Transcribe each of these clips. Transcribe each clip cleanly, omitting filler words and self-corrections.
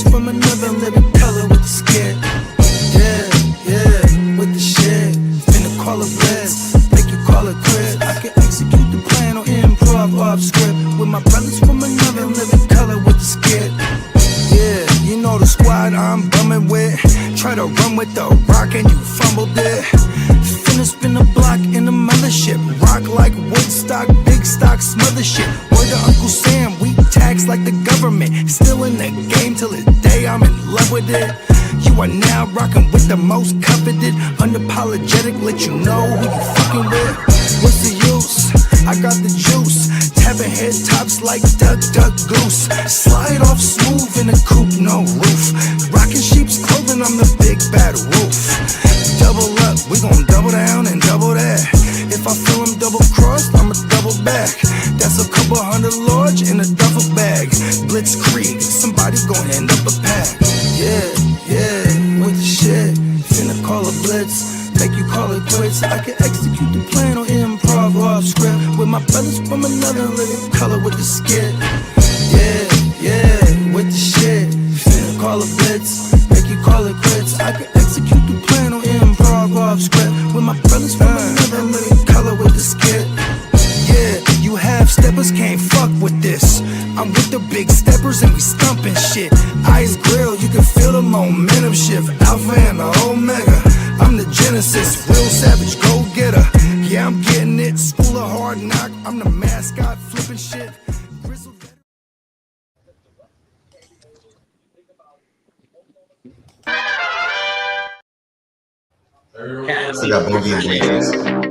brother's from another living color with the skit. Yeah, with the shit. Finna call it blitz, make you call it quits. I can execute the plan or improv off script with my brothers from another living color with the skit. Yeah, you know the squad I'm bumming with. Try to run with the rock and you fumbled it. Finna spin the block in the mothership. Rock like Woodstock, big stock, smother shit. Word to Uncle Sam, we tax like the government. Still in the game till the day I'm in love with it. You are now rocking with the most coveted. Unapologetic, let you know who you fucking with. What's the use? I got the juice. Tapping head tops like Duck, Duck, Goose. Slide off smooth in a coupe, no roof. Rocking sheep's clothing, I'm the big bad wolf. Double up, we gon' double down and double that. If I feel I'm double crossed, I'ma double back. That's a couple hundred large in a duffel bag. Blitzkrieg, somebody gon' end up a pack. Yeah, with the shit. Finna call a blitz, make you call it quits. I can execute the plan or improv off script with my brothers from another living color with the skit. Yeah, with the shit. Finna call a blitz, make you call it quits. I can execute the plan or improv off script with my brothers from another living color with the skit. Yeah, you half steppers can't fuck with this. I'm with the big steppers and we stumping shit. Ice grill, you can feel the momentum shift. Alpha and the Omega, I'm the Genesis. Real savage, go getter. Yeah, I'm getting it. School of hard knock, I'm the mascot, flipping shit. We got Bogey and JD.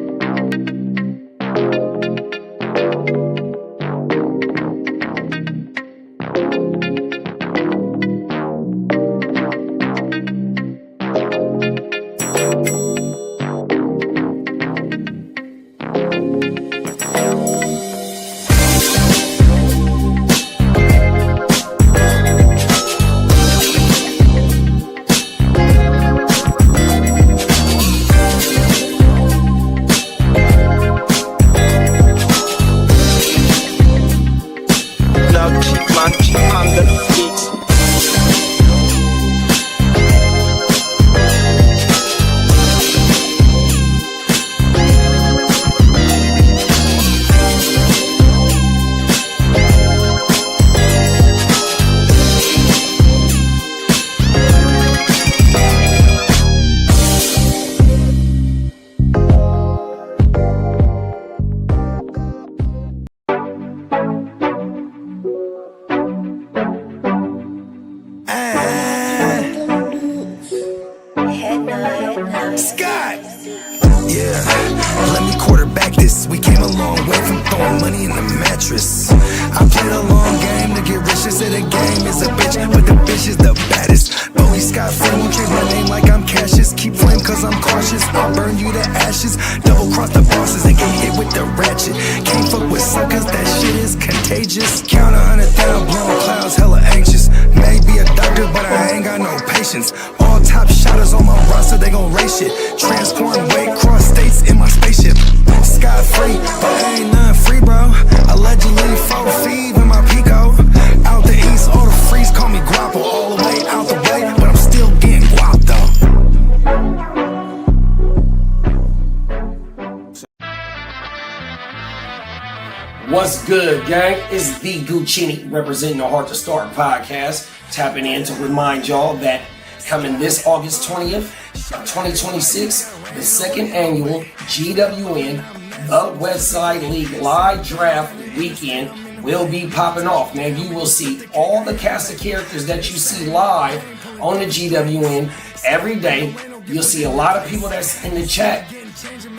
What's good, gang? It's the Guchinni representing the Hard to Start podcast, tapping in to remind y'all that coming this August 20th, 2026, the second annual GWN The Westside League live draft weekend will be popping off. Man, you will see all the cast of characters that you see live on the GWN every day. You'll see a lot of people that's in the chat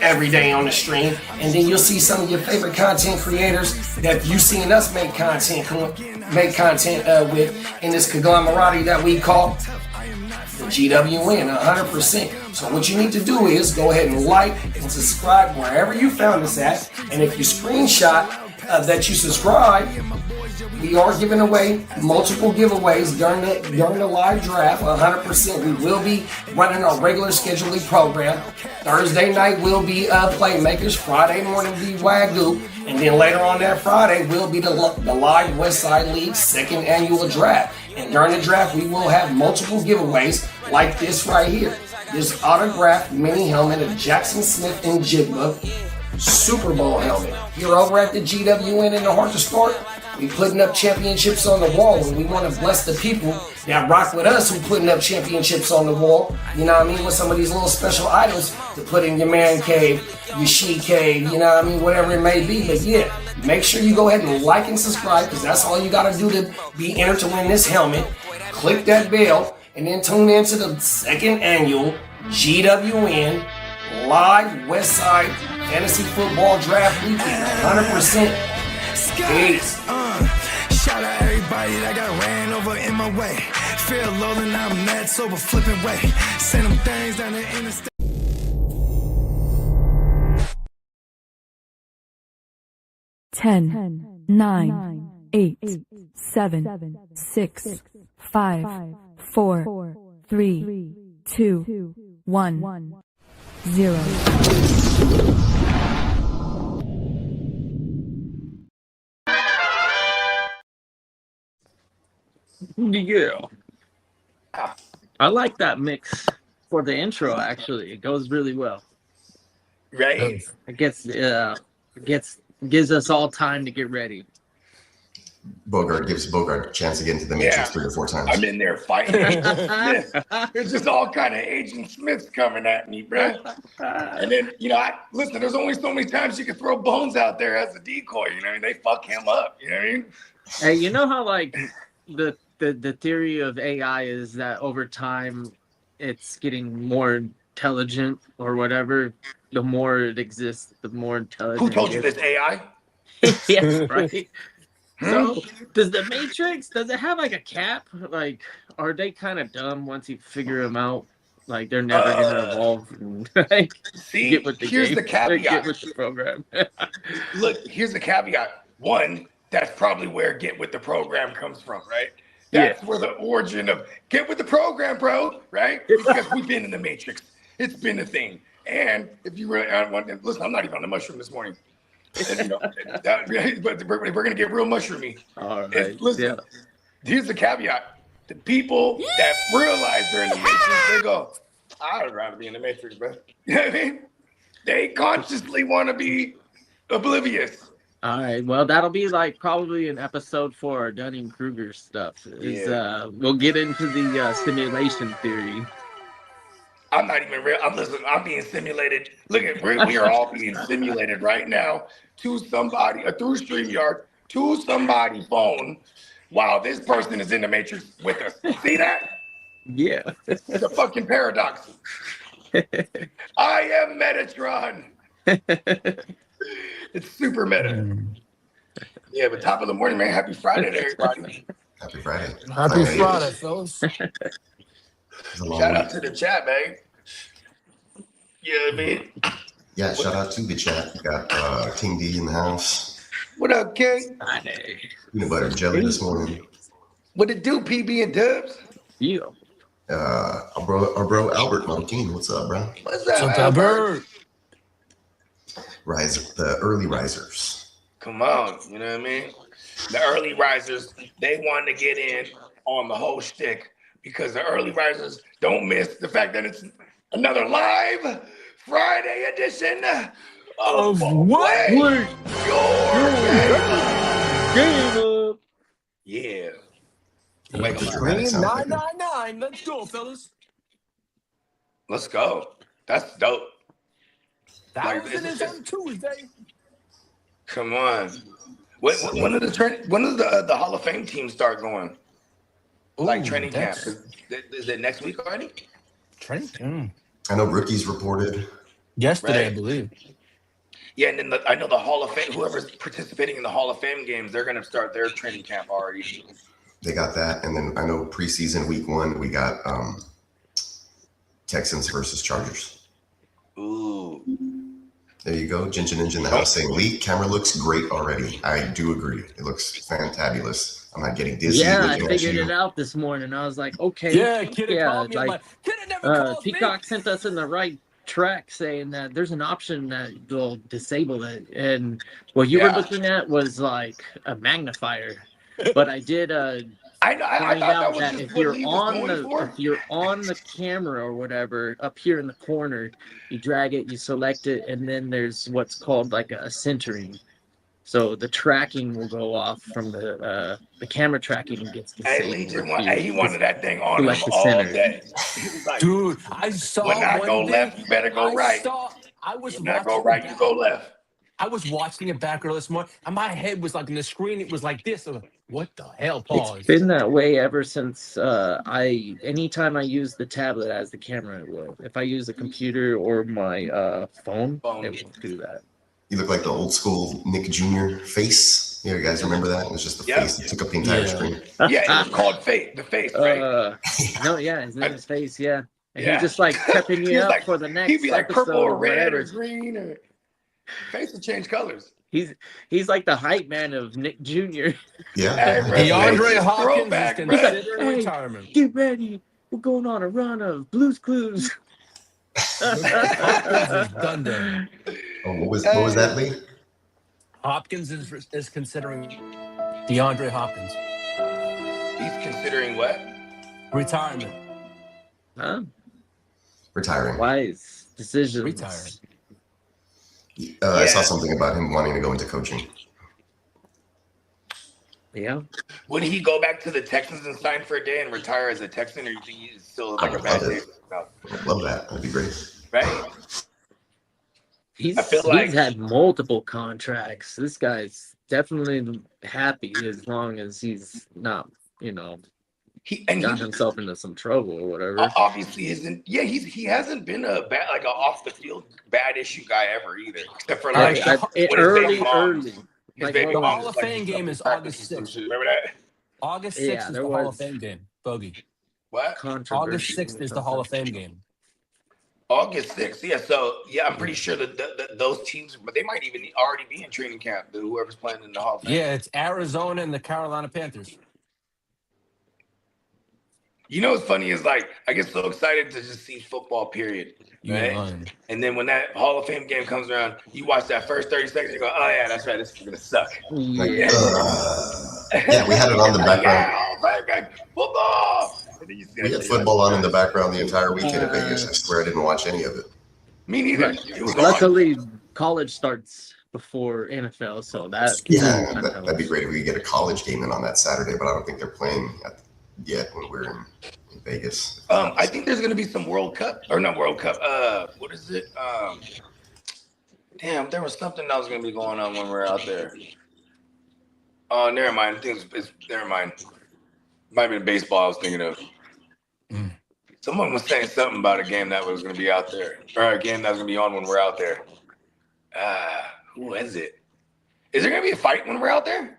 every day on the stream, and then you'll see some of your favorite content creators that you've seen us make content with in this conglomerate that we call the GWN 100%. So what you need to do is go ahead and like and subscribe wherever you found us at, and if you screenshot that you subscribe, we are giving away multiple giveaways during the live draft. 100%. We will be running our regular scheduling program. Thursday night will be Playmakers. Friday morning will be WYGU. And then later on that Friday will be the live Westside League second annual draft. And during the draft, we will have multiple giveaways like this right here. This autographed mini helmet of Jackson Smith and Jigba Super Bowl helmet. Here over at the GWN in the Heart to Start, we putting up championships on the wall, and we want to bless the people that rock with us who putting up championships on the wall, you know what I mean, with some of these little special items to put in your man cave, your she cave, you know what I mean, whatever it may be. But yeah, make sure you go ahead and like and subscribe, because that's all you got to do to be entered to win this helmet. Click that bell, and then tune in to the second annual GWN Live Westside Fantasy Football Draft Weekend. 100%. Peace. Shout out everybody that got ran over in my way. Feel low and I'm mad sober flipping way. Send them things down the interstate. 10, 9, 8, 7, 6, 5, 4, 3, 2, 1, 0. Yeah. I like that mix for the intro, actually. It goes really well. Right? It gives us all time to get ready. Bogard gives Bogard a chance to get into the Matrix 3 or 4 times. I'm in there fighting Agent Smith. There's just all kind of Agent Smiths coming at me, bro. And then, listen, there's only so many times you can throw Bones out there as a decoy. You know what I mean? They fuck him up. You know what I mean? Hey, you know how, like, the theory of AI is that over time it's getting more intelligent or whatever. The more it exists, the more intelligent. Who told you this, AI? Yes, right. So does the Matrix, does it have like a cap? Like, are they kind of dumb once you figure them out? Like, they're never gonna evolve and like, see, get with the here's game. the caveat. Get with the program. Look, here's the caveat. One, that's probably where get with the program comes from, right? That's where the origin of get with the program, bro, right? Because we've been in the Matrix. It's been a thing. And if you really want to listen, I'm not even on the mushroom this morning. And, but we're going to get real mushroomy. All right. Listen, here's the caveat. The people that realize they're in the Matrix, they go, I'd rather be in the Matrix, bro. You know what I mean? They consciously want to be oblivious. All right. Well, that'll be like probably an episode for our Dunning-Kruger stuff. We'll get into the simulation theory. I'm not even real. I'm being simulated. Look at we are all being simulated right now to somebody through StreamYard to somebody's phone while this person is in the Matrix with us. See that? Yeah. It's a fucking paradox. I am Metatron. It's super meta. Yeah, but top of the morning, man. Happy Friday to everybody. Happy Friday. Happy Friday, fellas. Shout out to the chat, man. You know what I mean? Yeah, shout out to the chat. We got King D in the house. What up, King? Peanut butter and jelly this morning. What it do, PB and Dubs? Yeah. Our bro Albert Martin. What's up, bro? What's up, Albert? The early risers. Come on, you know what I mean? The early risers, they want to get in on the whole shtick because the early risers don't miss the fact that it's another live Friday edition of what? Your Game. Yeah. Like the dramatic sound effect. 999. Let's go, fellas. Let's go. That's dope. Thousand is on Tuesday. Come on. When do the Hall of Fame teams start going? Like training camp? Is it next week already? Training camp. I know rookies reported Yesterday, I believe. Yeah, and then I know the Hall of Fame, whoever's participating in the Hall of Fame games, they're going to start their training camp already. They got that. And then I know preseason week 1, we got Texans versus Chargers. Ooh. There you go. Ginger Ninja in the house saying, Lee, camera looks great already. I do agree. It looks fantabulous. I'm not getting dizzy. Yeah, I figured it out this morning. I was like, okay. Yeah, Kitteh called me. Like, Kitteh never calls Peacock me. sent us in the right track saying that there's an option that will disable it. And what you were looking at was like a magnifier. But I did I find thought that out was that just if what you're Lee was on going for. if you're on the camera or whatever up here in the corner, you drag it, you select it, and then there's what's called like a centering. So the tracking will go off from the camera tracking gets Hey, disabled. Legion, he wanted that thing on him Select the all center. day. He was like, Dude, I saw when I one go day, left, you better go right. I was When I watching go right, you go left. I was watching it back earlier this morning, and my head was like in the screen. It was like this. I'm like, what the hell? Pause. It's been that way ever since anytime I use the tablet as the camera, it will. If I use the computer or my phone, it will do that. You look like the old school Nick Jr. face. Yeah, you guys remember that? It was just the face that took up the entire screen. Yeah, it was called Fate, the face, right? No, yeah, his name is Face, yeah. And Yeah. he just like prepping you up like, for the next he'd be like episode purple or or red or whatever. green or face will change colors. He's like the hype man of Nick Jr. Yeah. DeAndre Hopkins Throwback, is bro. considering Hey. retirement. Get ready. We're going on a run of Blue's Clues. Hopkins is done there. Oh, what was that, Lee? Hopkins is considering DeAndre Hopkins He's considering what? retirement. Huh? Retiring. Wise decisions. Retiring. I saw something about him wanting to go into coaching. Yeah. Would he go back to the Texans and sign for a day and retire as a Texan, or you think he's still like I a would bad love day? it. No. I'd love that. That'd be great. Right? He's I feel like- had multiple contracts. This guy's definitely happy as long as he's not, He got himself into some trouble or whatever. obviously isn't. Yeah, he hasn't been a bad, like an off the field bad issue guy ever either, except for like when his early. baby mom- His Like, baby the mom Hall was of like, Fame he's game up is in practice August and some 6th. shit. Remember that? August 6th Yeah, is there the Hall was- of Fame game. Bogey. What? Controversy. August 6th is the Hall of Fame game. August 6th. Yeah, so yeah, I'm pretty sure that those teams, but they might even already be in training camp. Whoever's playing in the Hall of Fame. Yeah, it's Arizona and the Carolina Panthers. You know what's funny is like I get so excited to just see football, period. You Right? ain't lying. And then when that Hall of Fame game comes around, you watch that first 30 seconds, you go, oh yeah, that's right, this is gonna suck. Like, Yeah. yeah, we had it on the background. Yeah, Hall of Fame game, football. And then you see that We had shit, football on in the background the entire weekend in Vegas. I swear I didn't watch any of it. Me neither. Right. It was on. Luckily, college starts before NFL, so Yeah, that'd be great if we could get a college game in on that Saturday, but I don't think they're playing yet when we're in Vegas. I think there's gonna be some World Cup or not World Cup. What is it? Damn, there was something that was gonna be going on when we were out there. Oh, never mind. I think it's never mind. Might be baseball I was thinking of. Someone was saying something about a game that was gonna be out there, or a game that was gonna be on when we're out there. Who is it? Is there gonna be a fight when we're out there?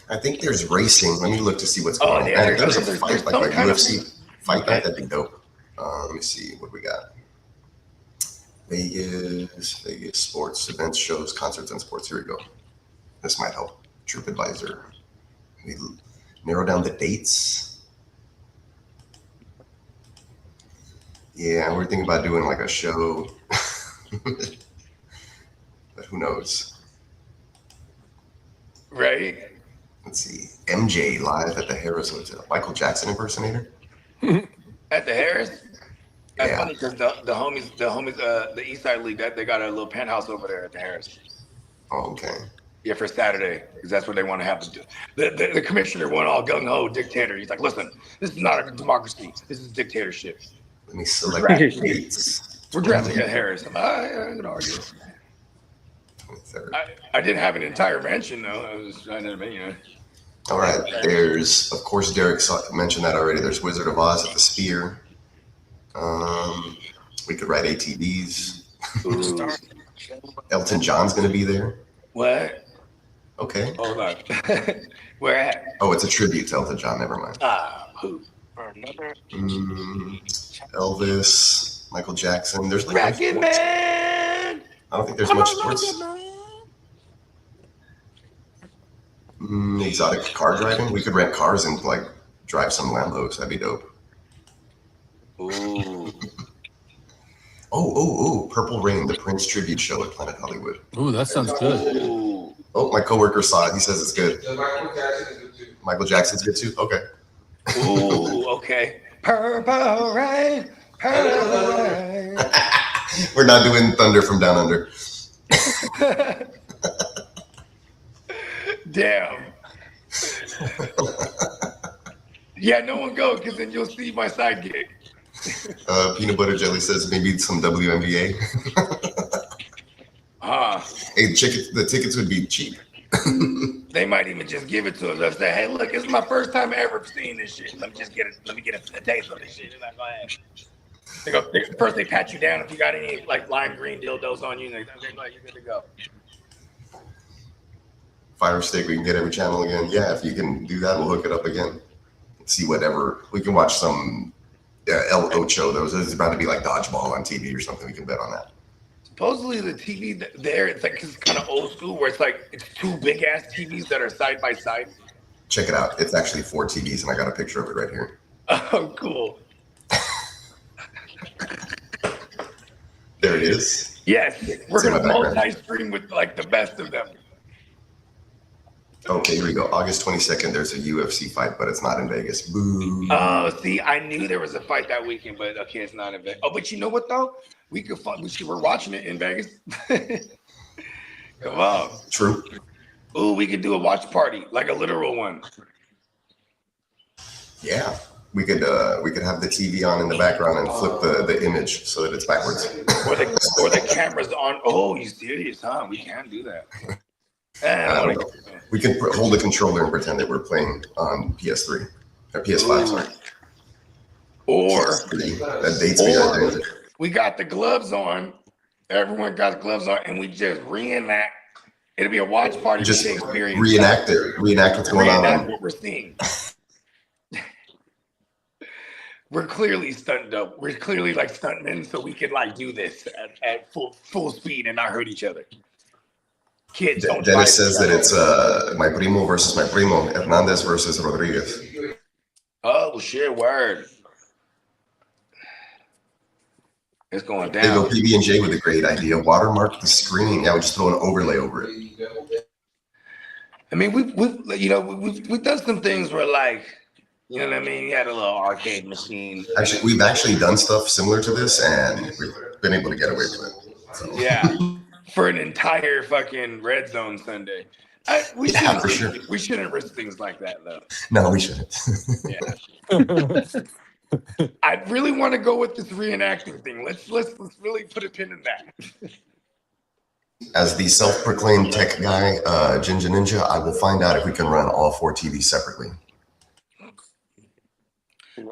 I think there's racing. Let me look to see what's going on. yeah, Man, if there's a there's fight, some like a kind of- UFC fight night, that'd be dope. Let me see what we got. Vegas sports, events, shows, concerts, and sports. Here we go. This might help. TripAdvisor. We narrow down the dates. Yeah, we're thinking about doing like a show. But who knows? Right. Let's see. MJ live at the Harris Hotel. Michael Jackson impersonator? At the Harris. That's Yeah. funny because the homies, the East Side League, they got a little penthouse over there at the Harris. Oh, okay. Yeah, for Saturday, because that's what they want to have to do. The commissioner went all gung ho dictator. He's like, listen, this is not a democracy. This is dictatorship. Let me select Right. dates. We're drafting at Harris. I'm gonna argue. 23rd. I did have an entire mention though. I was trying to, All right. There's, of course, Derek mentioned that already. There's Wizard of Oz at the Sphere. We could write ATVs. Ooh. Elton John's going to be there. What? Okay. Hold on. Where at? Oh, it's a tribute to Elton John. Never mind. Who? Elvis, Michael Jackson. There's like Racket no sports. Man. I don't think there's much sports. Exotic car driving. We could rent cars and like drive some Lambos. That'd be dope. Ooh. Oh, Purple Rain, the Prince tribute show at Planet Hollywood. Ooh, that sounds good. Ooh. Oh, my coworker saw it. He says it's good. Michael Jackson's good too? Okay. Ooh, okay. Purple rain, purple rain. We're not doing Thunder from Down Under. Damn. Yeah, no one go, because then you'll see my side gig. Peanut Butter Jelly says maybe some WNBA. Hey, the tickets would be cheap. They might even just give it to us. They'll say, hey, look, it's my first time ever seeing this shit. Let me get a taste of this shit. And I go ahead. First they pat you down if you got any like lime green dildos on you. They're like, you're good to go. Fire Stick, we can get every channel again. Yeah, if you can do that, we'll hook it up again. See whatever. We can watch some El Ocho. There's about to be like dodgeball on TV or something. We can bet on that. Supposedly the TV there, it's like it's kind of old school where it's two big ass TVs that are side by side. Check it out. It's actually 4 TVs, and I got a picture of it right here. Oh, cool. There it is. Yes, we're gonna multi-stream with like the best of them. Okay, here we go. August 22nd, there's a UFC fight, but it's not in Vegas. Boo. Oh, see, I knew there was a fight that weekend, but okay, it's not in Vegas. Oh, but you know what though? We're watching it in Vegas. Come on. True. Ooh, we could do a watch party, like a literal one. Yeah. We could have the TV on in the background and flip the image so that it's backwards. or the camera's on. Oh, you serious, huh? We can do that. I don't know. We can hold the controller and pretend that we're playing on PS3 or PS5. Sorry. Or PS3. That dates me right there. We got the gloves on. Everyone got gloves on, and we just reenact. It'll be a watch party. Just reenact it. Reenact what's going on. That's what we're seeing. We're clearly stunt up. We're clearly like stuntmen, so we can like do this at full speed and not hurt each other. Kids, don't Dennis says that it's my primo versus my primo, Hernandez versus Rodriguez. Oh, well, shit, word. It's going down. They go PB&J with a great idea. Watermark the screen. Yeah, we'll just throw an overlay over it. I mean, we've done some things where like, you know what I mean? You had a little arcade machine. Actually, we've actually done stuff similar to this, and we've been able to get away with it. So. Yeah, for an entire fucking Red Zone Sunday. We shouldn't risk things like that, though. No, we shouldn't. Yeah. I really want to go with this reenacting thing. Let's really put a pin in that. As the self-proclaimed tech guy, Ginger Ninja, I will find out if we can run all 4 TVs separately.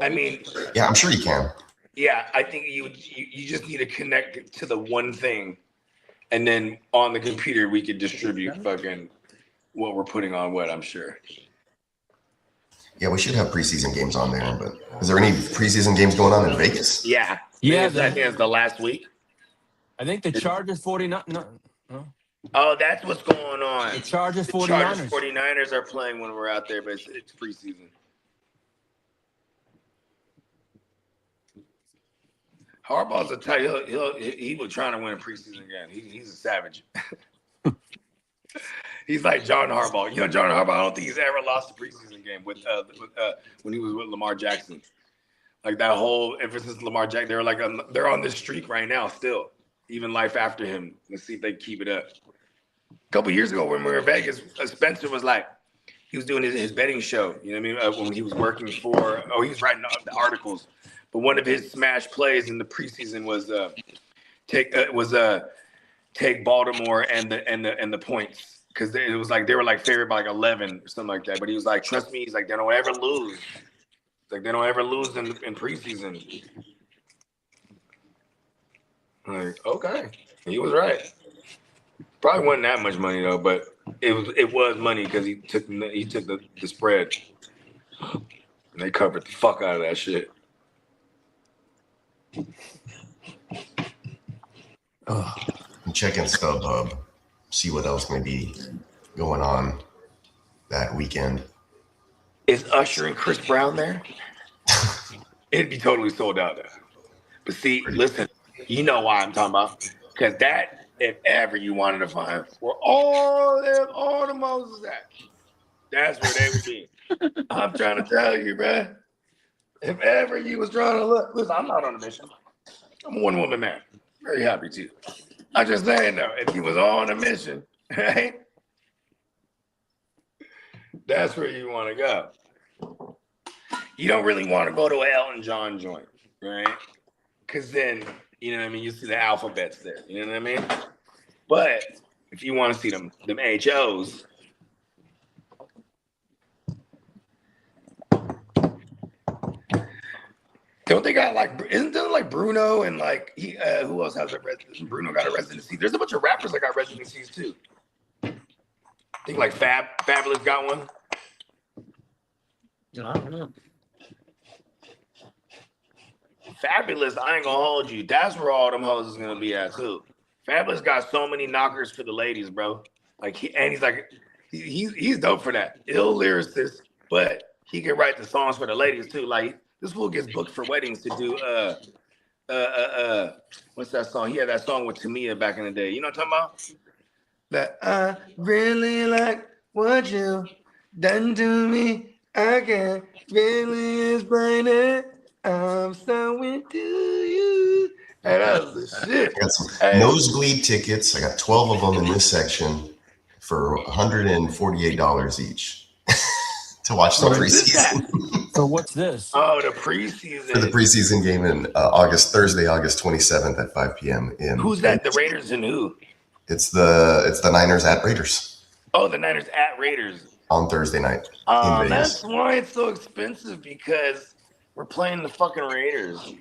I mean, yeah, I'm sure you can. Yeah, I think you just need to connect it to the one thing, and then on the computer we could distribute fucking what we're putting on what. I'm sure. Yeah, we should have preseason games on there, but is there any preseason games going on in Vegas? Yeah. I think it's the last week. I think the Chargers 49. No. Oh, that's what's going on. The Chargers 49ers. Chargers 49ers are playing when we're out there, but it's preseason. Harbaugh's a tight. He was trying to win a preseason game. He's a savage. He's like John Harbaugh. You know, John Harbaugh, I don't think he's ever lost a preseason game with when he was with Lamar Jackson. Like that whole ever since Lamar Jackson, they're like they're on this streak right now still. Even life after him. Let's see if they keep it up. A couple years ago when we were in Vegas, Spencer was like, he was doing his betting show. You know what I mean? When he was working he was writing the articles. But one of his smash plays in the preseason was take Baltimore and the points. Because it was like they were like favored by like 11 or something like that. But he was like, trust me, he's like, they don't ever lose. Like they don't ever lose in preseason. I'm like, okay. He was right. Probably wasn't that much money though, but it was money because he took the spread. And they covered the fuck out of that shit. I'm checking StubHub. See what else may be going on that weekend. Is Usher and Chris Brown there? It'd be totally sold out there. But see, listen, you know why I'm talking about. Because that, if ever you wanted to find where all the Moses at, that's where they would be. I'm trying to tell you, man. If ever you was trying to look, listen, I'm not on a mission. I'm a one-woman man. Very happy to. I'm just saying though, if you was on a mission, right? That's where you want to go. You don't really want to go to an Elton John joint, right? Because then, you know what I mean, you see the alphabets there, you know what I mean? But if you want to see them HOs, don't they got like, isn't there like Bruno and like, who else has a residency? Bruno got a residency. There's a bunch of rappers that got residencies too. I think like Fabulous got one. I don't know. Fabulous, I ain't gonna hold you. That's where all them hoes is gonna be at too. Fabulous got so many knockers for the ladies, bro. Like he's dope for that. Ill lyricist, but he can write the songs for the ladies too. Like this fool gets booked for weddings to do what's that song? He had that song with Tamia back in the day. You know what I'm talking about? That I really like what you done to me. I can't really explain it. I'm so into you. And that was the shit. I got some nosebleed tickets. I got 12 of them in this section for $148 each to watch the preseason. So what's this? Oh, the preseason. For the preseason game in Thursday, August 27th at 5 p.m. Who's that? The Raiders and who? It's the Niners at Raiders. Oh, the Niners at Raiders. On Thursday night in Vegas. That's why it's so expensive, because we're playing the fucking Raiders.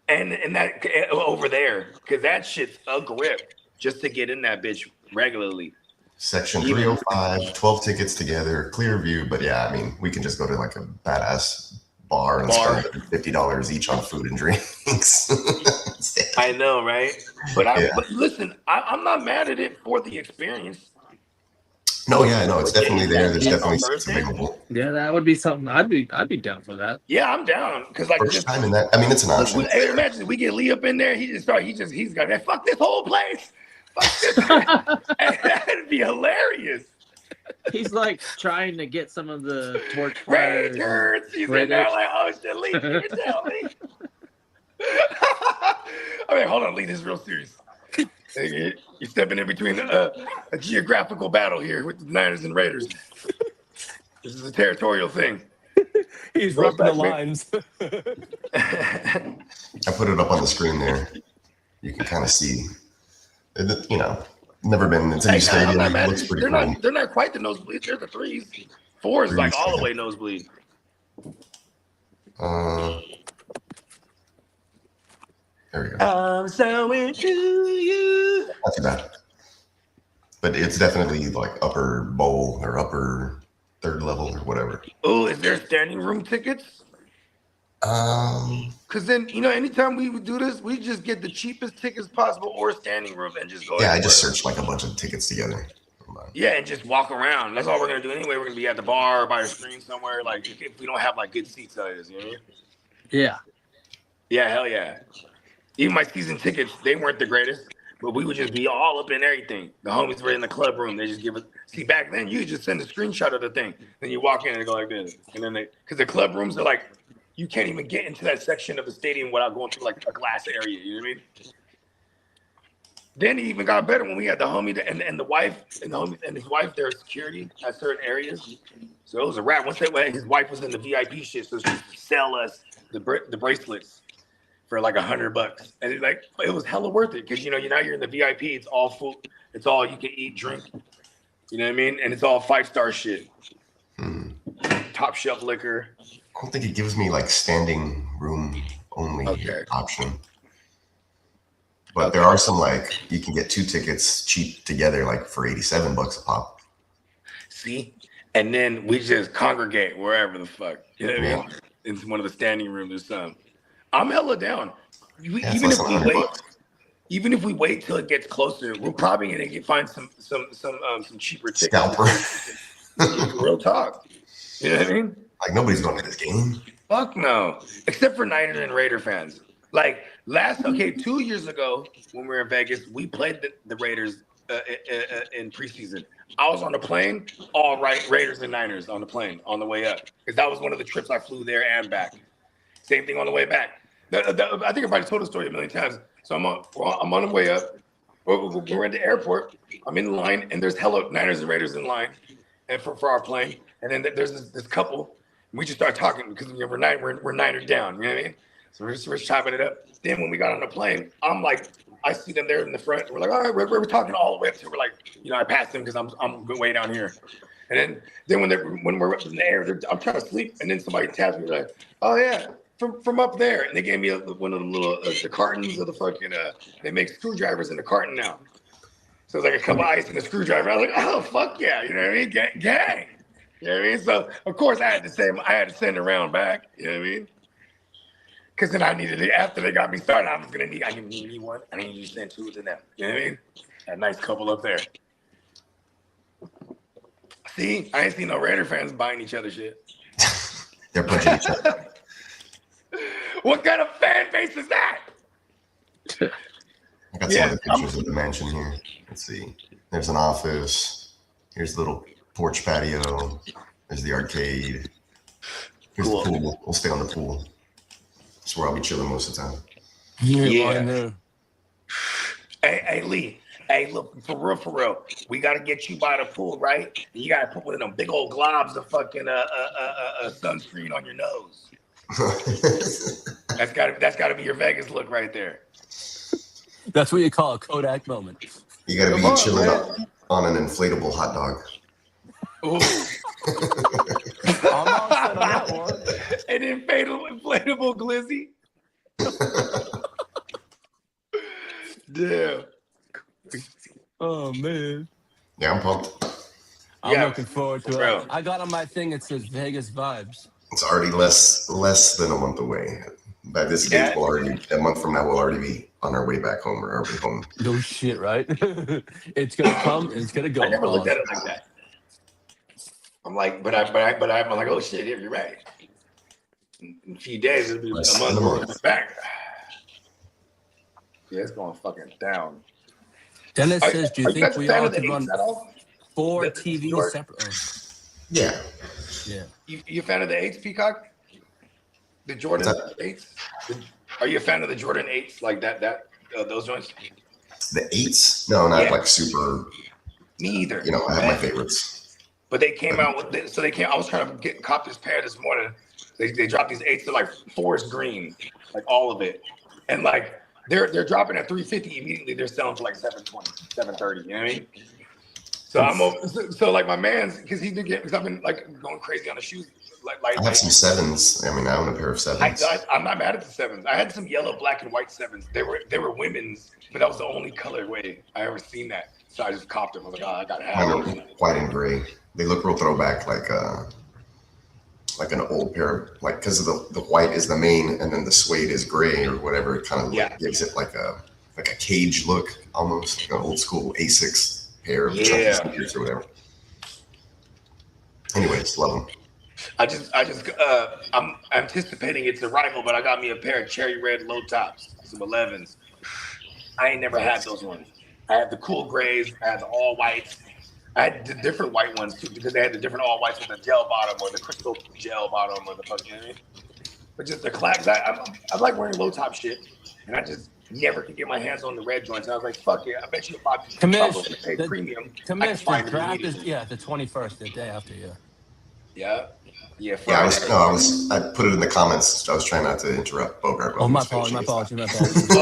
And that over there, because that shit's a grip just to get in that bitch regularly. Section 305, 12 tickets together, clear view. But yeah, I mean, we can just go to like a badass bar and spend $50 each on food and drinks. I know, right? But but listen, I'm not mad at it for the experience. No, it's definitely there. There's definitely seats available. Yeah, that would be something. I'd be down for that. Yeah, I'm down, because like first time in that. I mean, it's an option. Hey, imagine we get Lee up in there. He's got fuck this whole place. Fuck this. That'd be hilarious. He's like trying to get some of the torch Raiders. fires. He's in there like, oh shit, Lee, can you tell me? I mean, hold on, Lee. This is real serious. You're stepping in between a geographical battle here with the Niners and Raiders. This is a territorial thing. He's repping the lines. I put it up on the screen there. You can kind of see. You know, never been into a stadium. It looks pretty cool. They're not quite the nosebleeds. They're the threes. Four is like all the way nosebleed. There we go. I'm so into you. Not too bad. But it's definitely like upper bowl or upper third level or whatever. Oh, is there standing room tickets? Because then, you know, anytime we would do this, we just get the cheapest tickets possible or standing room and just go. Yeah, I just searched like a bunch of tickets together. Yeah, and just walk around. That's all we're gonna do anyway. We're gonna be at the bar or by a screen somewhere. Like if we don't have like good seats, that is, you know what I mean? Yeah. Yeah, hell yeah. Even my season tickets, they weren't the greatest, but we would just be all up in everything. The homies were in the club room. They just give us. See, back then you just send a screenshot of the thing, then you walk in and go like this, and then because the club rooms are like, you can't even get into that section of the stadium without going through like a glass area. You know what I mean? Then it even got better when we had the homie and the wife and the homie and his wife. There was security at certain areas, so it was a wrap. Once his wife was in the VIP shit, so she used to sell us the bracelets for like $100, and it was hella worth it, because you know now you're in the VIP. It's all food. It's all you can eat, drink. You know what I mean? And it's all 5-star shit. Top shelf liquor. I don't think it gives me like standing room only option. But there are some like you can get 2 tickets cheap together, like for $87 a pop. See? And then we just congregate wherever the fuck. You know what I mean? In one of the standing rooms or something. I'm hella down. Even if we wait till it gets closer, we're probably gonna find some cheaper tickets. Scalper. Real talk. You know what I mean? Like nobody's going to this game. Fuck no. Except for Niners and Raider fans. Like 2 years ago when we were in Vegas, we played the Raiders in preseason. I was on the plane, all right, Raiders and Niners on the plane on the way up, because that was one of the trips I flew there and back. Same thing on the way back. I think everybody told the story a million times. So I'm on the way up. We're at the airport. I'm in line, and there's hella Niners and Raiders in line, and for our plane. And then there's this couple. And we just start talking because we're Niner down. You know what I mean? So we're chopping it up. Then when we got on the plane, I'm like, I see them there in the front. We're like, all right, we're talking all the way up to. We're like, I passed them because I'm way down here. And then when we're up in the air, I'm trying to sleep, and then somebody taps me like, oh yeah. From up there, and they gave me one of the little the cartons of the fucking. They make screwdrivers in the carton now, so it's like a cup of ice and a screwdriver. I was like, oh fuck yeah, you know what I mean? Gang, you know what I mean? So of course I had to send it around back, you know what I mean? Because then I needed it after they got me started. I didn't need one. I need you to send two to them. You know what I mean? That nice couple up there. See, I ain't seen no Raider fans buying each other shit. They're punching each other. What kind of fan base is that? I got some of the pictures of the mansion here. Let's see. There's an office. Here's the little porch patio. There's the arcade. Here's the pool. We'll stay on the pool. That's where I'll be chilling most of the time. Yeah. Hey, Lee. Hey, look, for real. We got to get you by the pool, right? You got to put one of them big old globs of fucking sunscreen on your nose. That's gotta be your Vegas look right there. That's what you call a Kodak moment. You gotta be chilling on an inflatable hot dog. Ooh. I'm all set on that one. An inflatable glizzy. Damn. Oh man. Yeah, I'm pumped. I'm looking forward to it. I got on my thing. It says Vegas vibes. It's already less than a month away. By this date, a month from now, we'll already be on our way back home or already home. No shit, right? It's gonna come and it's gonna go. I never looked at it like that. I'm like, but I'm like, oh shit, you're right. In a few days, it'll be a month back. Yeah, it's going fucking down. Dennis says, do you think we all could run 4 TVs separately? Yeah. Yeah. You a fan of the 8s, Peacock? The Jordan 8s? Are you a fan of the Jordan 8s, like that those joints? The 8s? No, not like super. Me either. I have my favorites. But they came out with this, I was trying to cop this pair this morning. They dropped these 8s to like forest green, like all of it, and like they're dropping at $350 immediately. They're selling for like $720, $730. You know what I mean? So like my man's, because I've been like going crazy on the shoes. Like I have some 7s. I mean, I own a pair of 7s. I'm not mad at the 7s. I had some yellow, black, and white 7s. They were women's, but that was the only colorway I ever seen that. So I just copped them. I was like, I gotta have them. White and gray. They look real throwback, like an old pair, like because of the white is the main, and then the suede is gray or whatever. It kind of gives it like a cage look, almost like an old school Asics pair of sneakers or whatever. Anyways, love them. I'm anticipating its arrival, but I got me a pair of cherry red low tops, some 11s. I ain't never had those ones. I had the cool grays, I had the all whites. I had the different white ones too, because they had the different all whites with the gel bottom or the crystal gel bottom or the fucking. But just the class, I like wearing low top shit, and I just never could get my hands on the red joints. And I was like, fuck it, I bet you if I pay premium, Commish, the draft is the 21st, the day after, Yeah. I put it in the comments. I was trying not to interrupt Bogard. Oh, my apologies. All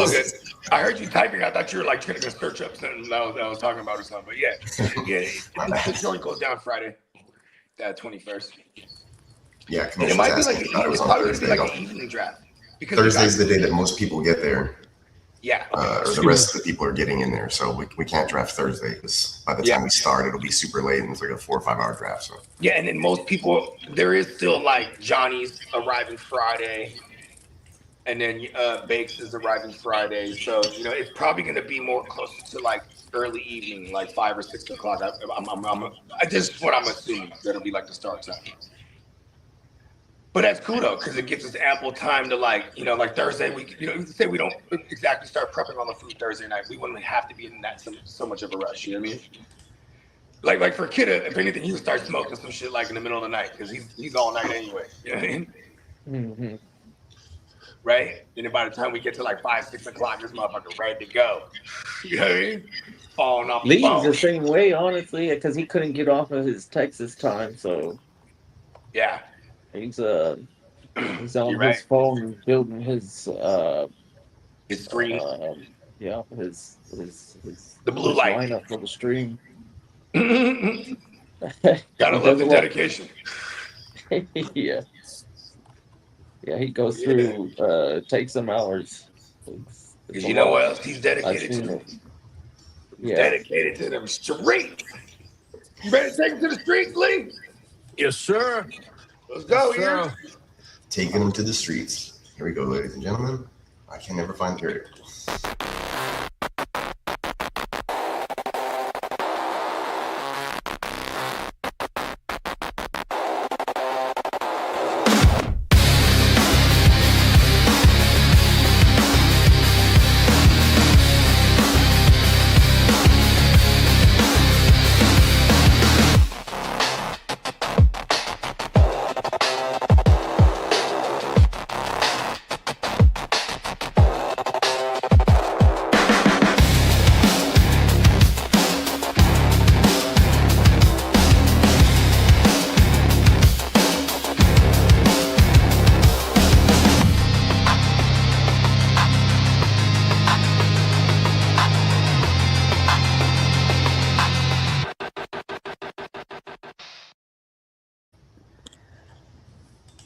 good. I heard you typing. I thought you were like trying to search up something that I was talking about or something. But yeah. The joint goes down Friday, that 21st. Yeah, and it might be like an evening draft. Because Thursday's the day that most people get there. Yeah. Or the rest of the people are getting in there. So we can't draft Thursday because by the time we start, it'll be super late and it's like a 4 or 5 hour draft. So yeah, and then most people, there is still like Johnny's arriving Friday, and then Bakes is arriving Friday. So it's probably going to be more closer to like early evening, like 5 or 6 o'clock. This is what I'm assuming that'll be like the start time. But that's cool though, because it gives us ample time to like Thursday. Say we don't exactly start prepping on the food Thursday night. We wouldn't have to be in that so much of a rush. You know what I mean? Like for Kitteh, if anything, he would start smoking some shit like in the middle of the night because he's all night anyway. You know what I mean? right? Then by the time we get to like 5, 6 o'clock, this motherfucker ready to go. You know what I mean? Falling off the Lee's the phone. same way, honestly, because he couldn't get off of his Texas time, so Yeah. he's on You're his right. phone building his screen. his The blue his light. lineup for the stream. Gotta love the dedication. Yeah, he goes through takes some hours. Because you know what else he's dedicated to? Yeah. Dedicated to them streets. You ready to take him to the streets, Lee? Yes, sir. Let's go, Sir. here. Taking them to the streets. Here we go, ladies and gentlemen. I can never find the article.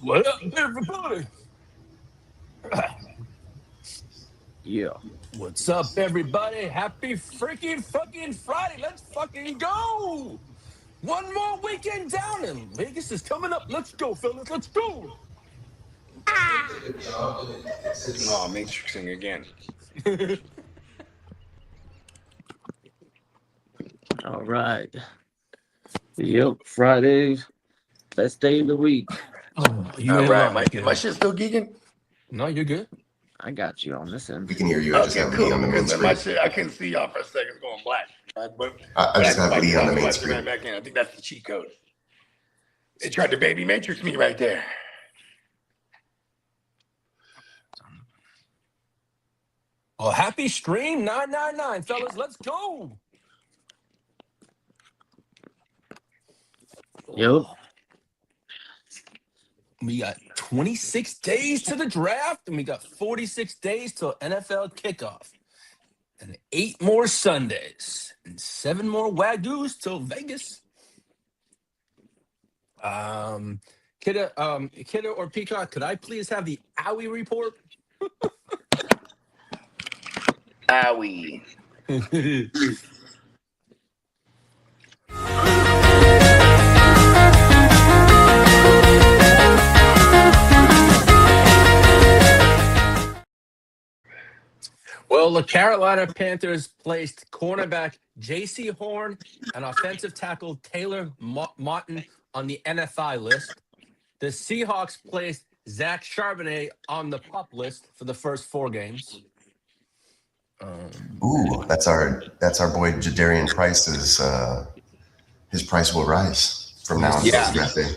What up, everybody? Yeah. What's up, everybody? Happy freaking fucking Friday. Let's fucking go. One more weekend down in Vegas is coming up. Let's go, fellas. Let's go. Oh, Matrixing again. All right. Yep. Friday, best day of the week. Oh, you All ain't right. lying, My shit still geeking? No, you're good. I got you on this end. We can hear you. I just Okay, have cool. Lee on the main Because my screen. shit, I couldn't see y'all for a second. It's going black. But I just have Lee on the main right screen. back in. I think that's the cheat code. They tried to baby matrix me right there. Oh, happy stream 999, fellas. Let's go. Yep. We got 26 days to the draft, and we got 46 days till NFL kickoff. And 8 more Sundays, and 7 more WYGUs till Vegas. Kitteh or Peacock, could I please have the Owie report? Owie. Well, the Carolina Panthers placed cornerback J.C. Horn and offensive tackle Taylor Martin on the NFI list. The Seahawks placed Zach Charbonnet on the PUP list for the first 4 games. Ooh, that's our boy Jadarian Price's. His price will rise from now until draft day.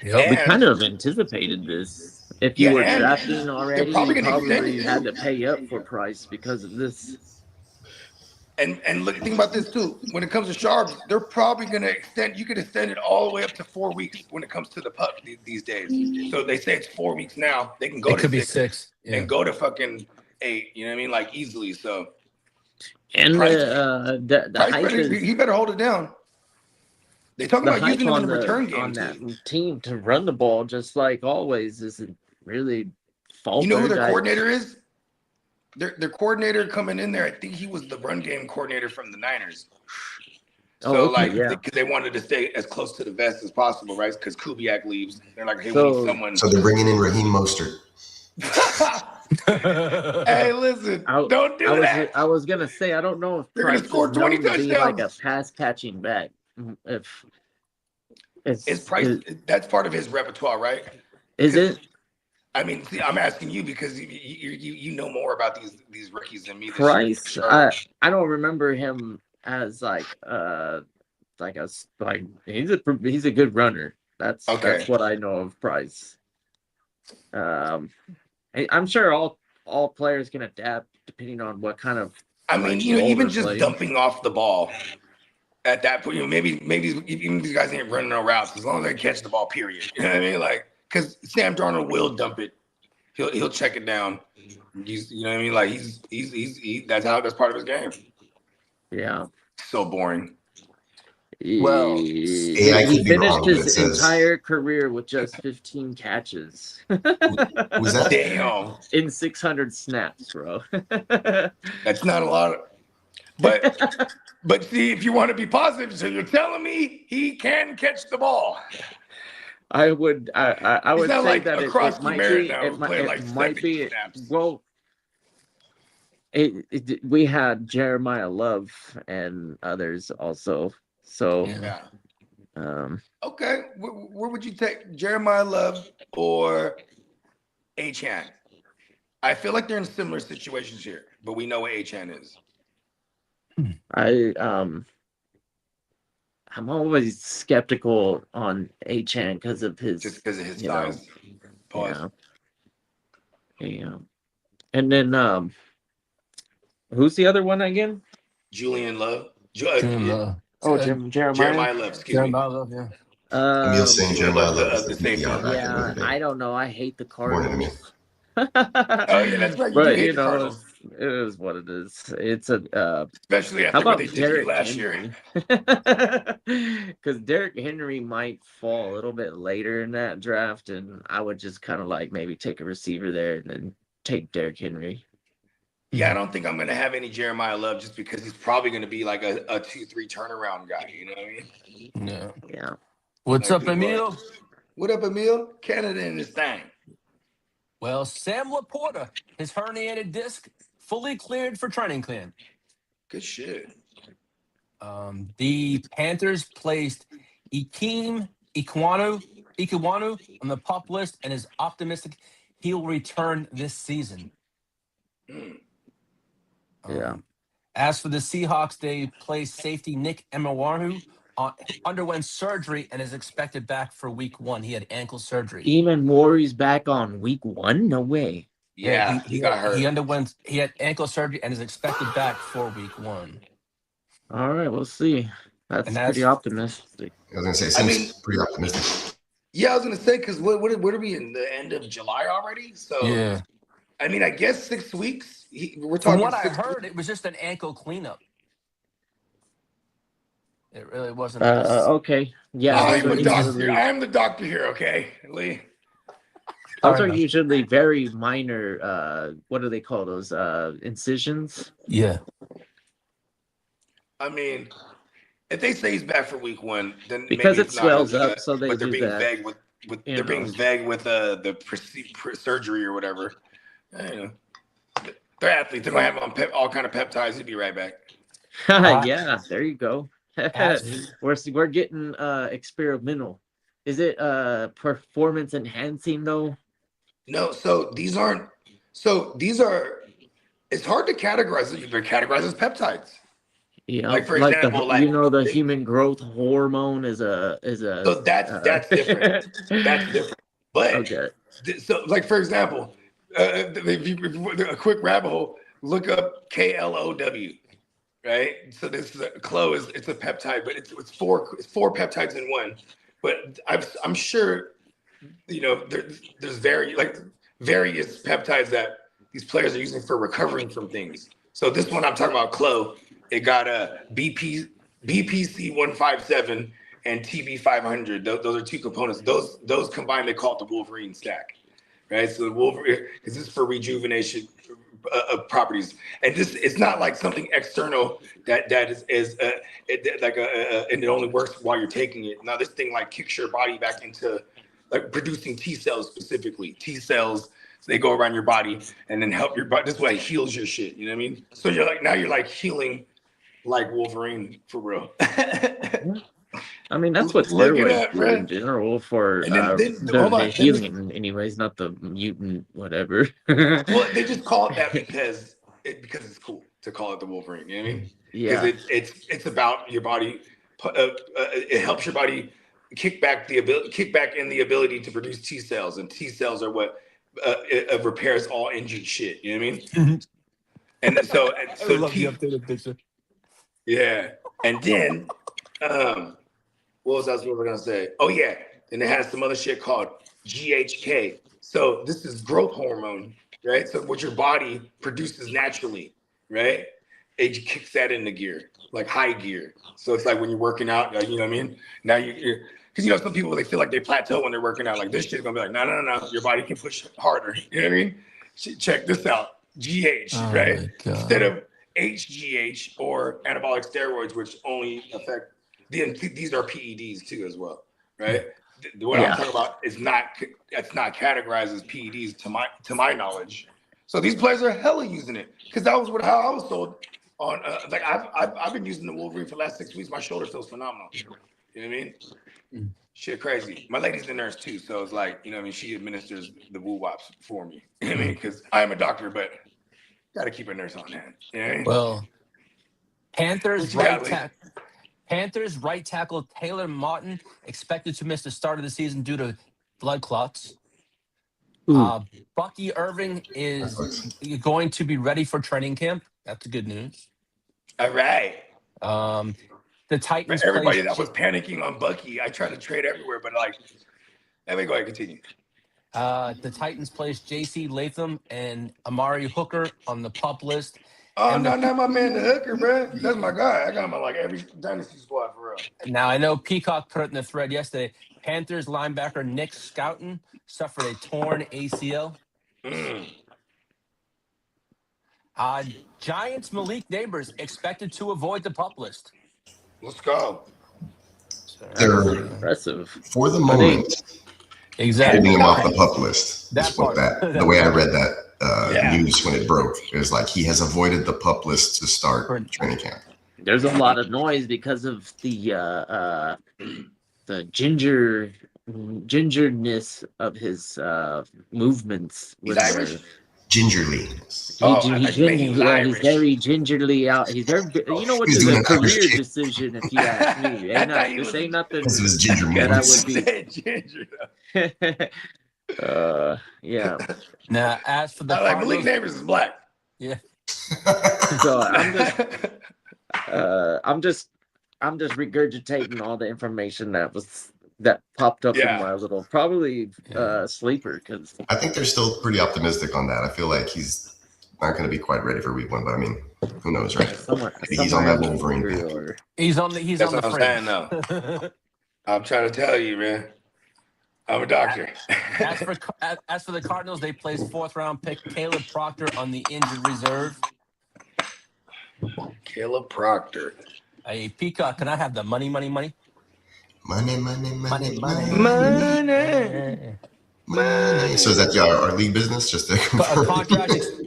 Yep. We kind of anticipated this. If you were drafting already, probably you gonna extend probably it. had to pay up for Price because of this. And look, think about this too. When it comes to Sharps, they're probably gonna extend. You could extend it all the way up to 4 weeks when it comes to the PUP these days. So they say it's 4 weeks now. They can go It to could be 6 6. Yeah. and go to fucking 8. You know what I mean? Like easily. So And Price- the Price hype better, is he better hold it down. They talking the about using hype him in on the return on game that team to run the ball just like always isn't really faltered. You know who their coordinator is? Their coordinator coming in there, I think he was the run game coordinator from the Niners. So because they wanted to stay as close to the vest as possible, right? Because Kubiak leaves, they're like, hey, we need someone. So they're bringing in Raheem Mostert. Hey, listen, don't do that. I was gonna say I don't know if They're gonna Price score is 20 known to be like a touchdowns. pass catching back. If It's Price, that's part of his repertoire, right? Is it? I mean, see, I'm asking you because you know more about these rookies than me. Price, I don't remember him as he's a good runner. That's what I know of Price. I'm sure all players can adapt depending on what kind of. I mean, even just dumping off the ball at that point, maybe even these guys ain't running no routes as long as they catch the ball. Period. You know what I mean? Like, because Sam Darnold will dump it. He'll check it down. You know what I mean? Like that's part of his game. Yeah. So boring. Well, he finished his entire career with just 15 catches. Was that? Damn. In 600 snaps, bro. That's not a lot. But see, if you want to be positive, so you're telling me he can catch the ball. I would say like that across it might the be. it might be. Snaps. Well, we had Jeremiah Love and others also. So yeah. Okay, where would you take Jeremiah Love or H-Han? I feel like they're in similar situations here, but we know what H-Han is. I'm always skeptical on H-Han because of his size. Pause. Yeah. And then who's the other one again? Julian Love. Love. Oh, Jeremiah Love. Excuse Jeremiah Love. Yeah. Emil saying Jeremiah Love. Yeah, I don't know. I hate the Cardinals. Oh yeah, that's right. But you know, it is what it is. It's a especially after what they did last year. Because Derrick Henry might fall a little bit later in that draft, and I would just kind of like maybe take a receiver there and then take Derrick Henry. Yeah, I don't think I'm going to have any Jeremiah Love just because he's probably going to be like a 2-3 turnaround guy. You know what I mean? No. Yeah. What's up, Emil? What up, Emil? Canada in this thing. Well, Sam Laporta, his herniated disc, fully cleared for training camp. Good shit. The Panthers placed Ikem Ekwonu on the PUP list and is optimistic he'll return this season. Yeah. As for the Seahawks, they placed safety Nick Emewaru underwent surgery and is expected back for week 1. He had ankle surgery. Eamon Warry's back on week 1? No way. Yeah, he got hurt. He had ankle surgery and is expected back for week 1. All right, we'll see. That's pretty optimistic. I was going to say, it seems pretty optimistic. Yeah, I was going to say, because what are we in the end of July already? So, yeah. I mean, I guess 6 weeks. We're talking. From what I heard, it was just an ankle cleanup. It really wasn't. Okay. Yeah. I'm a doctor. I am the doctor here, okay, Lee? Those are usually very minor, what do they call those? Incisions? Yeah. I mean, if they say he's back for week 1, then because maybe it swells up, so they do that. They're being vague with the surgery or whatever. They're athletes. They're going to have on all kind of peptides. He'll be right back. Yeah, there you go. We're getting experimental. Is it performance enhancing though? No, so these are it's hard to categorize. They're categorized as peptides. Yeah, like for example, the human growth hormone is a so that's different. That's different. But okay. So like for example, if you a quick rabbit hole, look up KLOW. Right, so this is it's a peptide, but it's four peptides in one. But I'm sure, there's various peptides that these players are using for recovering from things. So this one I'm talking about, Clo, it got a BPC 157 and TB 500. Those are 2 components. Those combined, they call it the Wolverine stack. Right, so the Wolverine is this for rejuvenation properties, and this it's not like something external that is and it only works while you're taking it. Now this thing like kicks your body back into like producing T cells specifically. T cells, so they go around your body and then help your body. This way it heals your shit. You know what I mean? So you're like healing like Wolverine for real. I mean, that's what steroids do in general for the healing, anyways, not the mutant whatever. Well, they just call it that because it's cool to call it the Wolverine. You know what I mean? Yeah. Because it's about your body. It helps your body kick back in the ability to produce T cells, and T cells are what repairs all injured shit. You know what I mean? And so I love the updated picture. Yeah, and then what was I gonna say? Oh yeah, and it has some other shit called GHK. So this is growth hormone, right? So what your body produces naturally, right? It kicks that into gear, like high gear. So it's like when you're working out, you know what I mean? Now you're because some people, they feel like they plateau when they're working out. Like this shit's gonna be like, no. Your body can push harder. You know what I mean? Check this out. GH, right? Instead of HGH or anabolic steroids, which only affect these are PEDs too as well, right? What I'm talking about is it's not categorized as PEDs to my knowledge. So these players are hella using it because that was how I was told. On like I've been using the Wolverine for the last 6 weeks. My shoulder feels phenomenal. You know what I mean? Shit crazy. My lady's the nurse too, so it's like, you know what I mean, she administers the woo wops for me. You know what I mean? Because I am a doctor, but gotta keep a nurse on hand. You know what I mean? Well, Panthers right tackle Taylor Martin expected to miss the start of the season due to blood clots. Bucky Irving is going to be ready for training camp. That's good news. All right. The Titans. Everybody that was panicking on Bucky, I tried to trade everywhere, but like, let me go ahead and continue. The Titans placed J.C. Latham and Amari Hooker on the PUP list. Oh, no, not my man, the Hooker, bro. That's my guy. I got him on like every Dynasty squad for real. Now, I know Peacock put it in the thread yesterday. Panthers linebacker Nick Scouten suffered a torn ACL. Giants Malik Neighbors expected to avoid the PUP list. Let's go. They're impressive for the moment. Exactly. Holding him off the PUP list. The way I read that news when it broke, it was like he has avoided the PUP list to start training camp. There's a lot of noise because of the gingerness of his movements. He's Irish? Gingerly. He's very gingerly out. He's very, what is a career decision, if you ask me. This ain't nothing because it was ginger that I would be. Yeah. Now, as for the Malik Neighbors is black. Yeah. So I'm just regurgitating all the information that popped up in my little sleeper, because I think they're still pretty optimistic on that. I feel like he's not going to be quite ready for week 1, but I mean, who knows, right? He's on that Wolverine pick. He's on the frame. Though. I'm trying to tell you, man. I'm a doctor. As for the Cardinals, they placed 4th-round pick Caleb Proctor on the injured reserve. Caleb Proctor. Hey, Peacock, can I have the money? Money. So is that our league business? Just to confirm.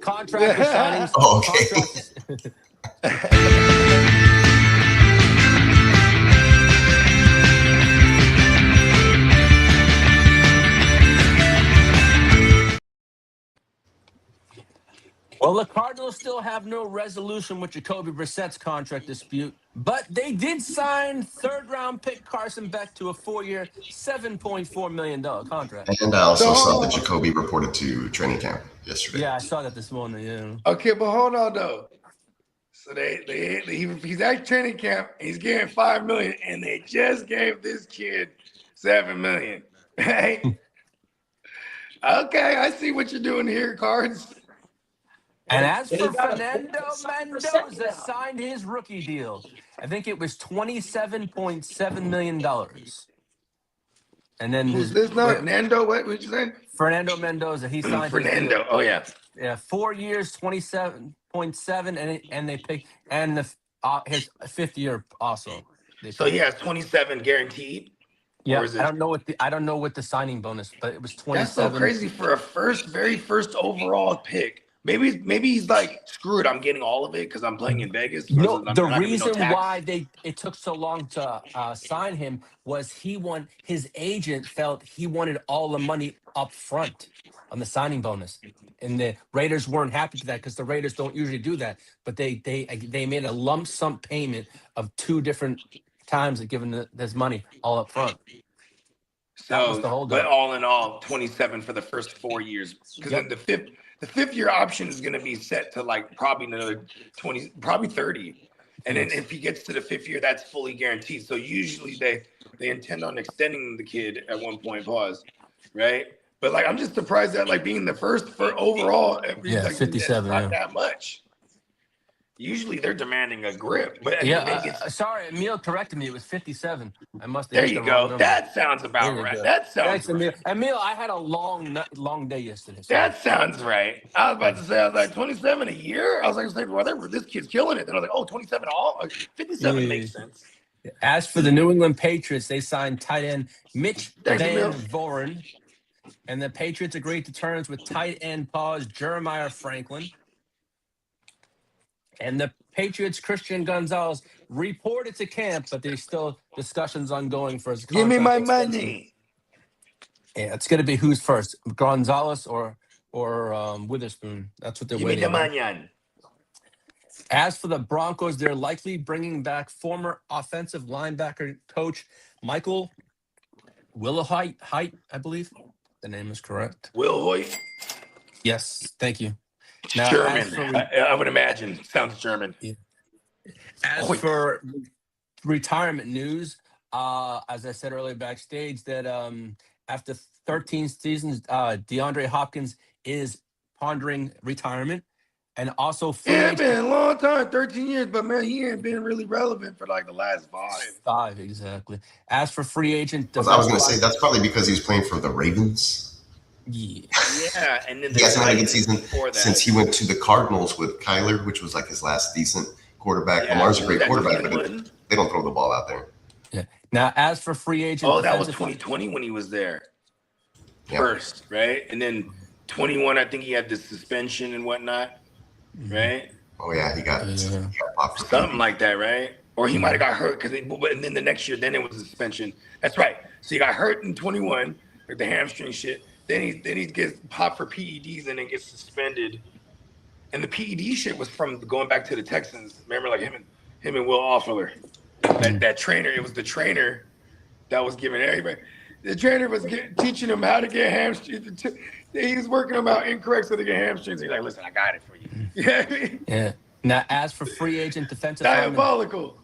Contract signings. Oh, okay. Well, the Cardinals still have no resolution with Jacoby Brissett's contract dispute, but they did sign 3rd-round pick Carson Beck to a 4-year, $7.4 million contract. And I also saw that Jacoby reported to training camp yesterday. Yeah, I saw that this morning, yeah. Okay, but hold on, though. So he's at training camp, he's getting $5 million, and they just gave this kid $7 million, right? Okay, I see what you're doing here, Cards. And as for Fernando Mendoza, signed his rookie deal. I think it was $27.7 million. And then who's this now? Nando, what did you say? Fernando Mendoza. He signed Fernando. Oh yeah. Yeah, 4 years, 27.7, and they picked his 5th year also. So he has 27 guaranteed. Yeah, I don't know what the signing bonus, but it was 27. That's so crazy for a very first overall pick. Maybe he's like, screw it, I'm getting all of it because I'm playing in Vegas. No, the reason why it took so long to sign him was his agent felt he wanted all the money up front on the signing bonus. And the Raiders weren't happy to that because the Raiders don't usually do that. But they made a lump sum payment of 2 different times of giving this money all up front. That was the holdup. But all in all, 27 for the first 4 years. Because then the fifth year option is going to be set to like probably another 20, probably 30. And then if he gets to the 5th year, that's fully guaranteed. So usually they intend on extending the kid at one point, right? But like, I'm just surprised that like being the first for overall, like, 57, not that much. Usually they're demanding a grip. But sorry, Emil corrected me. It was 57. I must have. There you go. That sounds about right. That sounds right. Emil, I had a long day yesterday. So. That sounds right. I was about to say, I was like, 27 a year? I was like, whatever, this kid's killing it. Then I was like, oh, 27 all? 57 makes sense. As for the New England Patriots, they signed tight end Mitch Van Voren. And the Patriots agreed to terms with tight end pause Jeremiah Franklin. And the Patriots' Christian Gonzalez reported to camp, but there's still discussions ongoing for his contract. Give me my money. Yeah, it's going to be who's first, Gonzalez or Witherspoon. That's what they're waiting on. Give me the money. As for the Broncos, they're likely bringing back former offensive linebacker coach Michael Wilhoit, I believe. The name is correct. Wilhoit? Yes, thank you. Now, German. I would imagine. Sounds German. Yeah. As for retirement news, as I said earlier backstage, that after 13 seasons, DeAndre Hopkins is pondering retirement. And also, it's been a long time, 13 years, but man, he ain't been really relevant for like the last 5. 5, exactly. As for free agent, I was going to say that's probably because he was playing for the Ravens. Yeah, and then he hasn't had a good season since he went to the Cardinals with Kyler, which was like his last decent quarterback. Yeah, Lamar's a great quarterback, but they don't throw the ball out there. Yeah. Now, as for free agent, that was 2020 when he was there first, right? And then 21, I think he had the suspension and whatnot, right? Oh yeah, he got popped something like that, right? Or he might have got hurt and then the next year, then it was a suspension. That's right. So he got hurt in 21, like the hamstring shit. Then he gets popped for PEDs and then gets suspended. And the PED shit was from going back to the Texans. Remember, like him and Will Offler, that trainer. It was the trainer that was giving everybody. The trainer was teaching him how to get hamstrings. He was working them out incorrect so they get hamstrings. He's like, listen, I got it for you. You know what I mean? Yeah. Now, as for free agent defensive diabolical.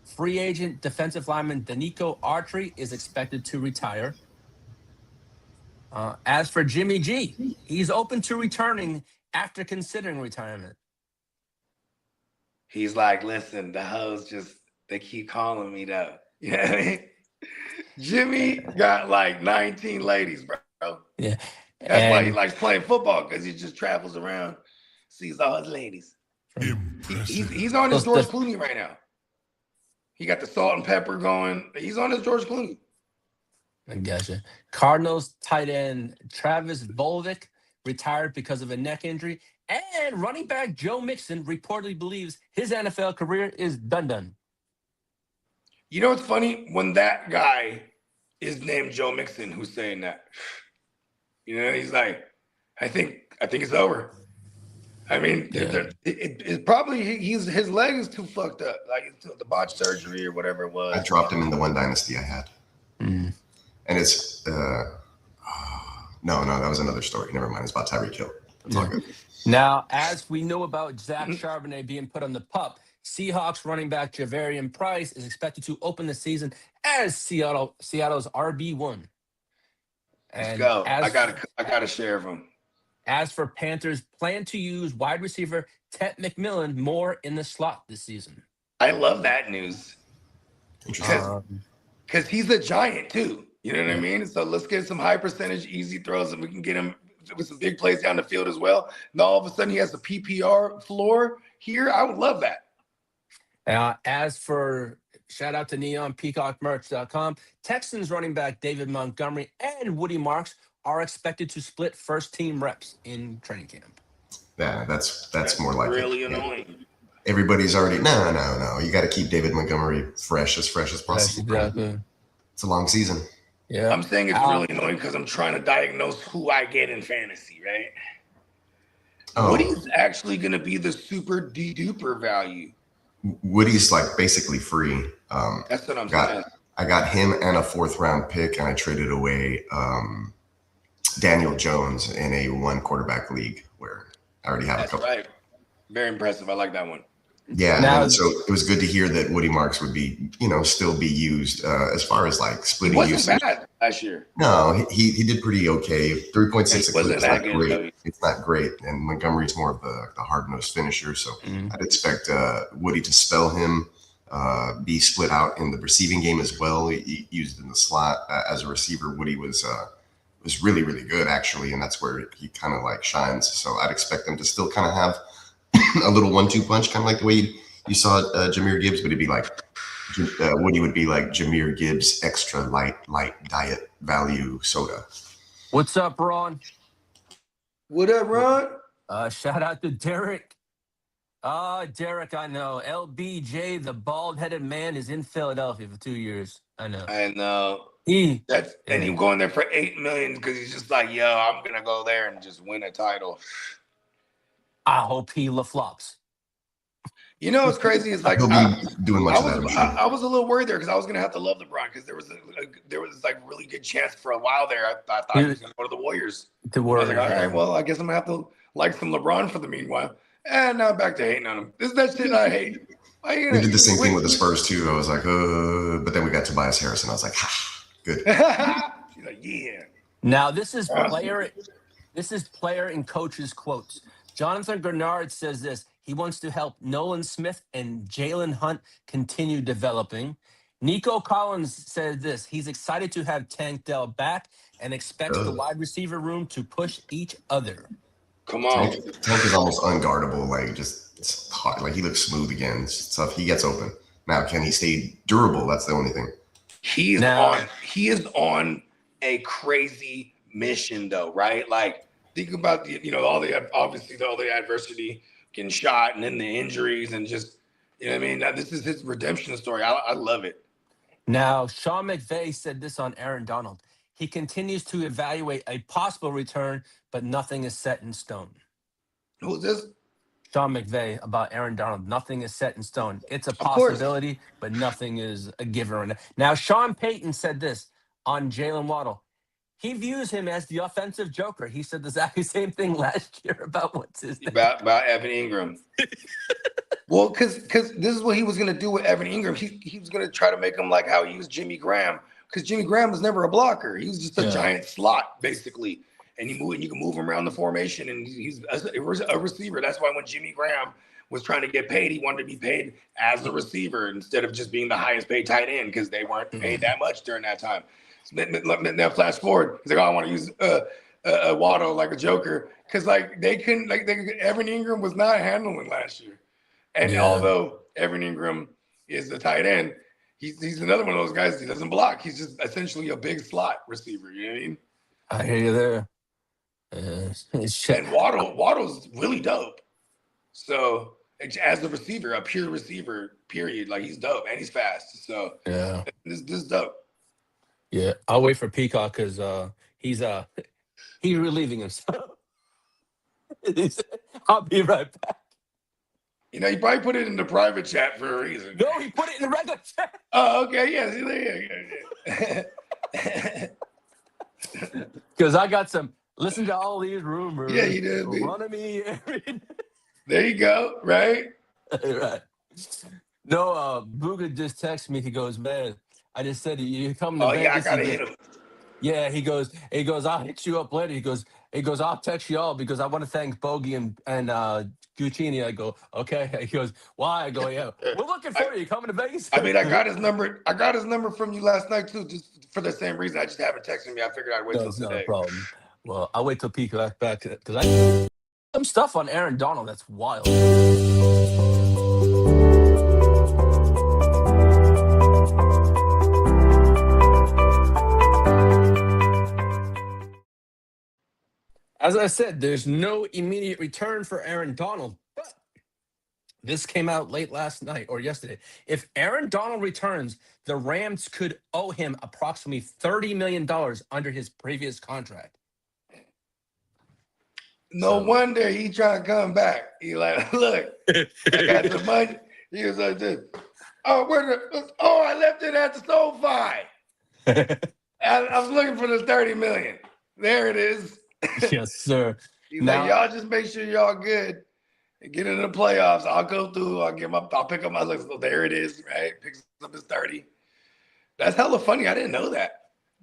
Free agent defensive lineman Danico Autry is expected to retire. As for Jimmy G, he's open to returning after considering retirement. He's like, listen, the hoes they keep calling me though. You know what I mean? Jimmy got like 19 ladies, bro. Yeah. That's why he likes playing football, because he just travels around, sees all his ladies. He's on his George Clooney right now. He got the salt and pepper going. He's on his George Clooney. I gotcha. Cardinals tight end Travis Volvic retired because of a neck injury, and running back Joe Mixon reportedly believes his NFL career is done. You know what's funny? When that guy is named Joe Mixon, who's saying that, you know, he's like, I think it's over. I mean, it probably his leg is too fucked up, like the botched surgery or whatever it was. I dropped him in the one dynasty I had. And it's no, that was another story. Never mind. It's about Tyreek Hill. It's all good. Now, as we know about Zach Charbonnet being put on the PUP, Seahawks running back Javarian Price is expected to open the season as Seattle's RB1. Let's go. I got a share of him. As for Panthers, plan to use wide receiver Tet McMillan more in the slot this season. I love that news. Because he's a giant too. You know what I mean? So let's get some high percentage, easy throws, and we can get him with some big plays down the field as well. Now all of a sudden he has a PPR floor here. I would love that. As for shout out to neonpeacockmerch.com, Texans running back David Montgomery and Woody Marks are expected to split first team reps in training camp. Yeah, that's more like really annoying. Everybody's already no. You got to keep David Montgomery fresh as possible. Exactly. It's a long season. Yeah, I'm saying it's really annoying because I'm trying to diagnose who I get in fantasy, right? Woody's actually going to be the super deduper value. Woody's like basically free. That's what I'm saying. I got him and a 4th-round pick, and I traded away Daniel Jones in a 1-quarterback league where I already have a couple. Right. Very impressive. I like that one. Yeah, and so it was good to hear that Woody Marks would be, still be used as far as like splitting usage. Wasn't bad last year. No, he did pretty okay. 3.6 wasn't is that not good, great. It's not great, and Montgomery's more of the hard-nosed finisher. So I'd expect Woody to spell him, be split out in the receiving game as well. He used in the slot as a receiver. Woody was really, really good actually, and that's where he kind of like shines. So I'd expect them to still kind of have a little 1-2 punch, kind of like the way you saw Jahmyr Gibbs, but it'd be like Woody would be like Jahmyr Gibbs extra light diet value soda. What's up, Ron? What up, Ron? Shout out to Derek. Derek, I know. LBJ, the bald-headed man, is in Philadelphia for 2 years. I know. And him going there for $8 million because he's just like, yo, I'm gonna go there and just win a title. I hope he flops. You know what's crazy? It's like He'll be doing much of that. I was a little worried there because I was gonna have to love LeBron because there was like really good chance for a while there. I thought he was gonna go to the Warriors. I was like, all right, well, I guess I'm gonna have to like some LeBron for the meanwhile. And now back to hating on him. This is that shit I hate. We did the same thing with the Spurs too. I was like, but then we got Tobias Harris, and I was like, good. She's like, yeah. Now this is player and coaches quotes. Jonathan Grenard says this. He wants to help Nolan Smith and Jalen Hunt continue developing. Nico Collins said this. He's excited to have Tank Dell back and expects the wide receiver room to push each other. Come on. Tank is almost unguardable. Like, just it's hot. Like, he looks smooth again. It's tough. He gets open. Now, can he stay durable? That's the only thing. He is on a crazy mission, though, right? Like, think about all the adversity, getting shot, and then the injuries, and just what I mean. Now, this is his redemption story. I love it. Now, Sean McVay said this on Aaron Donald. He continues to evaluate a possible return, but nothing is set in stone. Who's this? Sean McVay about Aaron Donald. Nothing is set in stone. It's a possibility, but nothing is a given. Now, Sean Payton said this on Jalen Waddle. He views him as the offensive joker. He said the exact same thing last year about what's his name. About Evan Ingram. Well, because this is what he was going to do with Evan Ingram. He was going to try to make him like how he used Jimmy Graham, because Jimmy Graham was never a blocker. He was just a giant slot, basically. And you can move him around the formation, and he's a receiver. That's why when Jimmy Graham was trying to get paid, he wanted to be paid as a receiver instead of just being the highest paid tight end because they weren't paid that much during that time. Now flash forward, he's like, I want to use Waddle like a joker because like they couldn't Evan Ingram was not handling last year, and although Evan Ingram is the tight end, he's another one of those guys. He doesn't block. He's just essentially a big slot receiver. You know what I mean? I hear you there. And Waddle's really dope. So as a receiver, a pure receiver, period. Like he's dope and he's fast. So this is dope. Yeah, I'll wait for Peacock because he's relieving himself. I'll be right back. You probably put it in the private chat for a reason. No, he put it in the regular chat. Oh, okay, yeah. Because I got some. Listen to all these rumors. Yeah, you did. One of me. There you go. Right. Right. No, Booga just texted me. He goes, man, I just said you come to Vegas. Yeah, I gotta hit him. Yeah, he goes, I'll hit you up later. He goes, I'll text you all because I want to thank Bogey and Guchinni. I go, okay. He goes, why? I go, yeah. We're looking for you coming to Vegas. I mean, I got his number. I got his number from you last night too, just for the same reason. I just haven't texted me. I figured I'd wait till today. No problem. Well, I'll wait till Peacock back because I some stuff on Aaron Donald that's wild. As I said, there's no immediate return for Aaron Donald, but this came out late last night or yesterday. If Aaron Donald returns, the Rams could owe him approximately $30 million under his previous contract. No wonder he trying to come back. He like, look, I got the money. He was like this. I left it at the SoFi. I was looking for the 30 million. There it is. Yes, sir. He's like, y'all just make sure y'all good and get into the playoffs. I'll go through. I'll pick up my list. So there it is, right? Picks up his 30. That's hella funny. I didn't know that.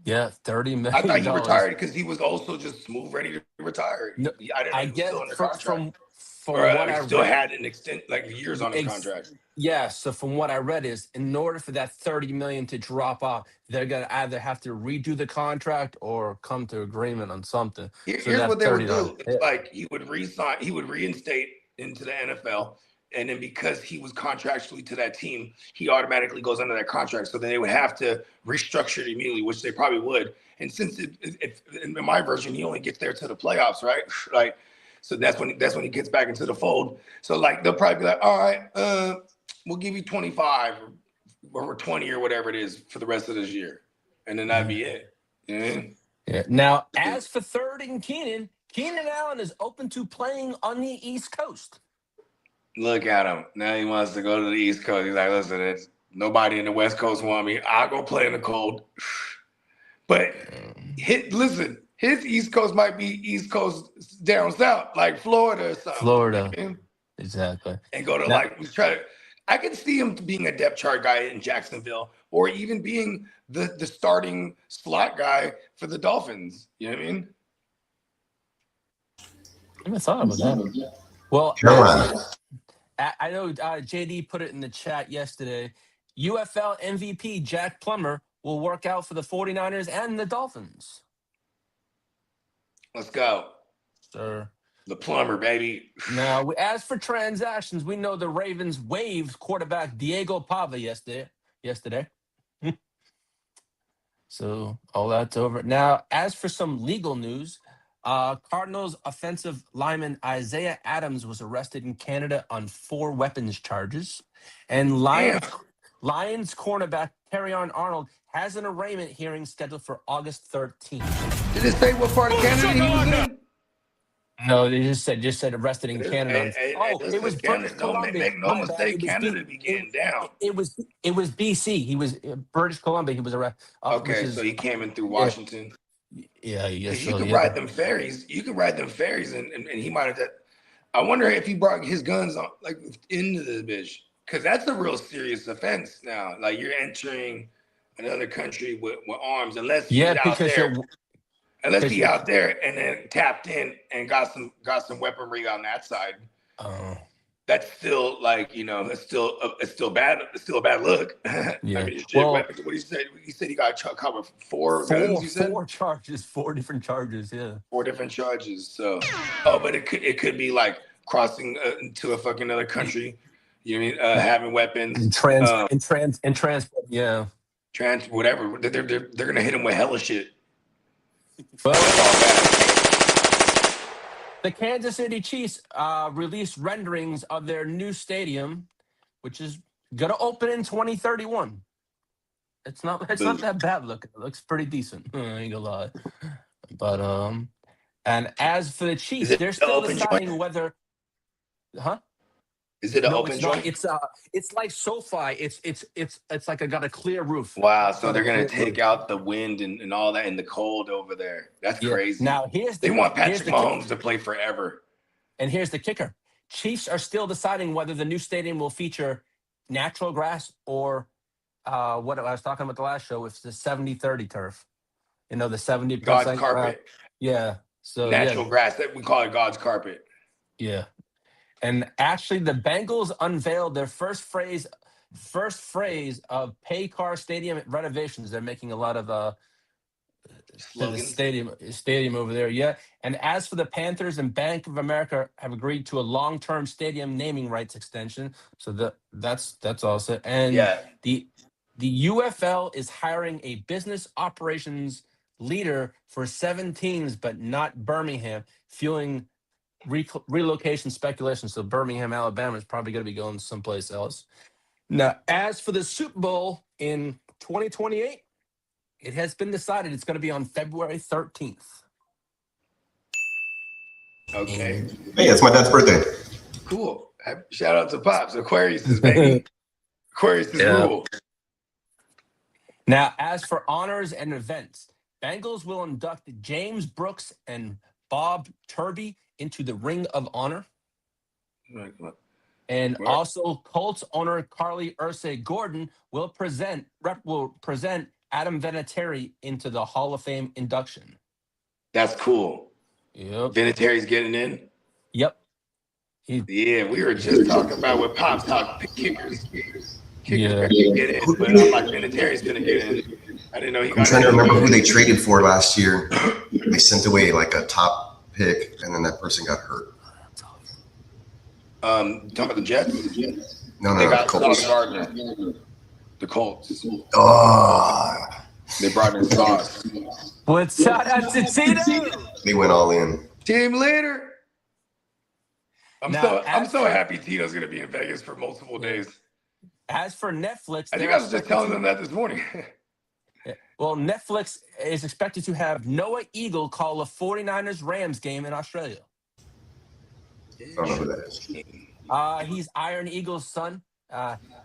Yeah, $30 million. I thought he retired because he was also just smooth, ready to retire. No, I didn't know he was still under contract. From what I still read, had an extent like years on his contract. Yeah, so from what I read is in order for that $30 million to drop off, they're gonna either have to redo the contract or come to agreement on something. Here's what they would do. It's like he would reinstate into the NFL, and then because he was contractually to that team, he automatically goes under that contract. So then they would have to restructure it immediately, which they probably would. And since in my version, he only gets there to the playoffs, right? Like, so that's when he gets back into the fold. So like they'll probably be like, all right, we'll give you 25 or 20 or whatever it is for the rest of this year, and then that'd be it. Yeah. Now, as for Third and Keenan Allen is open to playing on the East Coast. Look at him. Now he wants to go to the East Coast. He's like, listen, nobody in the West Coast want me. I'll go play in the cold. But listen, his East Coast might be East Coast down south, like Florida or something. Florida. Exactly. And go to I can see him being a depth chart guy in Jacksonville, or even being the starting slot guy for the Dolphins. You know what I mean? I never thought about that. Well, I know JD put it in the chat yesterday. UFL MVP Jack Plummer will work out for the 49ers and the Dolphins. Let's go. Sir. The plumber, baby. Now, as for transactions, we know the Ravens waived quarterback Diego Pava yesterday. So all that's over. Now, as for some legal news, Cardinals offensive lineman Isaiah Adams was arrested in Canada on 4 weapons charges. And Lions cornerback Terrion Arnold has an arraignment hearing scheduled for August 13th. Did it say what part of Canada he was in? No, they just said arrested in Canada. It was British Columbia. Make no mistake, Canada be getting down. It was BC. He was British Columbia. He was arrested. Okay, so he came in through Washington. Yeah, you could ride them ferries. You could ride them ferries, and he might have. I wonder if he brought his guns on into the bitch, because that's a real serious offense now. Like you're entering another country with arms, unless he out there and then tapped in and got some weaponry on that side. That's still it's still bad. It's still a bad look. Yeah. I mean, what he said? He said he got caught with 4 guns. You said 4 charges, 4 different charges. Yeah, 4 different charges. So, but it could be like crossing to a fucking other country. You know what I mean? Having weapons and transport. Yeah, whatever. They're gonna hit him with hella shit. Well, the Kansas City Chiefs released renderings of their new stadium, which is going to open in 2031. It's not that bad looking. It looks pretty decent. I ain't gonna lie. But and as for the Chiefs, they're still deciding whether, Is it an open joint? It's like SoFi. It's like got a clear roof. Wow, so they're gonna take out the wind and all that in the cold over there. That's crazy. Now they want Patrick Mahomes to play forever. And here's the kicker: Chiefs are still deciding whether the new stadium will feature natural grass or what I was talking about the last show. It's the 70-30 turf. You know, the 70% God's carpet. Yeah. So natural grass, that we call it God's carpet. Yeah. And actually, the Bengals unveiled their first phrase of Paycar Stadium renovations. They're making a lot of the stadium over there. Yeah. And as for the Panthers and Bank of America have agreed to a long-term stadium naming rights extension. So that's all set. And the UFL is hiring a business operations leader for 7 teams, but not Birmingham, fueling relocation speculation. So Birmingham, Alabama is probably going to be going someplace else. Now, as for the Super Bowl in 2028, it has been decided it's going to be on February 13th. Okay. Hey, it's my dad's birthday. Cool. Shout out to Pops. Aquarius, baby. Aquarius is rule. Now, as for honors and events, Bengals will induct James Brooks and Bob Turby into the Ring of Honor. And also, Colts owner Carly Ursay Gordon will present Adam Vinatieri into the Hall of Fame induction. That's cool. Yep. Vinatieri's getting in? Yep. We were just talking about with Pop's talk kickers. Yeah. Get in, but I'm like, Vinatieri's going to get in. I didn't know he got in. I'm trying to remember who they traded for last year. They sent away like a top pick, and then that person got hurt. Talking about the Jets? No, They got the Colts. Sauce Gardner. The Colts. Oh, They brought in Sauce. What's out to Tito? they went all in. Team leader. I'm Now, so happy Tito's going to be in Vegas for multiple days. As for Netflix, I think I was just telling them that this morning. Well, Netflix is expected to have Noah Eagle call a 49ers-Rams game in Australia. I don't know who that is. He's Iron Eagle's son.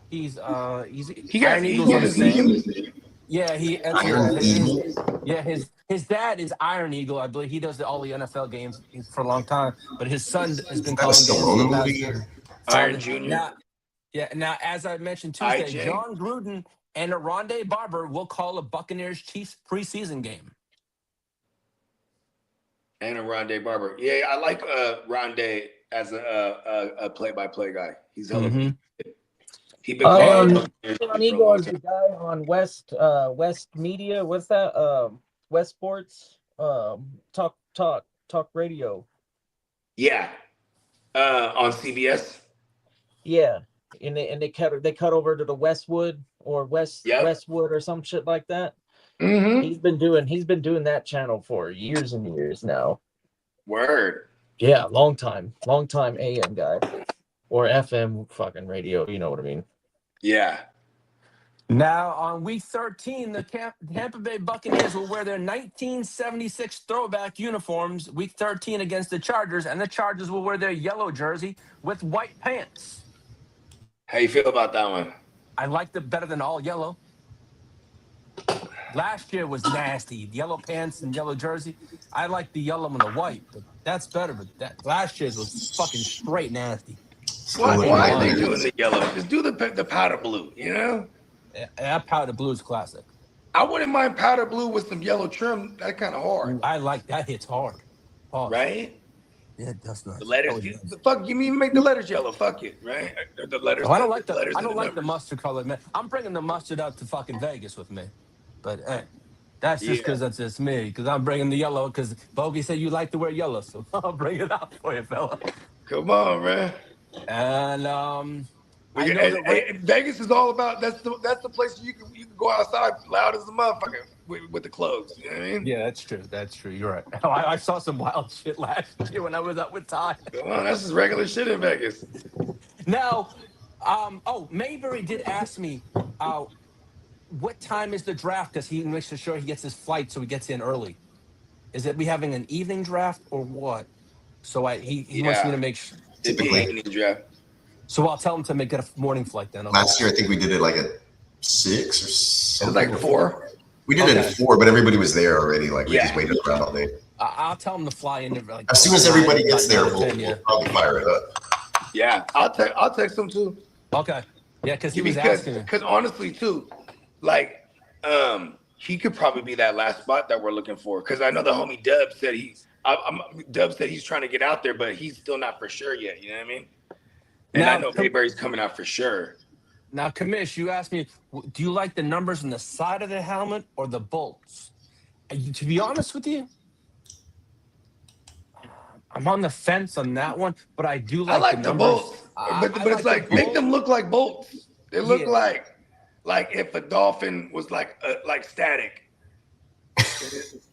He's He got Iron Eagle's on the name. Yeah, his dad is Iron Eagle, I believe. He does all the NFL games for a long time, but his son has been calling Stallone games. movie? Iron Jr. Now, as I mentioned Tuesday, IJ. John Gruden and Rondé Barber will call a Buccaneers-Chiefs preseason game. And a Rondé Barber. Yeah, I like Rondé as a play-by-play guy. He's hella He been John Eagle is the guy on West Media. What's that? West Sports talk radio. Yeah. On CBS. Yeah. And they cut over to the Westwood or Westwood or some shit like that. Mm-hmm. He's been doing that channel for years and years now. Word. Yeah, long time AM guy or FM fucking radio. You know what I mean? Yeah. Now, on week 13, the Tampa Bay Buccaneers will wear their 1976 throwback uniforms week 13 against the Chargers, and the Chargers will wear their yellow jersey with white pants. How you feel about that one? I liked it better than all yellow. Last year was nasty. Yellow pants and yellow jersey. I like the yellow and the white, but that's better. But that last year's was fucking straight nasty. Why are they doing the yellow? Just do the powder blue, you know? Yeah, powder blue is classic. I wouldn't mind powder blue with some yellow trim. That's kind of hard. I like that. Hits hard. Right? Yeah, that's nice. The letters. Fuck, you mean make the letters yellow? Fuck it, right? The letters. I don't like the letters. I don't like the mustard color, man. I'm bringing the mustard out to fucking Vegas with me, but hey, that's just because that's just me. Because I'm bringing the yellow. Because Bogey said you like to wear yellow, so I'll bring it out for you, fella. Come on, man. And Vegas is all about. That's the place you can go outside loud as a motherfucker with the clothes. You know what I mean? Yeah, that's true. That's true. You're right. I saw some wild shit last year when I was out with Ty. Come on, that's just regular shit in Vegas. Now, Mayberry did ask me, what time is the draft? Because he makes sure he gets his flight so he gets in early. Is it we having an evening draft or what? So he wants me to make sure. Typically evening draft. So I'll tell him to make it a morning flight then. Okay. Last year, I think we did it like at 6 or something. It was like 4. We did it at 4, but everybody was there already. Like we just waited around all day. I'll tell him to fly in. Like, as soon as everybody gets there, we'll 10, probably fire it up. Yeah, I'll text him too. Okay. Yeah, because he was asking. Because honestly, too, like, he could probably be that last spot that we're looking for. Because I know the homie Dub said he's trying to get out there, but he's still not for sure yet. You know what I mean? And now, I know Mayberry's coming out for sure. Now, Kamish, you asked me, do you like the numbers on the side of the helmet or the bolts? To be honest with you, I'm on the fence on that one, but I do like, I like the bolts. But it's like, make them look like bolts. They look like if a dolphin was like static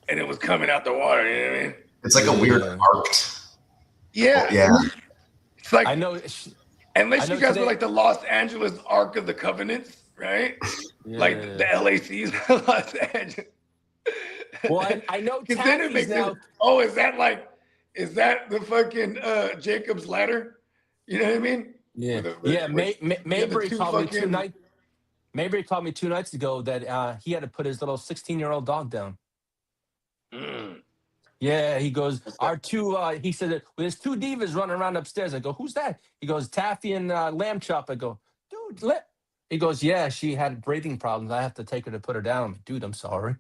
and it was coming out the water. You know what I mean? It's like a weird arced. Yeah. Yeah. It's like, I know. Unless you guys were like the Los Angeles Ark of the Covenants, right? Yeah. Like the LACs, Los Angeles. Well, I know then it makes now. Is that the fucking Jacob's ladder? You know what I mean? Yeah. Mayberry told me Mayberry called me 2 nights ago that he had to put his little 16-year-old dog down. Yeah, he goes, he said, that there's 2 divas running around upstairs. I go, who's that? He goes, Taffy and Lamb Chop. I go, dude, he goes, yeah, she had breathing problems. I have to take her to put her down. I'm like, dude, I'm sorry.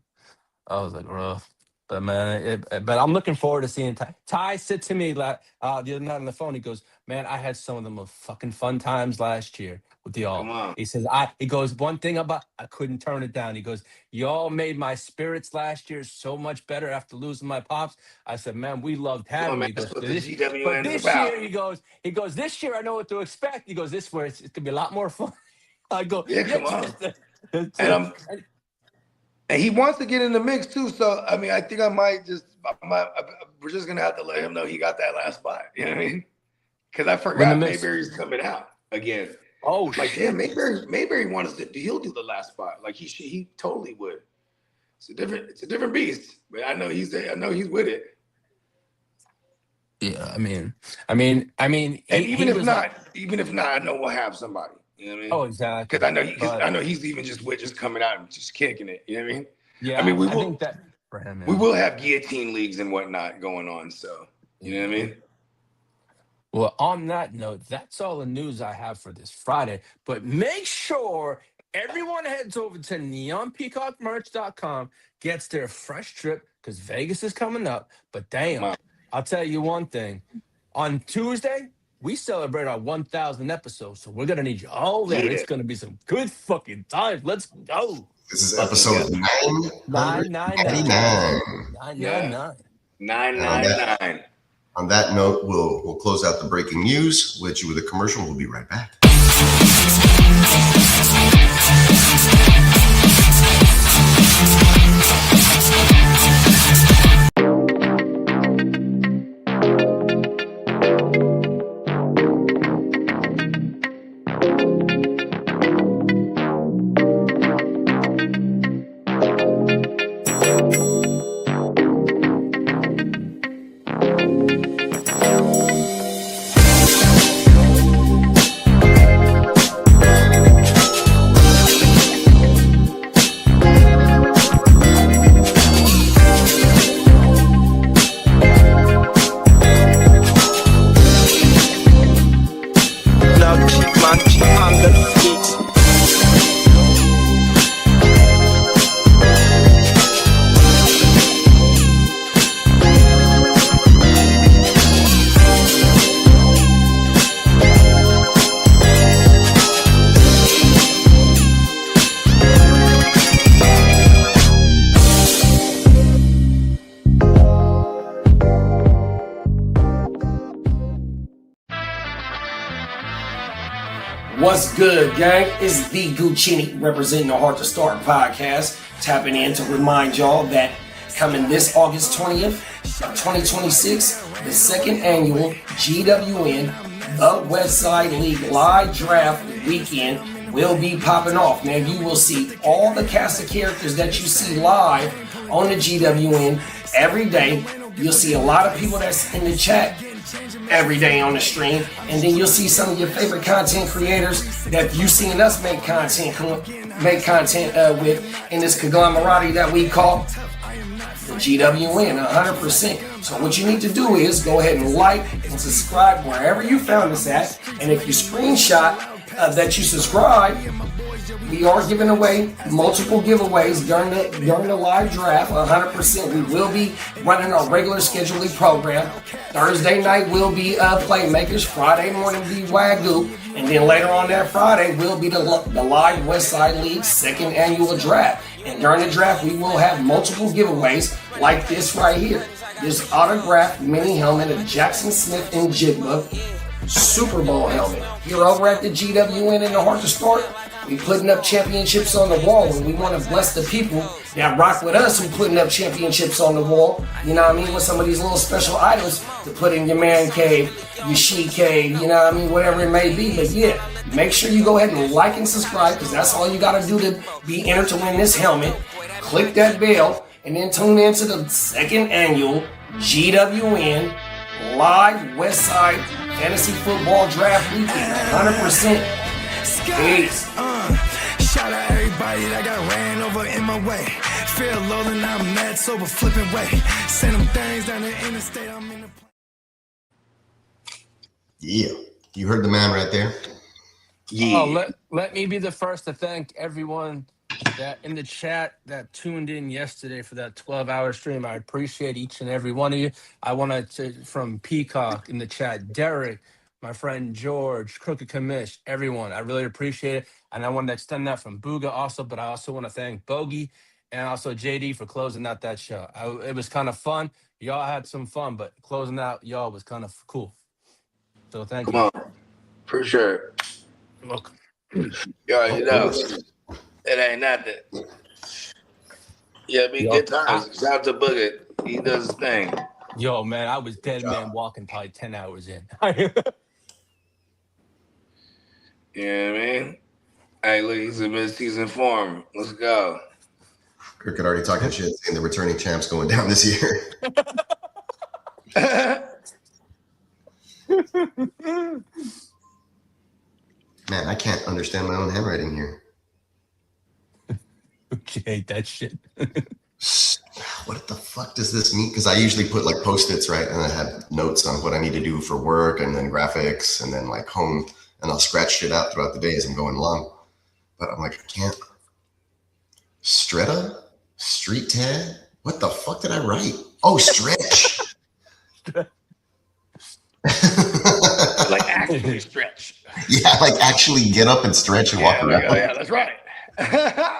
I was like, rough. But, man, but I'm looking forward to seeing Ty. Ty said to me the other night on the phone, he goes, man, I had some of the most fucking fun times last year with y'all. He says, he goes, one thing about, I couldn't turn it down. He goes, y'all made my spirits last year so much better after losing my pops. I said, man, we loved having you. That's what the This GWN is about. year, he goes, this year I know what to expect. He goes, this where it's going to be a lot more fun. I go, yeah, come on. And he wants to get in the mix too. So, I mean, I think we're just going to have to let him know he got that last spot. You know what I mean? Because I forgot Mayberry's coming out again. Oh, like, damn, Mayberry wants to, he'll do the last spot. Like, he totally would. It's a different beast. But I know he's with it. Yeah, I mean, and even if not, I know we'll have somebody. You know what I mean? Oh, exactly. Because I know he's even just coming out and just kicking it. You know what I mean? Yeah. I mean, I think that for him, we will have guillotine leagues and whatnot going on. So you know what I mean? Well, on that note, that's all the news I have for this Friday. But make sure everyone heads over to neonpeacockmerch.com, gets their fresh trip because Vegas is coming up. But damn, I'll tell you one thing. On Tuesday, we celebrate our 1,000th episode, so we're going to need you all there. Yeah. It's going to be some good fucking times. Let's go. This is episode 999. On that note, we'll close out the breaking news. We'll let you with a commercial. We'll be right back. What's good, gang? It's the Guchinni representing the Hard to Start podcast, tapping in to remind y'all that coming this August 20th, 2026, the second annual GWN The Westside League live draft weekend will be popping off. Now, you will see all the cast of characters that you see live on the GWN every day. You'll see a lot of people that's in the chat every day on the stream, and then you'll see some of your favorite content creators that you've seen us make content with in this conglomerate that we call the GWN 100%. So what you need to do is go ahead and like and subscribe wherever you found us at, and if you screenshot that you subscribe, we are giving away multiple giveaways during the live draft. 100%. We will be running our regular scheduling program. Thursday night will be Playmakers. Friday morning will be WYGU. And then later on that Friday will be the live Westside League second annual draft. And during the draft, we will have multiple giveaways like this right here. This autographed mini helmet of Jackson Smith and Jigba Super Bowl helmet. Here over at the GWN in the Hard to Start, we putting up championships on the wall, and we want to bless the people that rock with us who putting up championships on the wall. You know what I mean? With some of these little special items to put in your man cave, your she cave, you know what I mean? Whatever it may be. But yeah, make sure you go ahead and like and subscribe, because that's all you got to do to be entered to win this helmet. Click that bell, and then tune into the second annual GWN live Westside Fantasy Football Draft Weekend. 100%. Peace. Shout out riot, I got ran over in my way. Feel low and I'm mad sober, flipping way. Send them things down the interstate, I'm in the... Yeah, you heard the man right there. Yeah. Oh, let me be the first to thank everyone that in the chat that tuned in yesterday for that 12-hour stream. I appreciate each and every one of you. I want to, from Peacock in the chat, Derek, my friend George, Crooked Commish, everyone. I really appreciate it. And I want to extend that from Booga also, but I also want to thank Bogey and also JD for closing out that show. It was kind of fun. Y'all had some fun, but closing out y'all was kind of cool. So thank you. Come on. For sure. You're welcome. You already know. It ain't nothing. Yeah, good times. Shout out to Booger. He does his thing. Yo, man, I was dead man walking probably 10 hours in. Yeah, man. Hey, look, he's in mid-season form. Let's go. Cricket already talking shit, saying the returning champ's going down this year. Man, I can't understand my own handwriting here. You hate that shit. What the fuck does this mean? Because I usually put like Post-its, right? And I have notes on what I need to do for work and then graphics and then like home. And I'll scratch shit out throughout the day as I'm going along. But I'm like, I can't. Stretta? Street tag? What the fuck did I write? Oh, stretch. Like actually stretch. Yeah, like actually get up and stretch and walk around. Yeah, that's right. Yeah,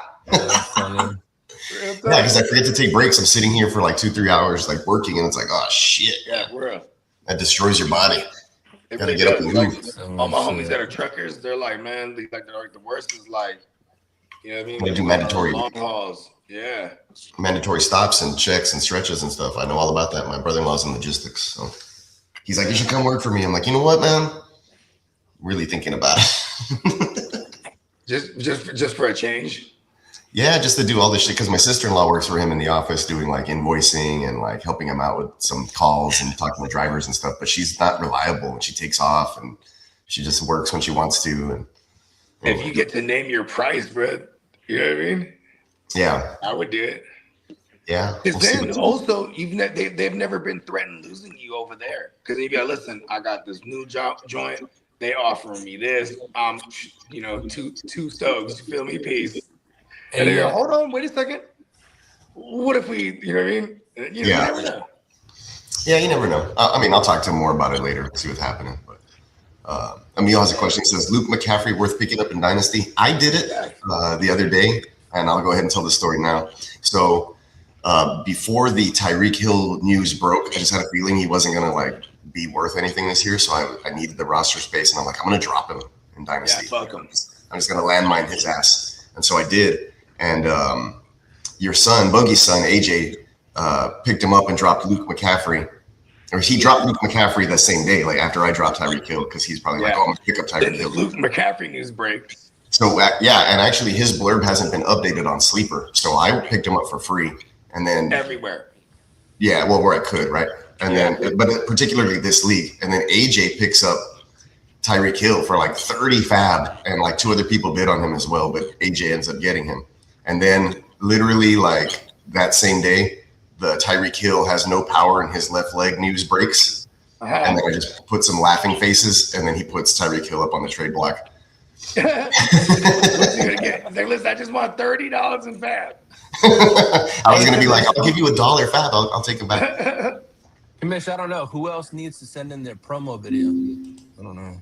because I forget to take breaks. I'm sitting here for like 2-3 hours, like working, and it's like, oh shit. Yeah, bro. That destroys your body. You gotta get up and move. Like, all my homies that are truckers, they're like, man, they're like the worst is like, you know what I mean? They do mandatory long hauls. Yeah. Mandatory stops and checks and stretches and stuff. I know all about that. My brother-in-law's in logistics, so he's like, you should come work for me. I'm like, you know what, man? Really thinking about it. just for a change. Yeah, just to do all this shit because my sister-in-law works for him in the office doing like invoicing and like helping him out with some calls and talking to drivers and stuff. But she's not reliable and she takes off and she just works when she wants to. And if you get to name your price, bro, you know what I mean? Yeah, I would do it. Yeah. Because then also, even that they've never been threatened losing you over there. Because they'd be like, listen, I got this new joint. They offering me this. Two stokes. You feel me? Peace. And they go, hold on, wait a second. What if we, you know what I mean? You never know. Yeah, you never know. I mean, I'll talk to him more about it later, see what's happening. But Emil has a question. He says, Luke McCaffrey worth picking up in Dynasty? I did it the other day, and I'll go ahead and tell the story now. So before the Tyreek Hill news broke, I just had a feeling he wasn't going to like be worth anything this year. So I needed the roster space, and I'm like, I'm going to drop him in Dynasty. Yeah, fuck him. I'm just going to landmine his ass. And so I did. And your son, Bogey's son, AJ, picked him up and dropped Luke McCaffrey. Or he dropped Luke McCaffrey that same day, like after I dropped Tyreek Hill, because he's probably like, oh, I'm going to pick up Tyreek Hill. Luke McCaffrey news break. So, and actually his blurb hasn't been updated on Sleeper. So I picked him up for free. And then everywhere. Yeah, well, where I could, right? And then, but particularly this league. And then AJ picks up Tyreek Hill for like 30 fab, and like 2 other people bid on him as well, but AJ ends up getting him. And then literally like that same day, the Tyreek Hill has no power in his left leg news breaks. And then I just put some laughing faces, and then he puts Tyreek Hill up on the trade block. What's he gonna get? Like, listen, I just want $30 in fab. I was gonna be like, I'll give you $1 fab. I'll take it back. Commish, I don't know who else needs to send in their promo video. I don't know.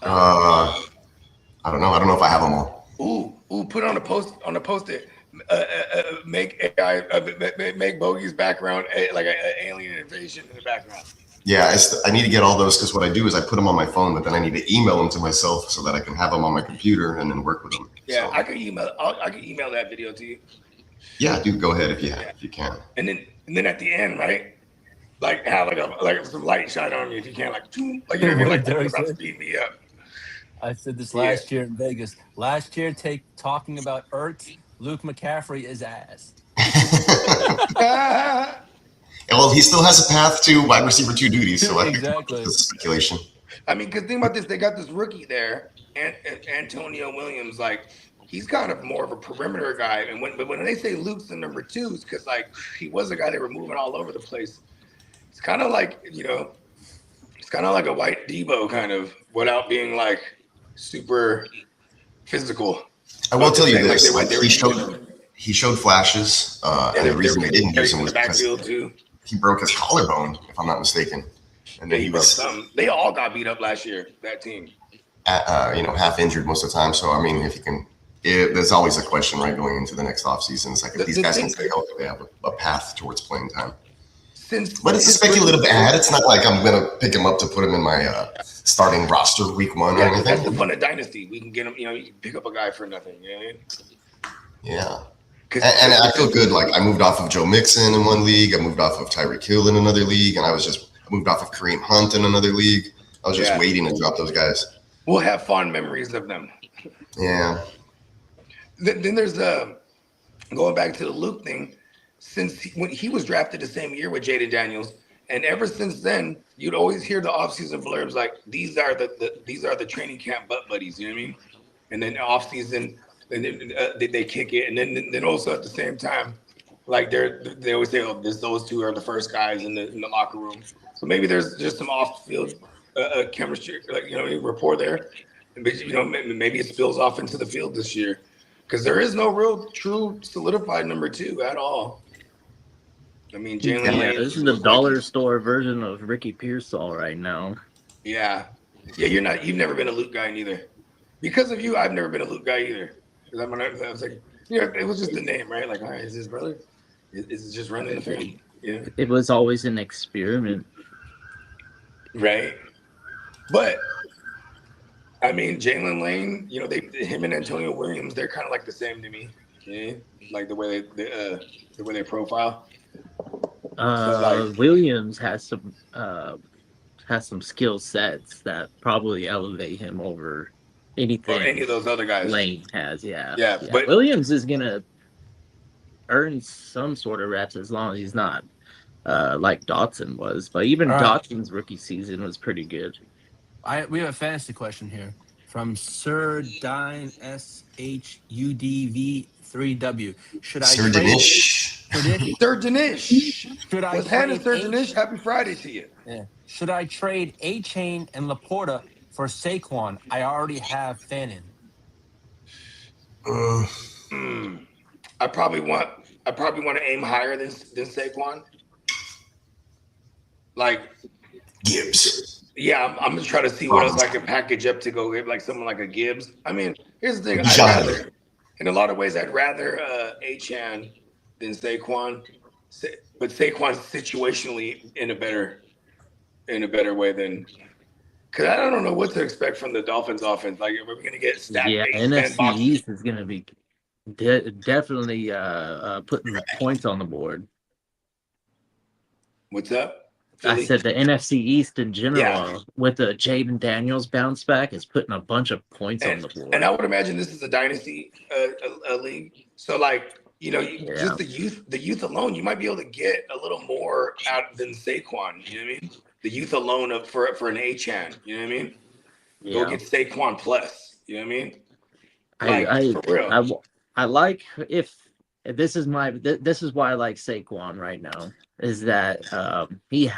I don't know. I don't know if I have them all. Ooh, put on a post-it. Make AI, make Bogey's background like an alien invasion in the background. Yeah, I need to get all those because what I do is I put them on my phone, but then I need to email them to myself so that I can have them on my computer and then work with them. Yeah, so. I can email that video to you. Yeah, dude, go ahead if you can. And then at the end, right? Like have like some light shine on you if you can, like you know what I mean? Like they're about to beat me up. I said this last year in Vegas. Last year, talking about Ertz, Luke McCaffrey is ass. Well, he still has a path to wide receiver 2 duties, so exactly. That's speculation. I mean, because think about this, they got this rookie there, and Antonio Williams. Like, he's kind of more of a perimeter guy. And when they say Luke's the number 2, it's because like he was a guy they were moving all over the place. It's kind of like, it's kind of like a white Debo kind of, without being like super physical. I will tell you this: he showed flashes, and the reason they didn't use him was because he broke his collarbone, if I'm not mistaken. And then they all got beat up last year. That team, half injured most of the time. So I mean, there's always a question, right, going into the next offseason. It's like if these guys can stay healthy, they have a path towards playing time. But it's speculative ad. It's not like I'm gonna pick him up to put him in my starting roster week 1 or anything. That's the fun of Dynasty. We can get him. You can pick up a guy for nothing. You know what I mean? Yeah. And I feel good. Like I moved off of Joe Mixon in one league. I moved off of Tyreek Hill in another league, and I moved off of Kareem Hunt in another league. I was just waiting to drop those guys. We'll have fond memories of them. Yeah. Then there's going back to the Luke thing. Since when he was drafted the same year with Jaden Daniels, and ever since then, you'd always hear the offseason blurbs like these are the training camp butt buddies. You know what I mean? And then offseason, and then they kick it, and then also at the same time, like they always say, oh, those two are the first guys in the locker room. So maybe there's just some off-field chemistry, rapport there. Maybe it spills off into the field this year, because there is no real true solidified number 2 at all. I mean, Jalen Lane. This is the dollar store version of Ricky Pearsall right now. Yeah. You've never been a Luke guy neither. Because of you, I've never been a Luke guy either. I was like, it was just the name, right? Like, all right, is his brother? Is it just running the thing? Yeah. It was always an experiment. Right. But I mean, Jalen Lane, him and Antonio Williams, they're kind of like the same to me. Yeah? Like the way they profile. Williams has some skill sets that probably elevate him over anything or any of those other guys Lane has. Yeah. But Williams is gonna earn some sort of reps as long as he's not like Dotson was. But even Dotson's rookie season was pretty good. We have a fantasy question here from Sir Dine SHUDV3W. Should I Sir Dinish? Sir Dinish. Should I trade Sir Dinish? Happy Friday to you. Yeah. Should I trade A-Chain and Laporta for Saquon? I already have Fannin. I probably want to aim higher than Saquon. Like Gibbs. Yeah, I'm just trying to see what else I can package up to go get like someone like a Gibbs. I mean, here's the thing. In a lot of ways, I'd rather Achane than Saquon, but Saquon's situationally in a better way than. Because I don't know what to expect from the Dolphins offense. Like, are we going to get stacked? Yeah, NFC East is going to be definitely putting the points on the board. What's up? I said the NFC East in general, with the Jaden Daniels bounce back, is putting a bunch of points on the board. And I would imagine this is a dynasty league. So, like, just the youth alone, you might be able to get a little more out than Saquon. You know what I mean? The youth alone for an Achane. You know what I mean? Yeah. Go get Saquon plus. You know what I mean? For real. I like if this is why I like Saquon right now. Is that he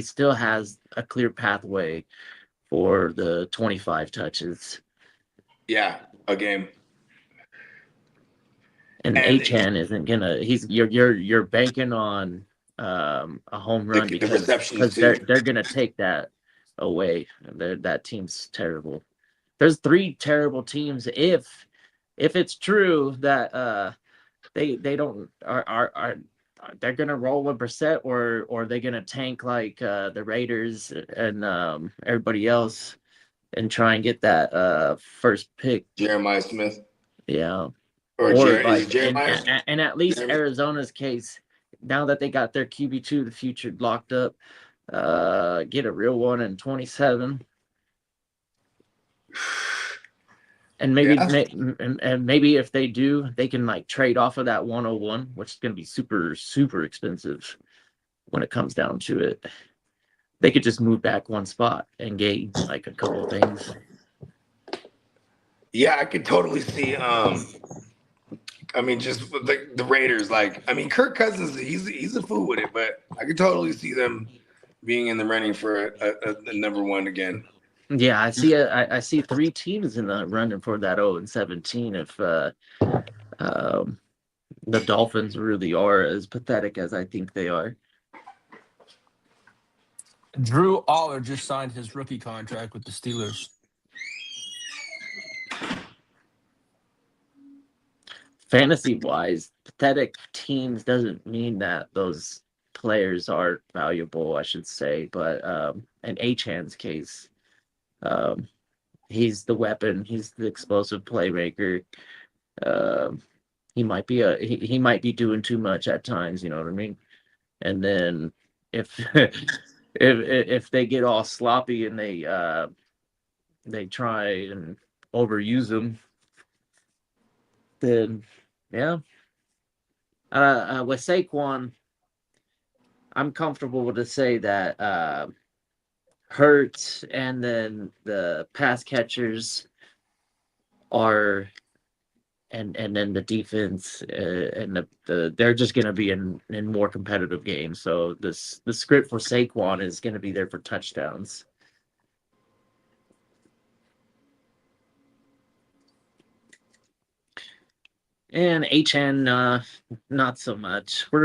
still has a clear pathway for the 25 touches. Yeah, a game. And Achane isn't gonna. You're banking on a home run because they're gonna take that away. That team's terrible. There's 3 terrible teams. If it's true that they don't are they're gonna roll with Brissett, or are they gonna tank like the Raiders and everybody else and try and get that first pick? Jeremiah Smith. Yeah. Jeremiah. And at least Arizona's case, now that they got their QB2 of the future locked up, get a real one in 27. And maybe if they do, they can like trade off of that 101, which is going to be super, super expensive when it comes down to it. They could just move back one spot and gain like a couple of things. Yeah, I could totally see. I mean, just with the Raiders. Like, I mean, Kirk Cousins, he's a fool with it, but I could totally see them being in the running for a number one again. Yeah, I see 3 teams in the running for that 0-17 if the Dolphins really are as pathetic as I think they are. Drew Aller just signed his rookie contract with the Steelers. Fantasy-wise, pathetic teams doesn't mean that those players are valuable, I should say. But in Achan's case, he's the weapon. He's the explosive playmaker. He might be he might be doing too much at times. You know what I mean? And then if if they get all sloppy and they try and overuse him, then yeah. With Saquon, I'm comfortable to say that Hurts and then the pass catchers are, and then the defense and they're just going to be in more competitive games. So the script for Saquon is going to be there for touchdowns. And HN, not so much. We're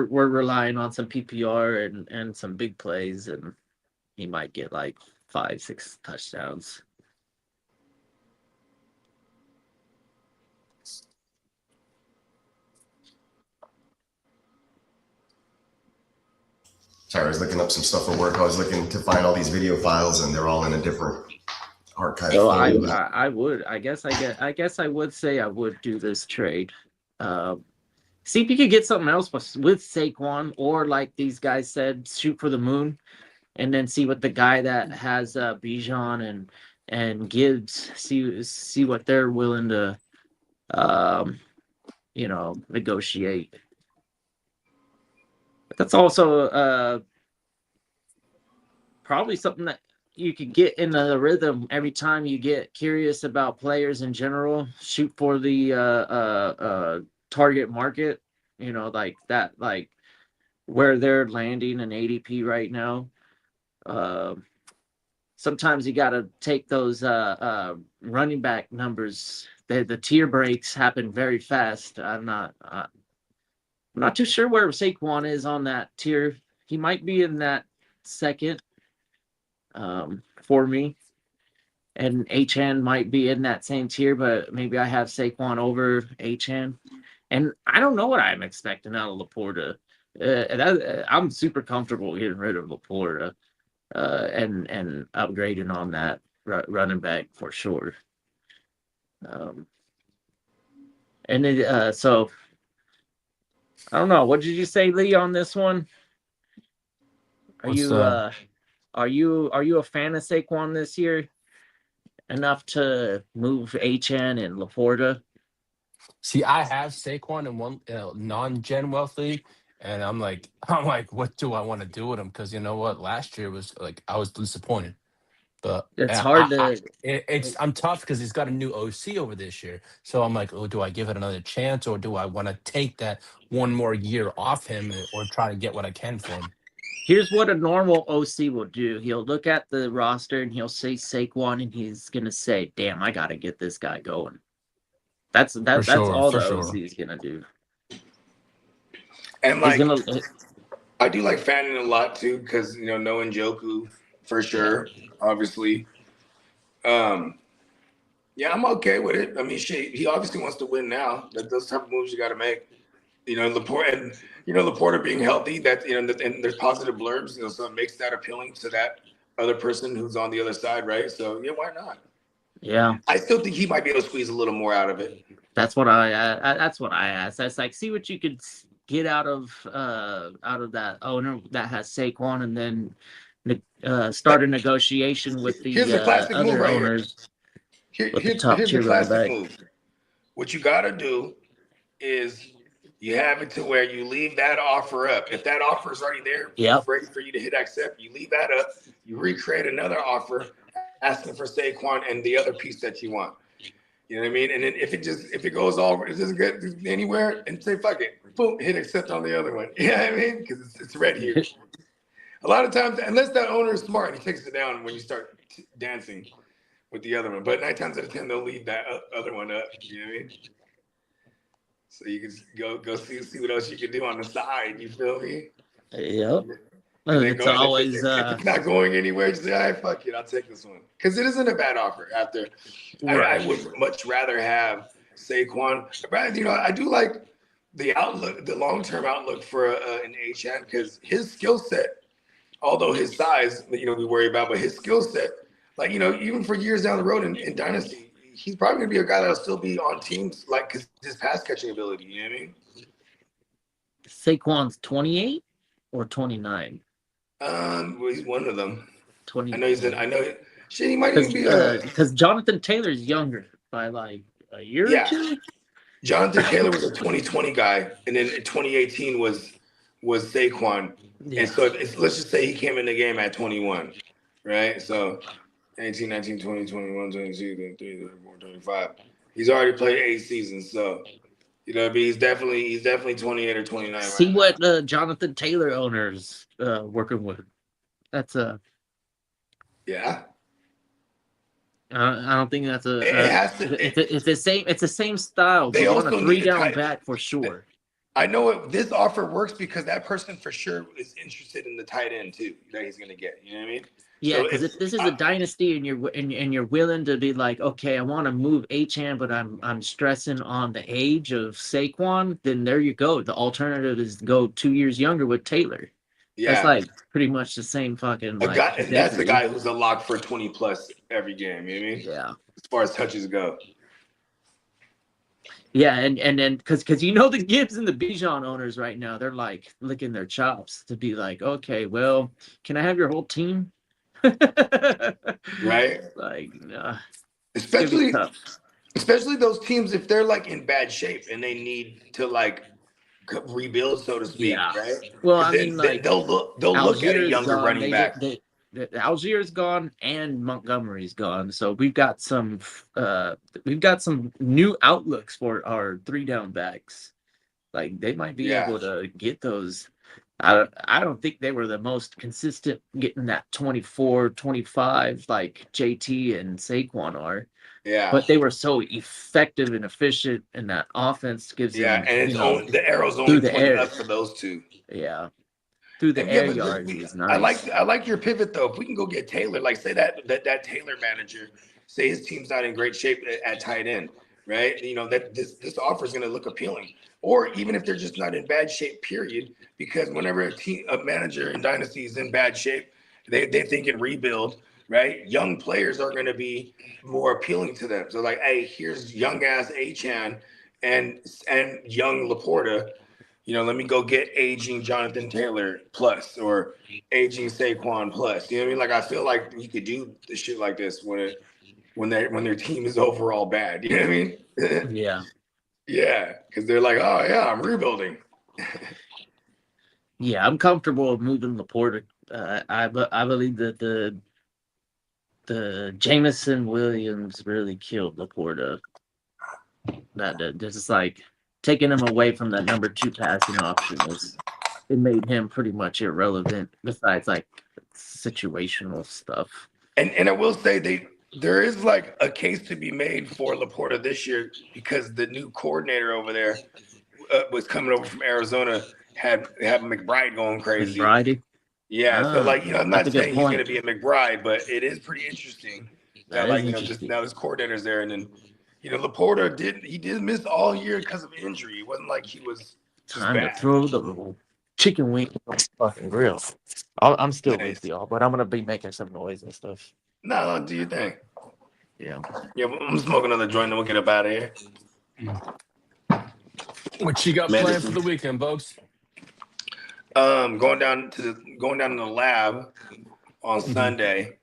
relying on some PPR and some big plays, and he might get like 5-6 touchdowns. Sorry, I was looking up some stuff for work. I was looking to find all these video files, and they're all in a different archive. So I would. I guess I would say I would do this trade. See if you could get something else with Saquon, or like these guys said, shoot for the moon, and then see what the guy that has Bijan and Gibbs see what they're willing to negotiate. But that's also probably something that you could get in the rhythm every time you get curious about players in general. Shoot for the target market, like that, like where they're landing in ADP right now. Sometimes you got to take those running back numbers. The tier breaks happen very fast. I'm not too sure where Saquon is on that tier. He might be in that second for me. And HN might be in that same tier, but maybe I have Saquon over HN. And I don't know what I'm expecting out of Laporta. I'm super comfortable getting rid of Laporta and upgrading on that running back for sure. And then, so I don't know. What did you say, Lee, on this one? Are you a fan of Saquon this year enough to move HN and Laporta? See, I have Saquon in one non-Gen Wealth league, and I'm like, what do I want to do with him? Because you know what, last year was like I was disappointed. But it's hard I'm tough because he's got a new OC over this year. So I'm like, do I give it another chance, or do I want to take that one more year off him, or try to get what I can for him? Here's what a normal OC will do. He'll look at the roster and he'll say Saquon, and he's gonna say, "Damn, I gotta get this guy going." That's all the OC is gonna do. And I do like fanning a lot too, because no Njoku for sure, obviously. Yeah, I'm okay with it. I mean, he obviously wants to win now. Those type of moves you got to make. Laporta being healthy, and there's positive blurbs, so it makes that appealing to that other person who's on the other side, right? So yeah, why not? Yeah, I still think he might be able to squeeze a little more out of it. That's what I asked. That's like, see what you could get out of that owner that has Saquon, and then start a negotiation with the other owners. Here's the classic move. What you got to do is you have it to where you leave that offer up. If that offer is already there, ready for you to hit accept, you leave that up. You recreate another offer asking for Saquon and the other piece that you want. You know what I mean? And then if it goes all, it doesn't get anywhere, and say fuck it, boom, hit accept on the other one. You know what I mean? Because it's red here. A lot of times, unless that owner is smart, he takes it down when you start dancing with the other one. But 9 times out of 10, they'll leave that other one up. You know what I mean? So you can go see what else you can do on the side. You feel me? Yep. It's always if it's not going anywhere, just say, all right, fuck it, I'll take this one. Because it isn't a bad offer after. Right. I would much rather have Saquon. But, you know, I do like the outlook, the long-term outlook for an Achane, because his skill set, although his size, you know, we worry about, but his skill set, like, you know, even for years down the road in Dynasty, he's probably going to be a guy that'll still be on teams, like, because his pass catching ability, you know what I mean? Saquon's 28 or 29? Well, he's one of them. 20. I know. Shit, he might even be because Jonathan Taylor's younger by like a year or two. Jonathan Taylor was a 2020 guy, and then in 2018 was Saquon. Yeah. And so let's just say he came in the game at 21, right? So 18, 19, 20, 21, 22, 23, 24, 25. He's already played 8 seasons, so you know, he's definitely 28 or 29. See what Jonathan Taylor owners working with. That's yeah. I don't think that's it's the same style. They want a 3-down back for sure. I know this offer works because that person for sure is interested in the tight end too that he's going to get. You know what I mean? Yeah, because if this is a dynasty and you're willing to be like, okay, I want to move Achane, but I'm stressing on the age of Saquon, then there you go. The alternative is to go 2 years younger with Taylor. Yeah, that's like pretty much the same fucking. That's the guy who's a lock for 20 plus every game. You know what I mean? Yeah. As far as touches go. Yeah, and then because you know the Gibbs and the Bijan owners right now, they're like licking their chops to be like, okay, well, can I have your whole team? Right. Like, especially those teams if they're like in bad shape and they need to like rebuild, so to speak. Yeah. Right. Well, I mean, like they'll look at a younger running back. Algiers gone and Montgomery's gone, so we've got some new outlooks for our 3-down backs. Like they might be able to get those. I don't think they were the most consistent getting that 24, 25 like JT and Saquon are. Yeah. But they were so effective and efficient, and that offense gives them. And the arrow's only pointing up for those two. Yeah. Through the air yards is nice. I like your pivot though. If we can go get Taylor, like say that Taylor manager, say his team's not in great shape at tight end, right? You know, that this offer is going to look appealing. Or even if they're just not in bad shape, period, because whenever a manager in Dynasty is in bad shape, they're thinking rebuild, right? Young players are going to be more appealing to them. So like, hey, here's young ass Achane and young Laporta. You know, let me go get aging Jonathan Taylor plus or aging Saquon plus. You know what I mean? Like I feel like you could do the shit like this when their team is overall bad. You know what I mean? Yeah. Yeah, because they're like, oh yeah, I'm rebuilding. Yeah, I'm comfortable with moving Laporta. I believe that the Jameson Williams really killed Laporta. That just like taking him away from that number 2 passing option it made him pretty much irrelevant. Besides like situational stuff. And I will say there is like a case to be made for Laporta this year because the new coordinator over there was coming over from Arizona, had McBride going crazy. McBride? Yeah. So like, you know, I'm not saying he's going to be a McBride, but it is pretty interesting that like, you know, just now this coordinator's there. And then, you know, Laporta did miss all year because of injury. It wasn't like he was time bad. To throw the chicken wing on the fucking grill. I'm still with y'all, but I'm going to be making some noise and stuff. No, do you think? Yeah. Yeah, I'm smoking another joint and we'll get up out of here. What you got planned for the weekend, folks? Going down to the lab on Sunday,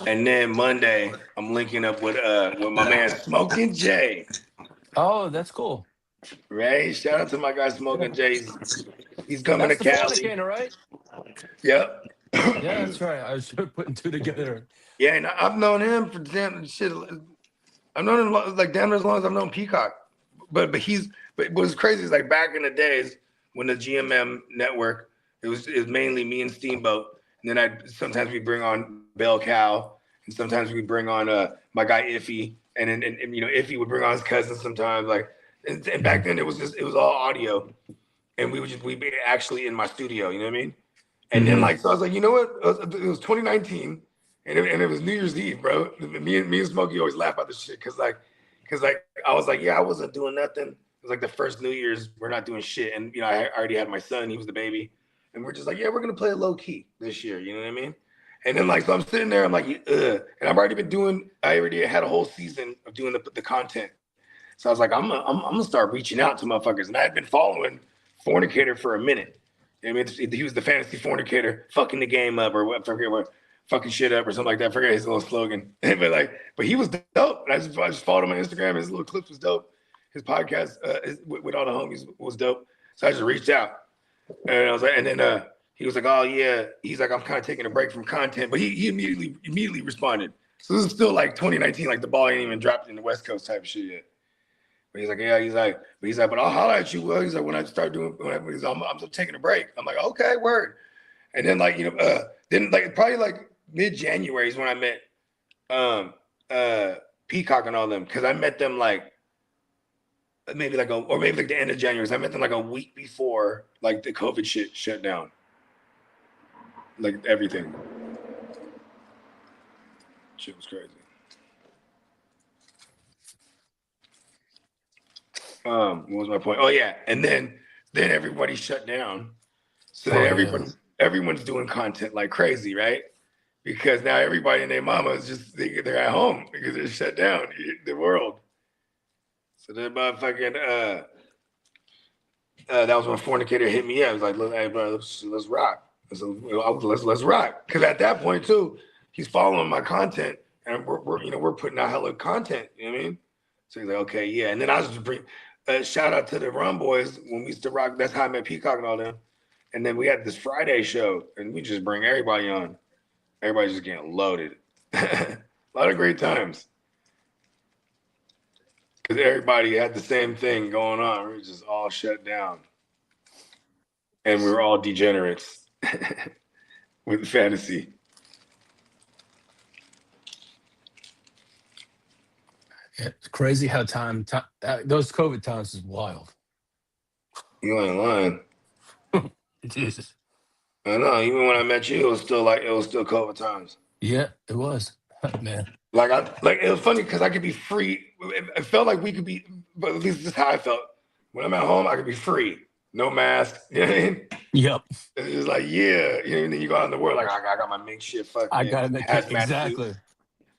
and then Monday I'm linking up with my man Smoking Jay. Oh, that's cool. Right? Shout out to my guy Smoking Jay. He's coming to Cali. Cannon, right? Yep. Yeah, that's right. I was putting 2 together. Yeah, and I've known him for damn shit I've known him like damn near as long as I've known Peacock. But what's crazy is like back in the days when the GMM network, it was mainly me and Steamboat. And then sometimes we bring on Bell Cow, and sometimes we bring on my guy Iffy, and then Iffy would bring on his cousin sometimes. Like and back then it was all audio, and we'd be actually in my studio. You know what I mean? And then so I was like, you know what? It was 2019, and it was New Year's Eve, bro. Me and Smokey always laugh about this shit because I was like, yeah, I wasn't doing nothing. It was like the first New Year's, we're not doing shit, and I already had my son, he was the baby. And we're just like, yeah, we're going to play it low key this year. You know what I mean? And then so I'm sitting there, I'm like, ugh. And I already had a whole season of doing the content. So I was like, I'm going to start reaching out to motherfuckers. And I had been following Fornicator for a minute. I mean, he was the fantasy fornicator, fucking the game up or what, forget what, fucking shit up or something like that. I forget his little slogan. but he was dope. And I just followed him on Instagram. His little clips was dope. His podcast with all the homies was dope. So I just reached out. And I was like, and then he was like, oh yeah, he's like, I'm kind of taking a break from content, but he immediately responded. So this is still like 2019, like the ball ain't even dropped in the West Coast type of shit yet. But he's like, yeah, but I'll holler at you. Well, he's like, when I start doing, I'm still taking a break. I'm like, okay, word. And then probably like mid-January is when I met Peacock and all them, because I met them maybe the end of January. So I met them like a week before like the COVID shit shut down. Like everything. Shit was crazy. What was my point? Oh yeah. And then everybody shut down. So then everyone's doing content like crazy, right? Because now everybody and their mama is just they're at home because they're shut down, the world. So then motherfucking that was when Fornicator hit me up. I was like, look, hey bro, let's rock. So let's rock. Because at that point too, he's following my content and we're putting out hella content. You know what I mean? So he's like, okay, yeah. And then I just bring shout out to the Rum Boys when we used to rock. That's how I met Peacock and all them. And then we had this Friday show and we just bring everybody on. Everybody's just getting loaded. A lot of great times. Because everybody had the same thing going on. We were just all shut down. And we were all degenerates with fantasy. Yeah, it's crazy how those COVID times is wild. You ain't lying. Jesus. I know. Even when I met you, it was still COVID times. Yeah, it was. Man. It was funny because I could be free. It felt like we could be, but at least this is how I felt. When I'm at home, I could be free. No mask. You know what I mean? Yep. It's just like, yeah. You know, and then you go out in the world, like, I got my mink shit fucking. I got to make it. Exactly. Suit.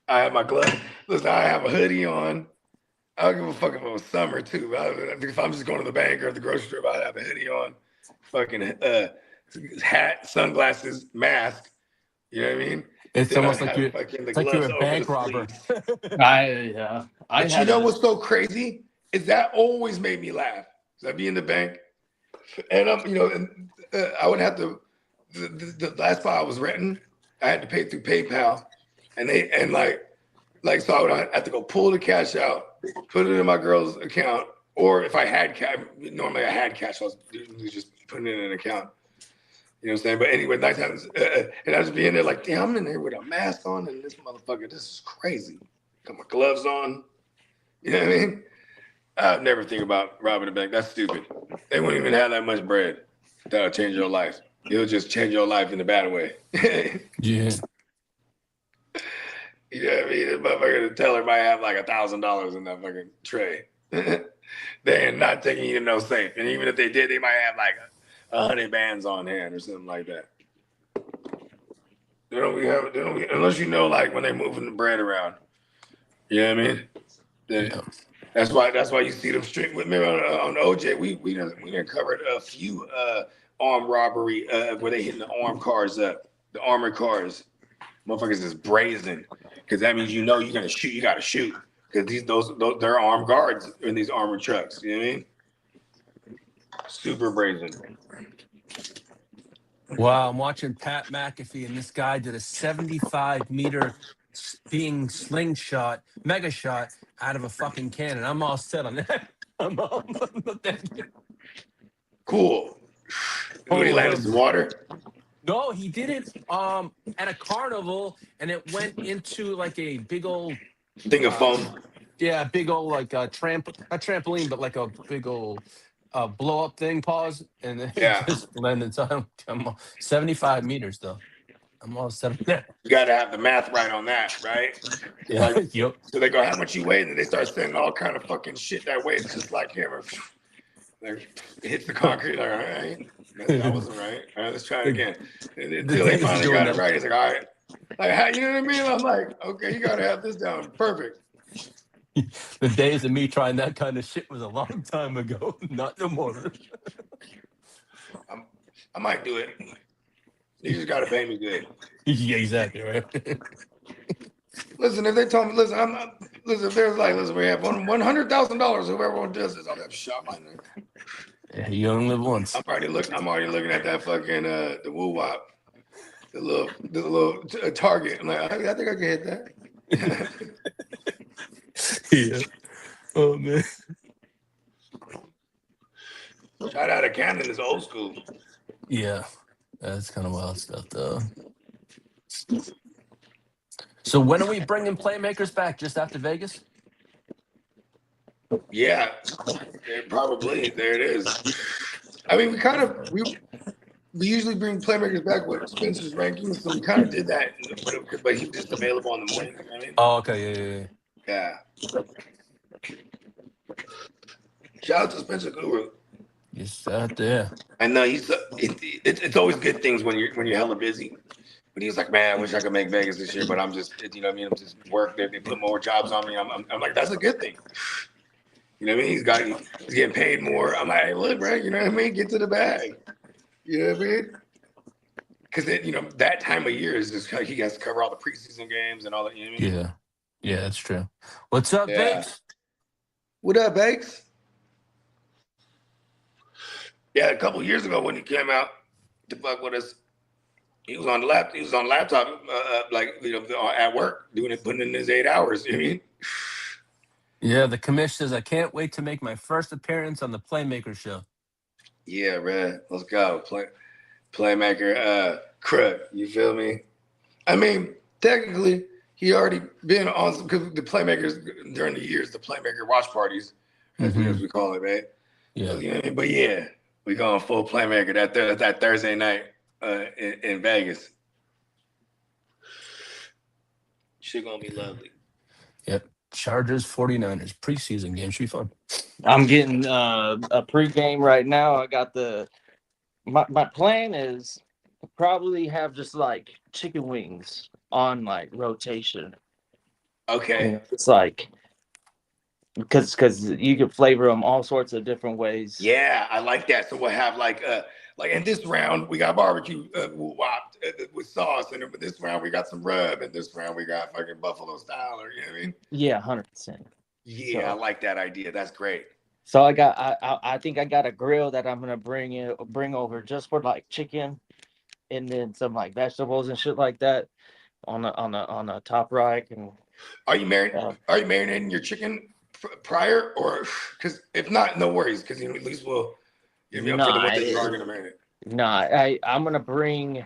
I have my gloves. Listen, I have a hoodie on. I don't give a fuck if it was summer, too. If I'm just going to the bank or the grocery store, I'd have a hoodie on. Fucking hat, sunglasses, mask. You know what I mean? It's then almost like you're a bank robber. But you know what's so crazy is that always made me laugh. So I'd be in the bank, and I would have to. The last spot I was renting, I had to pay through PayPal, so I would have to go pull the cash out, put it in my girl's account, or if I had cash, normally I had cash, so I was just putting it in an account. You know what I'm saying? But anyway, night times, and I just be in there like, damn, I'm in there with a mask on, and this motherfucker, this is crazy. Got my gloves on. You know what I mean? I'd never think about robbing a bank. That's stupid. They wouldn't even have that much bread. That'll change your life. It'll just change your life in a bad way. Yeah. You know what I mean? This motherfucker, the teller might have like $1,000 in that fucking tray. They are not taking you to no safe. And even if they did, they might have like 100 bands on hand or something like that. They don't unless you know, like when they're moving the bread around. You know what I mean? Then, that's why you see them straight with me on OJ. We done covered a few armed robbery where they hitting the armed cars up, the armored cars. Motherfuckers is brazen because that means you gotta shoot because those they're armed guards in these armored trucks. You know what I mean? Super brazen. Wow, I'm watching Pat McAfee, and this guy did a 75-meter being slingshot, mega shot out of a fucking cannon. I'm all set on that. I'm all Cool. When he landed some water. No, he did it at a carnival, and it went into like a big old Thing of foam. yeah, big old like a not trampoline, but like a big old blow up thing. Pause, and then Yeah. just landed. So I'm 75 meters though. I'm all set on that. You got to have the math right on that, right? Yeah. Like, Yep. so they go, how much you weigh? And then they start sending all kind of fucking shit that weighs just like him. Like, it hits the concrete. Like, all right, that wasn't right. All right, let's try it again. And until they finally got it right, he's like, all right. Like, how, you know what I mean? I'm like, okay, you got to have this down. Perfect. The days of me trying that kind of shit was a long time ago. Not no more. I might do it. You just got to pay me good. Yeah, exactly right. Listen, if they told me, listen, I'm not, listen, if there's like, listen, we have $100,000, whoever does this, I'll have shot my nigga. Yeah, you only live once. I'm already looking at that fucking the woo wop, the little target. I'm like, I think I can hit that. Yeah. Oh man. Shout out to Cannon is old school. Yeah, that's kind of wild stuff though. So when are we bringing Playmakers back? Just after Vegas? Yeah, probably. There it is. I mean, we usually bring Playmakers back with Spencer's rankings, so we kind of did that, but he was just available in the morning. You know what I mean? Oh, okay, yeah. Shout out to Spencer Guru. Just out there. I know it's always good things when you're hella busy. But he's like, man, I wish I could make Vegas this year, but I'm just, you know what I mean? I'm just work. They put more jobs on me. I'm like, that's a good thing. You know what I mean? He's getting paid more. I'm like, hey, look, bro, you know what I mean? Get to the bag. You know what I mean? Because that time of year is just like he has to cover all the preseason games and all that. You know what I mean? Yeah, that's true. What's up, Bakes? What up, Bakes? Yeah, a couple years ago when he came out to fuck with us, he was on the laptop, at work, putting in his 8 hours. You know what I mean? Yeah, the commish says, I can't wait to make my first appearance on the Playmaker show. Yeah, man. Let's go. Playmaker, Crook. You feel me? I mean, technically, he already been on some, because the Playmakers, during the years, the Playmaker watch parties, as we call it, man. Yeah. You know what I mean? But yeah, we going full Playmaker that Thursday night in Vegas. Shit gonna be lovely. Yep. Chargers 49ers preseason game should be fun. I'm getting a pregame right now. I got my plan is to probably have just like chicken wings on like rotation. Okay. It's like because you can flavor them all sorts of different ways. Yeah, I like that. So we'll have like in this round we got barbecue wop with sauce, and in this round we got some rub, and this round we got fucking buffalo style, or you know what I mean? Yeah, 100%. Yeah, so, I like that idea. That's great. So I think I got a grill that I'm gonna bring over just for like chicken, and then some like vegetables and shit like that on a top rack. And are you marinating your chicken prior, or because if not, no worries, because at least we'll give you up for the what they are gonna marinate. I'm gonna bring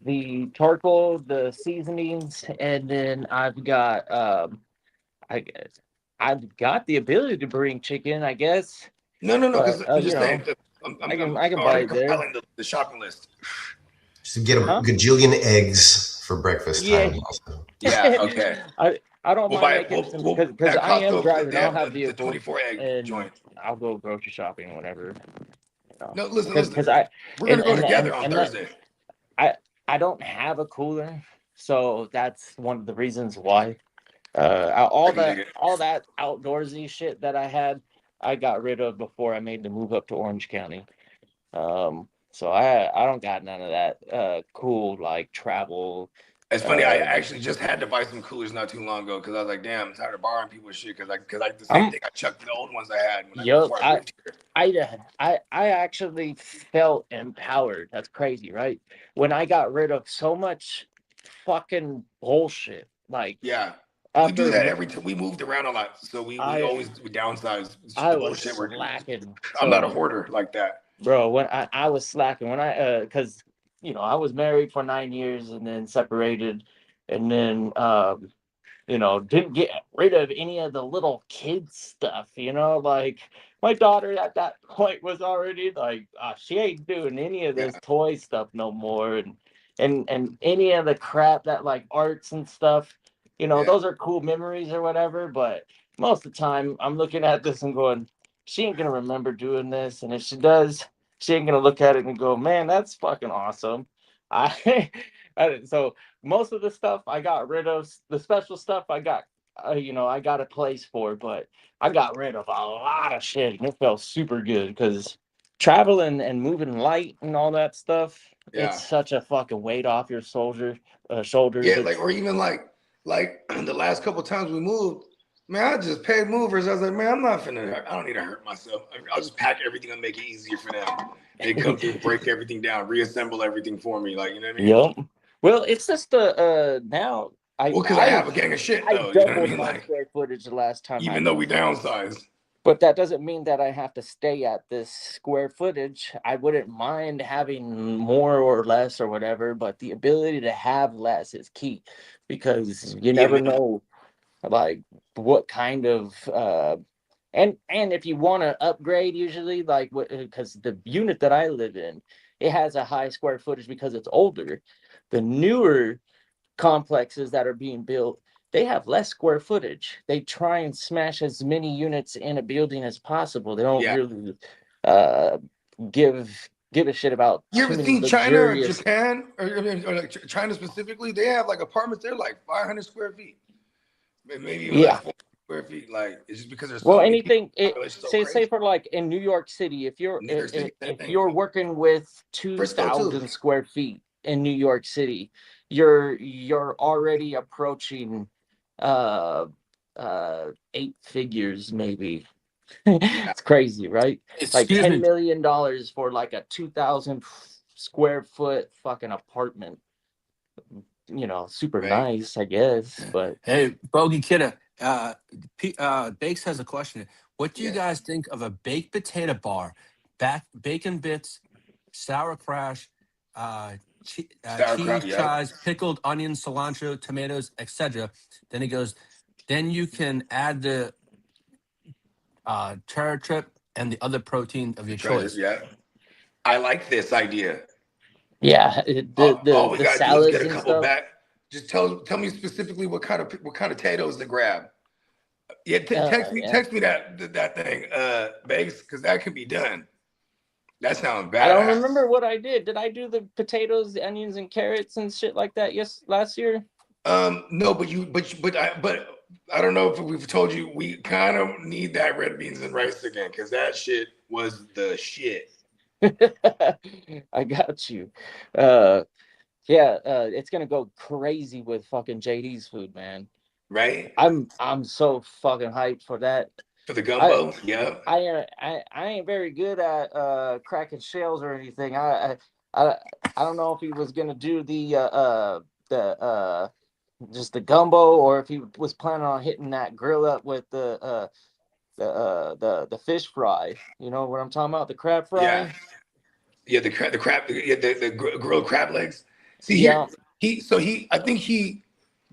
the charcoal, the seasonings, and then I've got I've got the ability to bring chicken, I guess. No, because I'm just saying. I can buy it there. The shopping list. Just get a gajillion eggs for breakfast time. Also. Yeah. Okay. I don't mind making some because I am driving. I'll have the 24 egg joint. I'll go grocery shopping or whatever. No, listen. Because we're gonna go together on Thursday. I don't have a cooler, so that's one of the reasons why. All that outdoorsy shit that I had, I got rid of before I made the move up to Orange County. So I don't got none of that cool like travel. It's funny. I actually just had to buy some coolers not too long ago because I was like, damn, I'm tired of borrowing people's shit because I the same thing. I chucked the old ones I had. I actually felt empowered. That's crazy, right? When I got rid of so much fucking bullshit Like, Yeah. We do after that every time. We moved around a lot, so we always downsize. It's just I the was bullshit. slacking. I'm not a So, hoarder like that. bro, when I was slacking, when because I was married for 9 years and then separated, and then didn't get rid of any of the little kid stuff, like my daughter at that point was already like, she ain't doing any of this Yeah. toy stuff no more. And any of the crap that like arts and stuff, those are cool memories or whatever. But most of the time I'm looking at this and going, she ain't going to remember doing this. And if she does, she ain't going to look at it and go, man, that's fucking awesome. So most of the stuff I got rid of. The special stuff I got, I got a place for, but I got rid of a lot of shit, and it felt super good because traveling and moving light and all that stuff, Yeah. it's such a fucking weight off your shoulders. Yeah, or even like the last couple times we moved, man, I just paid movers. I was like, man, I'm not finna hurt. I don't need to hurt myself. I'll just pack everything and make it easier for them. They come through, break everything down, reassemble everything for me. Like, you know what I mean? Yep. Well, it's just now. Because I have a gang of shit though. I You know what I doubled mean? my Like, square footage the last time. even though we downsized. But that doesn't mean that I have to stay at this square footage. I wouldn't mind having more or less or whatever, but the ability to have less is key because you never know, like, what kind of and if you want to upgrade, usually, like, because the unit that I live in, it has a high square footage because it's older. The newer complexes that are being built, they have less square footage. They try and smash as many units in a building as possible. They don't really give a shit about. You ever seen China or Japan or like China specifically? They have like apartments. They're like 500 square feet, maybe even like 400 square feet. Like, it's just because there's so many anything. People, Say for like in New York City, if you're working with 2,000 square feet in New York City, you're already approaching 8 figures maybe. It's crazy, right? Like $10 million for like a 2,000 square foot fucking apartment. Super nice, I guess. But hey, Bogey Kitteh, Bakes has a question. What do you guys think of a baked potato bar? Bacon bits, sour crash, cheese, chives, pickled onions, cilantro, tomatoes, etc. Then he goes, then you can add the cheddar trip and the other protein of your choice. Yeah, I like this idea. Yeah, all we gotta do is get a couple stuff. back. Just tell me specifically what kind of potatoes to grab. Yeah, text me that thing, Bakes, because that could be done. That sounds bad. I don't remember what I did. Did I do the potatoes, the onions, and carrots and shit like that? Last year. No, but I don't know if we've told you we kind of need that red beans and rice again because that shit was the shit. I got you. It's gonna go crazy with fucking JD's food, man. Right? I'm so fucking hyped for that. For the gumbo, I ain't very good at cracking shells or anything. I don't know if he was gonna do the just the gumbo or if he was planning on hitting that grill up with the fish fry. You know what I'm talking about? The crab fry. Yeah, the crab, the grilled crab legs. See, I think he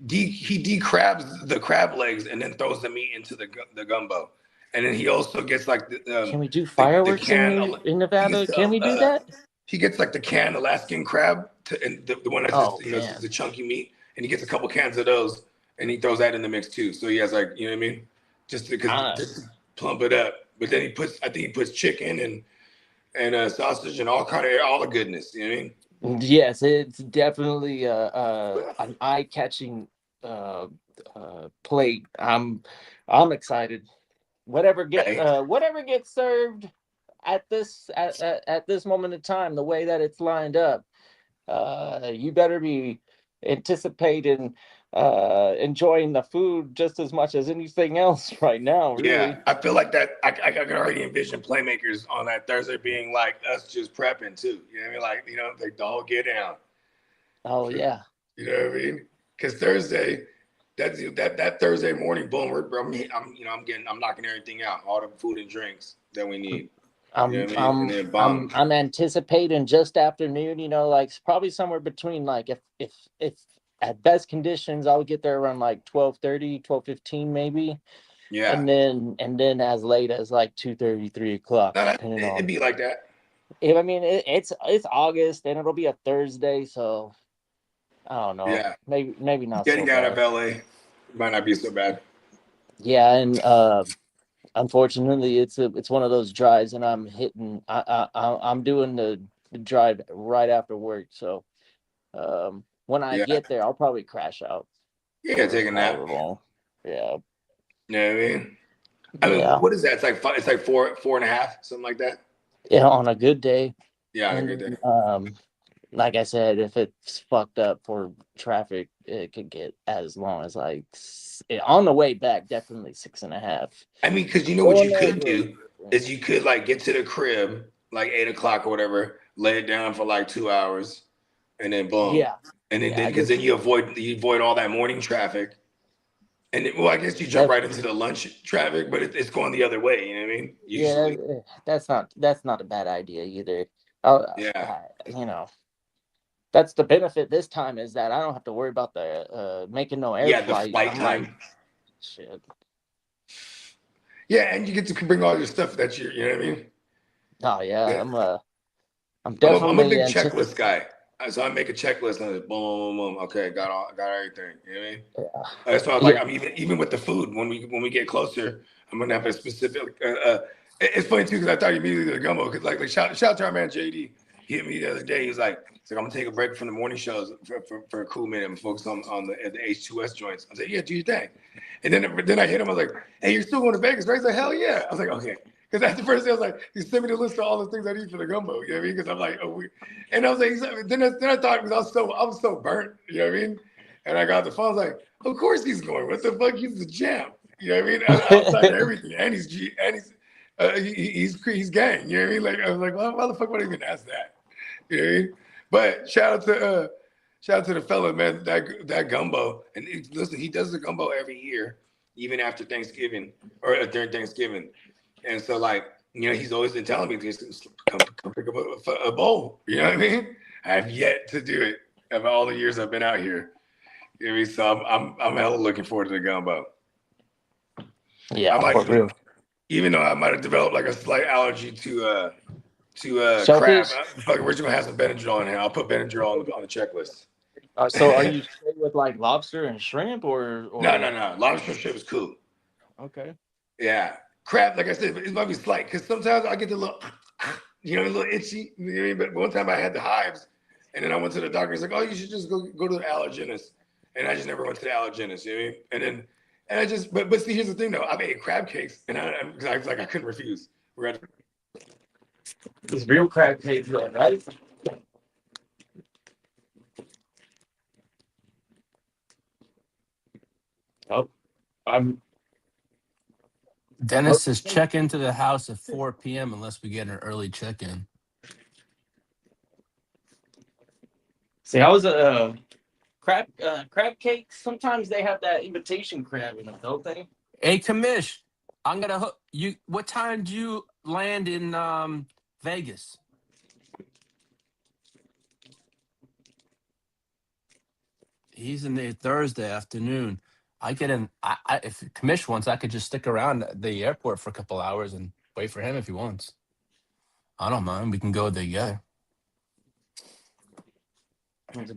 decrabs the crab legs and then throws the meat into the gumbo, and then he also gets like the. Can we do fireworks in Nevada? Can we do that? He gets like the canned Alaskan crab, and the one that's the chunky meat, and he gets a couple cans of those, and he throws that in the mix too. So he has like, you know what I mean, just to plump it up. But then I think he puts chicken and sausage and all the goodness. You know what I mean? Yes, it's definitely an eye-catching plate. I'm excited. Whatever gets served at this moment in time, the way that it's lined up, you better be anticipating enjoying the food just as much as anything else right now. Really. Yeah, I feel like that. I can already envision Playmakers on that Thursday being like us just prepping too. You know what I mean? Like, like the whole get down. Oh yeah. You know what I mean? Because Thursday, that Thursday morning, boom, I'm knocking everything out, all the food and drinks that we need. You know what I mean? And then bomb. I'm anticipating just afternoon, like probably somewhere between like if at best conditions I would get there around like 12:30, 12:15 maybe. Yeah. And then as late as like 2:30, 3 o'clock, depending on. It'd be like that. I mean, it's August and it'll be a Thursday, so I don't know. Yeah. Maybe not. Getting so out bad. of LA might not be so bad. Yeah, and unfortunately, it's one of those drives, and I'm doing the drive right after work. So when I get there, I'll probably crash out. Yeah, take a nap. Yeah. You know what I mean? What is that? It's like 4.5, something like that. Yeah, on a good day. Yeah, on a good day. Like I said, if it's fucked up for traffic, it could get as long as like on the way back, definitely 6.5. I mean, because you know what you could do is you could like get to the crib like 8 o'clock or whatever, lay it down for like 2 hours, and then boom. Yeah. And then because then you avoid all that morning traffic. And then, I guess you jump right into the lunch traffic, but it's going the other way. You know what I mean? Usually. Yeah, that's not a bad idea either. That's the benefit this time is that I don't have to worry about the making no air flight. The flight time. Like, shit. Yeah, and you get to bring all your stuff that you know what I mean? Oh yeah. I'm definitely I'm a big checklist guy. So I make a checklist and boom, boom, boom. Okay, got everything. You know what I mean? Yeah. That's why I was like, I'm even with the food. When we get closer, I'm gonna have a specific. It's funny too because I thought you immediately the gumbo. Because like shout out to our man JD. He hit me the other day. He was like, I'm gonna take a break from the morning shows for a cool minute and focus on the H2S joints. I said, yeah, do your thing. And then I hit him. I was like, hey, you're still going to Vegas, right? He's like, hell yeah. I was like, okay. Because after the first day, I was like, he sent me the list of all the things I need for the gumbo. You know what I mean? Because I'm like, and I was like, then I thought because I was so burnt. You know what I mean? And I got the phone. I was like, of course he's going. What the fuck? He's the champ. You know what I mean? Outside of everything, and he's gang. You know what I mean? Like I was like, well, why the fuck would I even ask that? You know what I mean? But shout out to the fella, man. That gumbo, and listen, he does the gumbo every year, even after Thanksgiving or during Thanksgiving. And so, like, he's always been telling me, just come pick up a bowl. You know what I mean? I have yet to do it of all the years I've been out here. You know what I mean? So I'm hella looking forward to the gumbo. Yeah, for real. Even though I might have developed like a slight allergy to crab, we're just gonna have some Benadryl in here. I'll put Benadryl on the checklist. So are you straight with like lobster and shrimp or? No. Lobster and shrimp is cool. Okay. Yeah. Crab, like I said, it might be slight because sometimes I get the little, a little itchy. You know what I mean? But one time I had the hives, and then I went to the doctor. He's like, "Oh, you should just go to the allergist," and I just never went to the allergist. You know what I mean? And then, I just, but see, here's the thing though. I've ate crab cakes, and I was like, I couldn't refuse. It's real crab cakes, right? Oh, Dennis says check into the house at 4 p.m. unless we get an early check-in. See, I was a crab cakes. Sometimes they have that invitation crab in them, don't they? Hey, Kamish, I'm gonna hook you. What time do you land in Vegas? He's in there Thursday afternoon. I get in. If Kamish wants, I could just stick around at the airport for a couple hours and wait for him if he wants. I don't mind. We can go there. Yeah. He's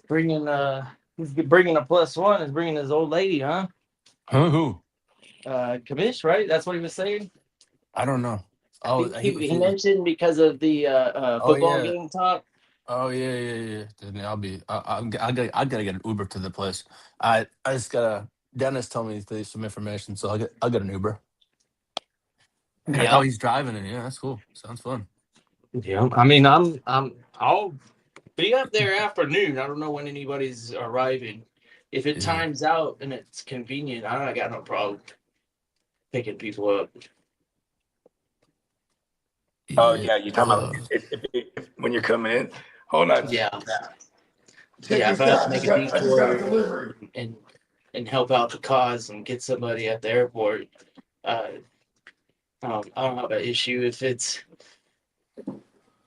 bringing a +1. He's bringing his old lady, huh? Who? Kamish, right? That's what he was saying. I don't know. Oh, he mentioned because of the football game talk. Oh yeah. Then I gotta get an Uber to the place. I just gotta. Dennis told me to leave some information, so I'll get an Uber. Yeah. Oh, he's driving it. Yeah, that's cool. Sounds fun. Yeah, I mean, I'll be up there afternoon. I don't know when anybody's arriving. If it times out and it's convenient, I got no problem picking people up. Oh yeah, you're talking about if when you're coming in. Hold on. Yeah. Check if this I have out. to make a I just got a detour delivery. and help out the cause and get somebody at the airport, I don't have an issue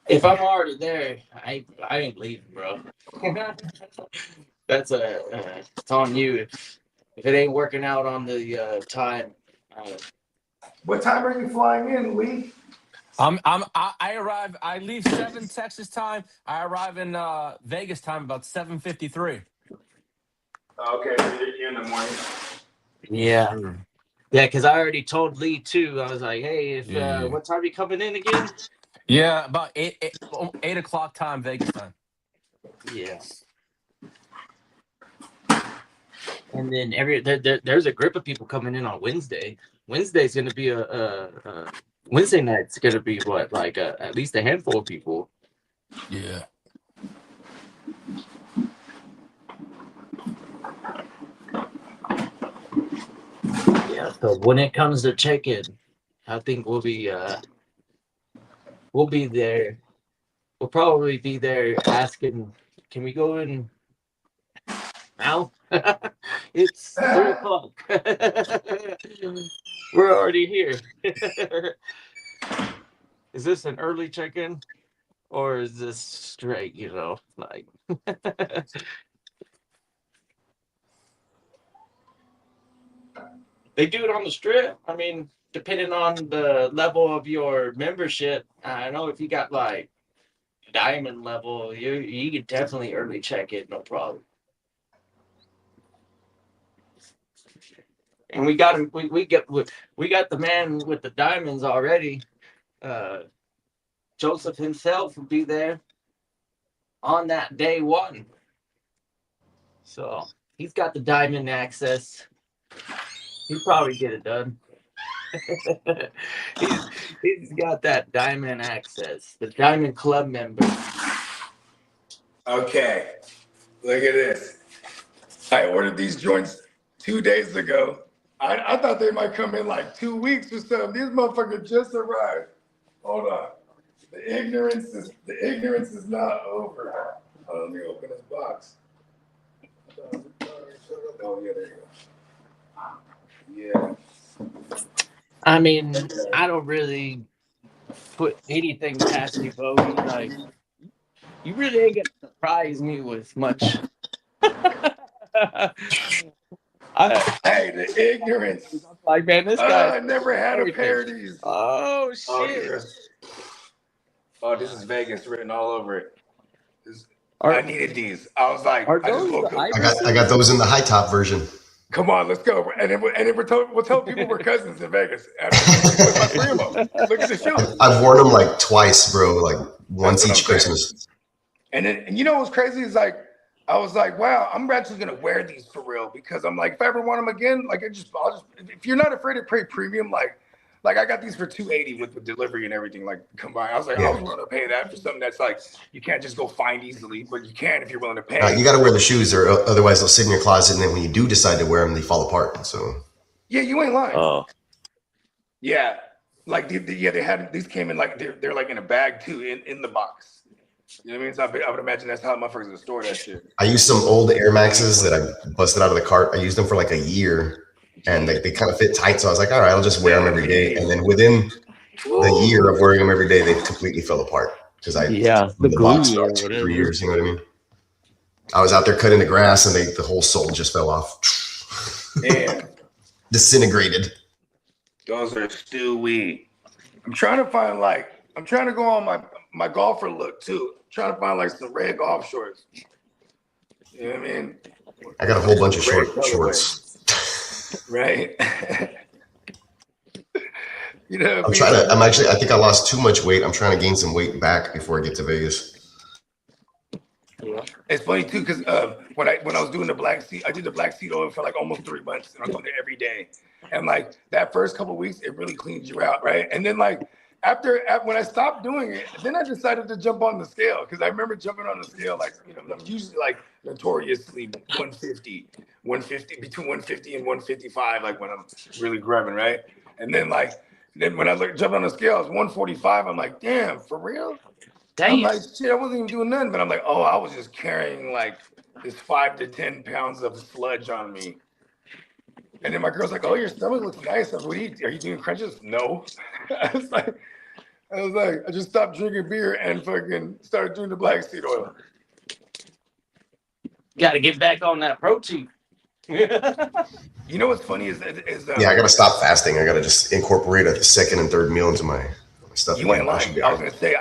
if I'm already there. I ain't leaving, bro. That's it's on you. If it ain't working out on the time. What time are you flying in, Lee? I leave 7 Texas time. I arrive in Vegas time about 7:53. Okay, so you're in the morning. Yeah. Yeah, because I already told Lee too. I was like, hey, what time are you coming in again? Yeah, about 8 o'clock time, Vegas time. Yeah. And then there's a group of people coming in on Wednesday. Wednesday's going to be Wednesday night's going to be what, like at least a handful of people. Yeah. Yeah. So when it comes to check-in, I think we'll be there. We'll probably be there asking, can we go in now? It's 3 o'clock. We're already here. Is this an early check-in or is this straight, like they do it on the strip? I mean, depending on the level of your membership, I know if you got like diamond level, you could definitely early check in, no problem. And we got him. We got the man with the diamonds already. Joseph himself will be there on that day one. So he's got the diamond access. He'll probably get it done. he's got that diamond access. The diamond club member. Okay, look at this. I ordered these joints 2 days ago. I thought they might come in like 2 weeks or something. These motherfuckers just arrived. Hold on. The ignorance is not over. Let me open this box. Oh yeah, there you go. Yeah. I mean, I don't really put anything past you, Bogey. Like, you really ain't gonna surprise me with much. Hey, the ignorance. Like, man, this guy. I never had a pair of these. Oh shit. Oh, this is Vegas written all over it. I needed these. I was like, I got those in the high top version. Come on, let's go. And then we'll tell people we're cousins in Vegas. Look at the shoes. I've worn them like twice, bro. Like once each Christmas. And you know what's crazy is like, I was like, wow, I'm actually gonna wear these for real because I'm like, if I ever want them again, like I'll just if you're not afraid to pay premium, like I got these for $280 with delivery and everything like combined. I was like, I was willing to pay that for something that's like you can't just go find easily, but you can if you're willing to pay. You got to wear the shoes, or otherwise they'll sit in your closet, and then when you do decide to wear them, they fall apart. So yeah, you ain't lying. Oh, yeah, like they had these came in like they're like in a bag too in the box. You know what I mean? So I would imagine that's how motherfuckers would store that shit. I used some old Air Maxes that I busted out of the cart. I used them for like a year. And they kind of fit tight, so I was like, all right, I'll just wear them every day. And then within the year of wearing them every day, they completely fell apart because the box for 2 or 3 years. You know what I mean? I was out there cutting the grass, and the whole sole just fell off. Damn. Disintegrated. Those are stewy. I'm trying to go on my golfer look too. I'm trying to find like some red golf shorts. You know what I mean? I got a whole bunch of shorts. Right. You know, I think I lost too much weight. I'm trying to gain some weight back before I get to Vegas. Yeah. It's funny too, because when I was doing the black seed, I did the black seed oil for like almost 3 months, and I was doing it every day. And like that first couple of weeks, it really cleans you out, right? And then like after when I stopped doing it, then I decided to jump on the scale because I remember jumping on the scale like I'm usually like notoriously 150 between 150 and 155 like when I'm really grubbing, right? And then when I jumped on the scale, I was 145. I'm like, damn, for real? Damn. I'm like, shit, I wasn't even doing nothing, but I'm like, oh, I was just carrying like this 5 to 10 pounds of sludge on me. And then my girl's like, "Oh, your stomach looks nice. Are you doing crunches?" No. I was like, I just stopped drinking beer and fucking started doing the black seed oil. Got to get back on that protein. You know what's funny is I gotta stop fasting. I gotta just incorporate a second and third meal into my stuff. You ain't lying. I was gonna say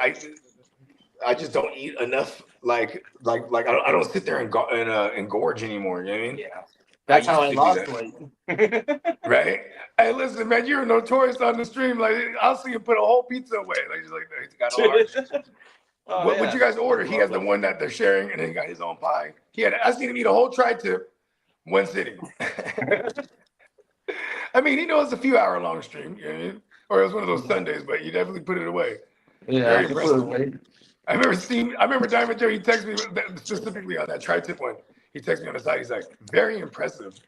I just don't eat enough. Like I don't sit there and engorge anymore. You know what I mean? Yeah, that's how I lost weight. Right? Hey, listen, man, you're notorious on the stream. Like I'll see you put a whole pizza away. Like he's got a large. What'd you guys order? He has the one that they're sharing, and then he got his own pie. I seen him eat a whole tri-tip, one sitting. I mean, he knows it's a few hour long stream, you know what I mean? Or it was one of those Sundays, but you definitely put it away. Yeah, very impressive. I remember Diamond Joe, he texted me specifically on that tri-tip one. He texted me on the side, he's like, very impressive.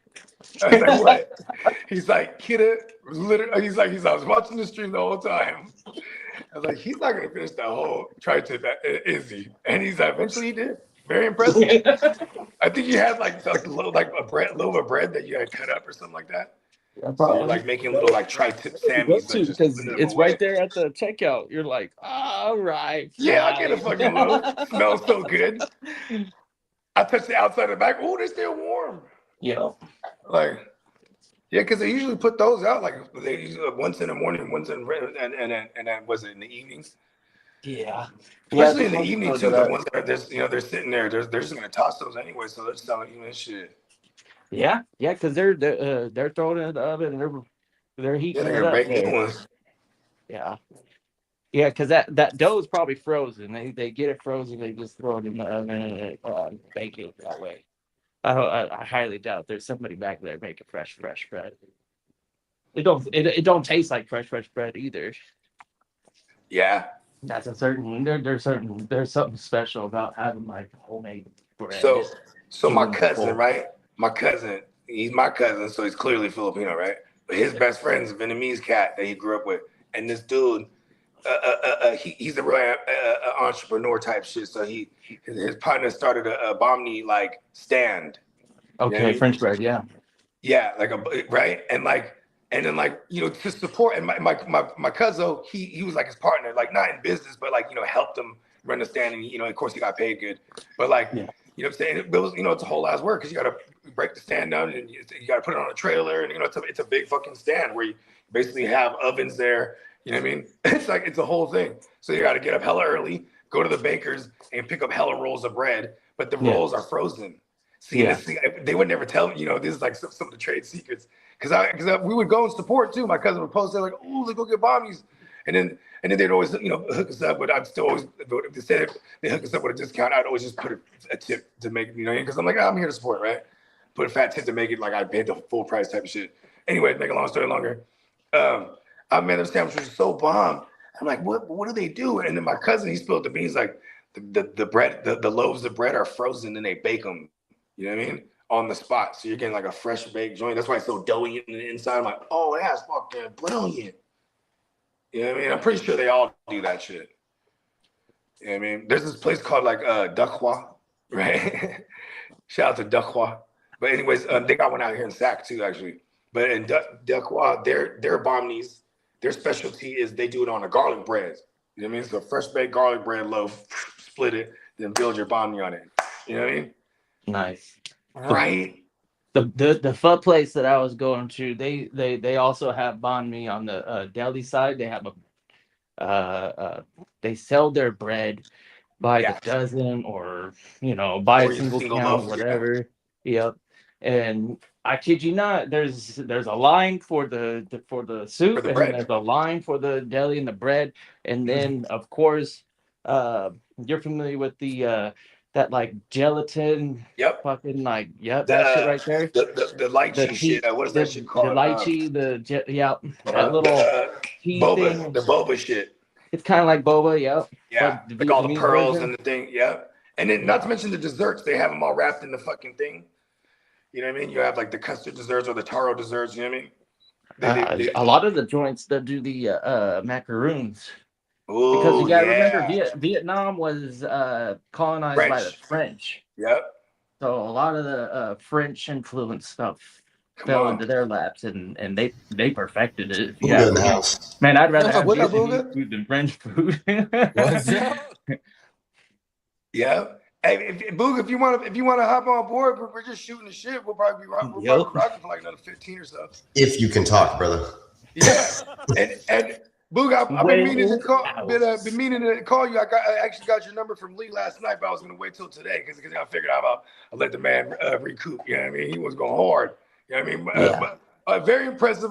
I was like, what? He's like, Kitteh, literally, he's like, I was watching the stream the whole time. I was like, he's not going to finish that whole tri-tip, is he? And he's like, eventually he did. Very impressive. I think you had like a loaf of bread that you had cut up or something like that. Yeah, so you're like making little like tri-tip Sammys. Because it's right there at the checkout. You're like, all right. Yeah, I get a fucking loaf. Smells so good. I touch the outside of the back. Oh, they're still warm. Yeah. Like, yeah, because they usually put those out like they usually once in the morning, once in and then was it in the evenings? Yeah. Especially in the evening too. The ones that are they're sitting there. They're just gonna toss those anyway. So they're selling even shit. Yeah, because they're throwing it in the oven. They're heating it up. Yeah. Yeah, because that dough is probably frozen. They get it frozen. They just throw it in the oven and bake it that way. I highly doubt there's somebody back there making fresh bread. It don't taste like fresh bread either. Yeah. That's a certain. There's something special about having like homemade bread. So my cousin, right? My cousin, he's my cousin, so he's clearly Filipino, right? But his best friend's a Vietnamese cat that he grew up with, and this dude, he's a real entrepreneur type shit. So his partner started a Bomni like stand. Okay, you know French bread, yeah. Yeah, like right, and then to support, and my cousin, he was like his partner, like not in business, but like helped him run the stand, and of course he got paid good, but like. Yeah. You know what I'm saying? It was, it's a whole ass work because you got to break the stand down and you got to put it on a trailer, and it's a big fucking stand where you basically have ovens there. You know what I mean? It's a whole thing. So you got to get up hella early, go to the baker's and pick up hella rolls of bread, but the rolls are frozen. See, they would never tell me. This is like some of the trade secrets because we would go and support too. My cousin would post there like, "Oh, let's go get Bommies," and then they'd always, hook us up. But I'd still always, if they said they hook us up with a discount, I'd always just put a tip to make it, because I'm like, I'm here to support, right? Put a fat tip to make it like I paid the full price type of shit. Anyway, make a long story longer. Their sandwich was so bomb. I'm like, what do they do? And then my cousin, he spilled the beans like the bread, the loaves of bread are frozen and they bake them. You know what I mean? On the spot. So you're getting like a fresh baked joint. That's why it's so doughy in the inside. I'm like, oh, that's fucking brilliant. You know what I mean? I'm pretty sure they all do that shit. You know what I mean? There's this place called like Duckwa, right? Shout out to Duckwa. But anyways, they got one out here in Sac too, actually. But in Duckwa, their Bomnies, their specialty is they do it on a garlic bread. You know what I mean? So fresh baked garlic bread loaf, split it, then build your Bomni on it. You know what I mean? Nice. Right? The pho place that I was going to, they also have banh mi on the deli side. They have they sell their bread by the dozen or by a single count, whatever. Yeah. Yep. And I kid you not, there's a line for the soup, and there's a line for the deli and the bread, and then of course, you're familiar with the that like gelatin, fucking like, that shit right there. The lychee shit. What is that shit called? The lychee, that little tea boba, thing. the boba shit. It's kind of like boba, Yeah, like all the pearls and the thing, And then not to mention the desserts, they have them all wrapped in the fucking thing. You know what I mean? You have like the custard desserts or the taro desserts, you know what I mean? A lot of the joints that do the macaroons. Ooh, because you got to remember, Vietnam was colonized by the French. Yep. So a lot of the French influence stuff fell into their laps, and they perfected it. Booga in the house. Man, I'd rather have What up, Vietnamese Booga? food than French food. What's up? Yeah. Hey, Boog, if you want to hop on board, we're just shooting the shit. We'll probably be rocking for like another 15 or so. If you can talk, brother. Yeah. and Boog, I've been meaning to call. Been meaning to call you. I actually got your number from Lee last night, but I was gonna wait till today because I figured I let the man recoup. You know what I mean? He was going hard. You know what I mean? But very impressive.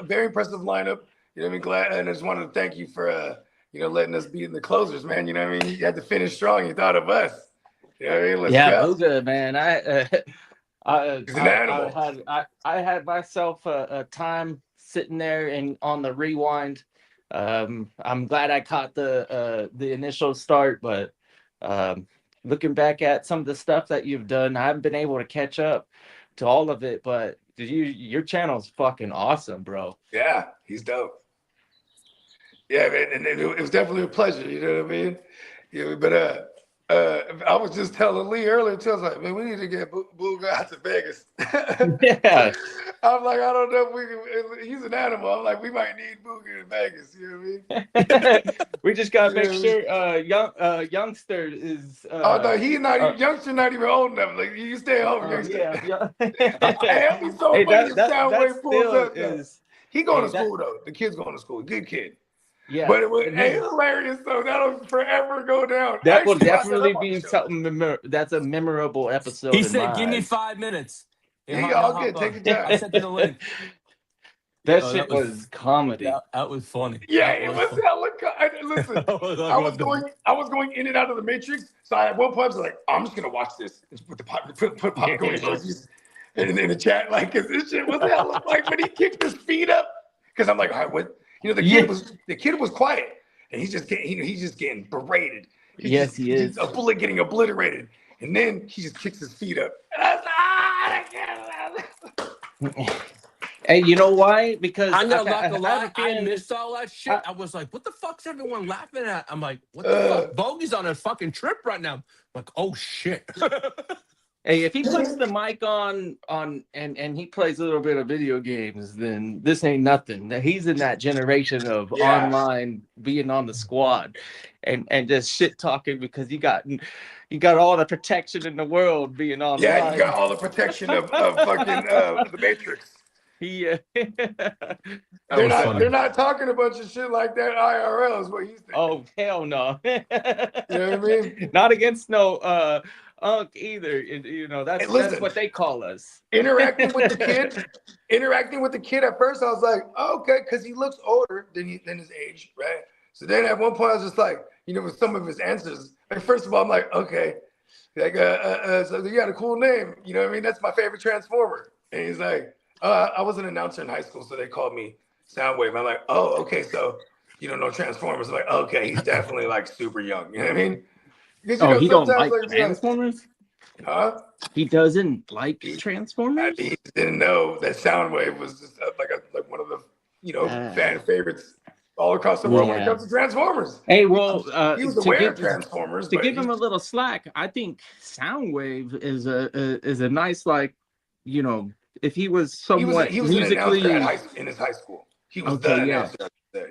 Very impressive lineup. You know what I mean? Glad, and I just wanted to thank you for letting us be in the closers, man. You know what I mean? You had to finish strong. You thought of us. You know what I mean? Let's go. Booga, man. I had myself a time sitting there and on the rewind. I'm glad I caught the initial start, but looking back at some of the stuff that you've done, I haven't been able to catch up to all of it, but your channel's fucking awesome, bro. Yeah, he's dope. Yeah, man, and it was definitely a pleasure. You know what I mean? Yeah, but I was just telling Lee earlier too. I was like, man, we need to get Booga out to Vegas. Yeah. I'm like, I don't know if we can. He's an animal. I'm like, we might need Booga in Vegas. You know what I mean? We just gotta make sure youngster is. Oh no, youngster not even old enough. Like you stay home, youngster. Yeah. He's so funny. Soundwave pulls up. He going to that- school though. The kid's going to school. Good kid. Yeah. But it was hilarious though. That'll forever go down. That will definitely be something that's a memorable episode. He said, "Give me 5 minutes." Yeah, all good. Take your time. I sent you the link. That shit was comedy. That was funny. Yeah, it was hella. Listen, I was going in and out of the Matrix. So at one point I was like, I'm just gonna watch this. Put popcorn emojis in the chat, like, cause this shit was hella. Like when he kicked his feet up, because I'm like, all right, what? You know, the kid was quiet, and he's just getting berated. He is. A bullet getting obliterated, and then he just kicks his feet up. And I was like, I can't. Hey, you know why? Because I'm not gonna lie, I missed all that shit. I was like, what the fuck's everyone laughing at? I'm like, what the fuck? Bogey's on a fucking trip right now. I'm like, oh shit. Hey, if he puts the mic on and he plays a little bit of video games, then this ain't nothing. He's in that generation of online being on the squad and just shit talking because you got all the protection in the world being online. Yeah, you got all the protection of fucking the Matrix. Yeah. They're not talking a bunch of shit like that IRL is what he's thinking. Oh, hell no. You know what I mean? Not against no Unk either. You know, that's what they call us. Interacting with the kid at first, I was like, oh, okay, because he looks older than his age, right? So then at one point I was just like, with some of his answers, like first of all, I'm like, okay, like so you got a cool name, you know what I mean? That's my favorite Transformer. And he's like, I was an announcer in high school, so they called me Soundwave. I'm like, oh, okay, so you don't know Transformers. I'm like, okay, he's definitely like super young. You know what I mean? Because, he don't like Transformers? Huh? He doesn't like Transformers? He didn't know that Soundwave was just like one of the fan favorites all across the world when it comes to Transformers. Hey, well, he was aware of Transformers. To give him a little slack, I think Soundwave is a nice, like, if he was somewhat he was musically in his high school. He was the announcer.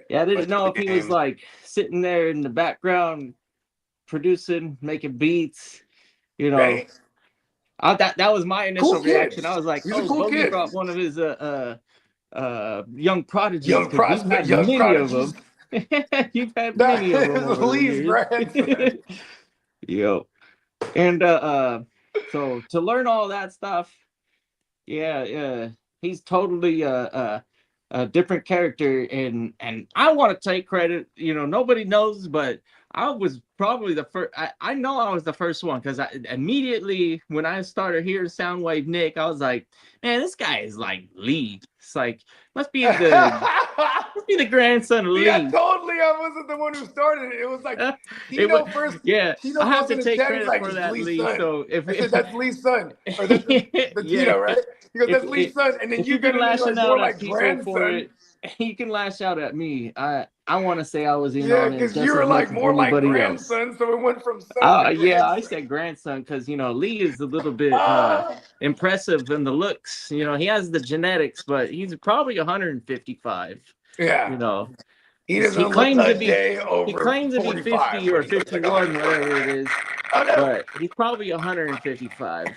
Yeah, I didn't know if he was like sitting there in the background producing, making beats, Right. That was my initial reaction. I was like, he's a cool kid. Brought one of his young prodigies. Young prodigies. You've had many of them. Please, Brad. Yo. And so to learn all that stuff, he's totally a different character, and I want to take credit. Nobody knows, but I was probably the first. I know I was the first one because immediately when I started hearing Soundwave Nick, I was like, man, this guy is like Lee. It's like must be the grandson of Lee. Yeah, totally. I wasn't the one who started it. It was like first. Yeah, I have to take credit for that, Lee. Son. So if that's Lee's son, or that's the Tito, right? Because that's Lee's son, and then you can lash out more like grandson. For it. you can lash out at me. I want to say I was in Yeah, on it because just you were as much like as more like anybody else. grandson, so it went from son to Yeah, I grandson. said grandson because Lee is a little bit Ah. impressive in the looks. He has the genetics, but he's probably 155. Yeah. He He doesn't look claims a to be day over he claims to be 45, 50 but or he looks like 51, whatever it is, Okay. but he's probably 155.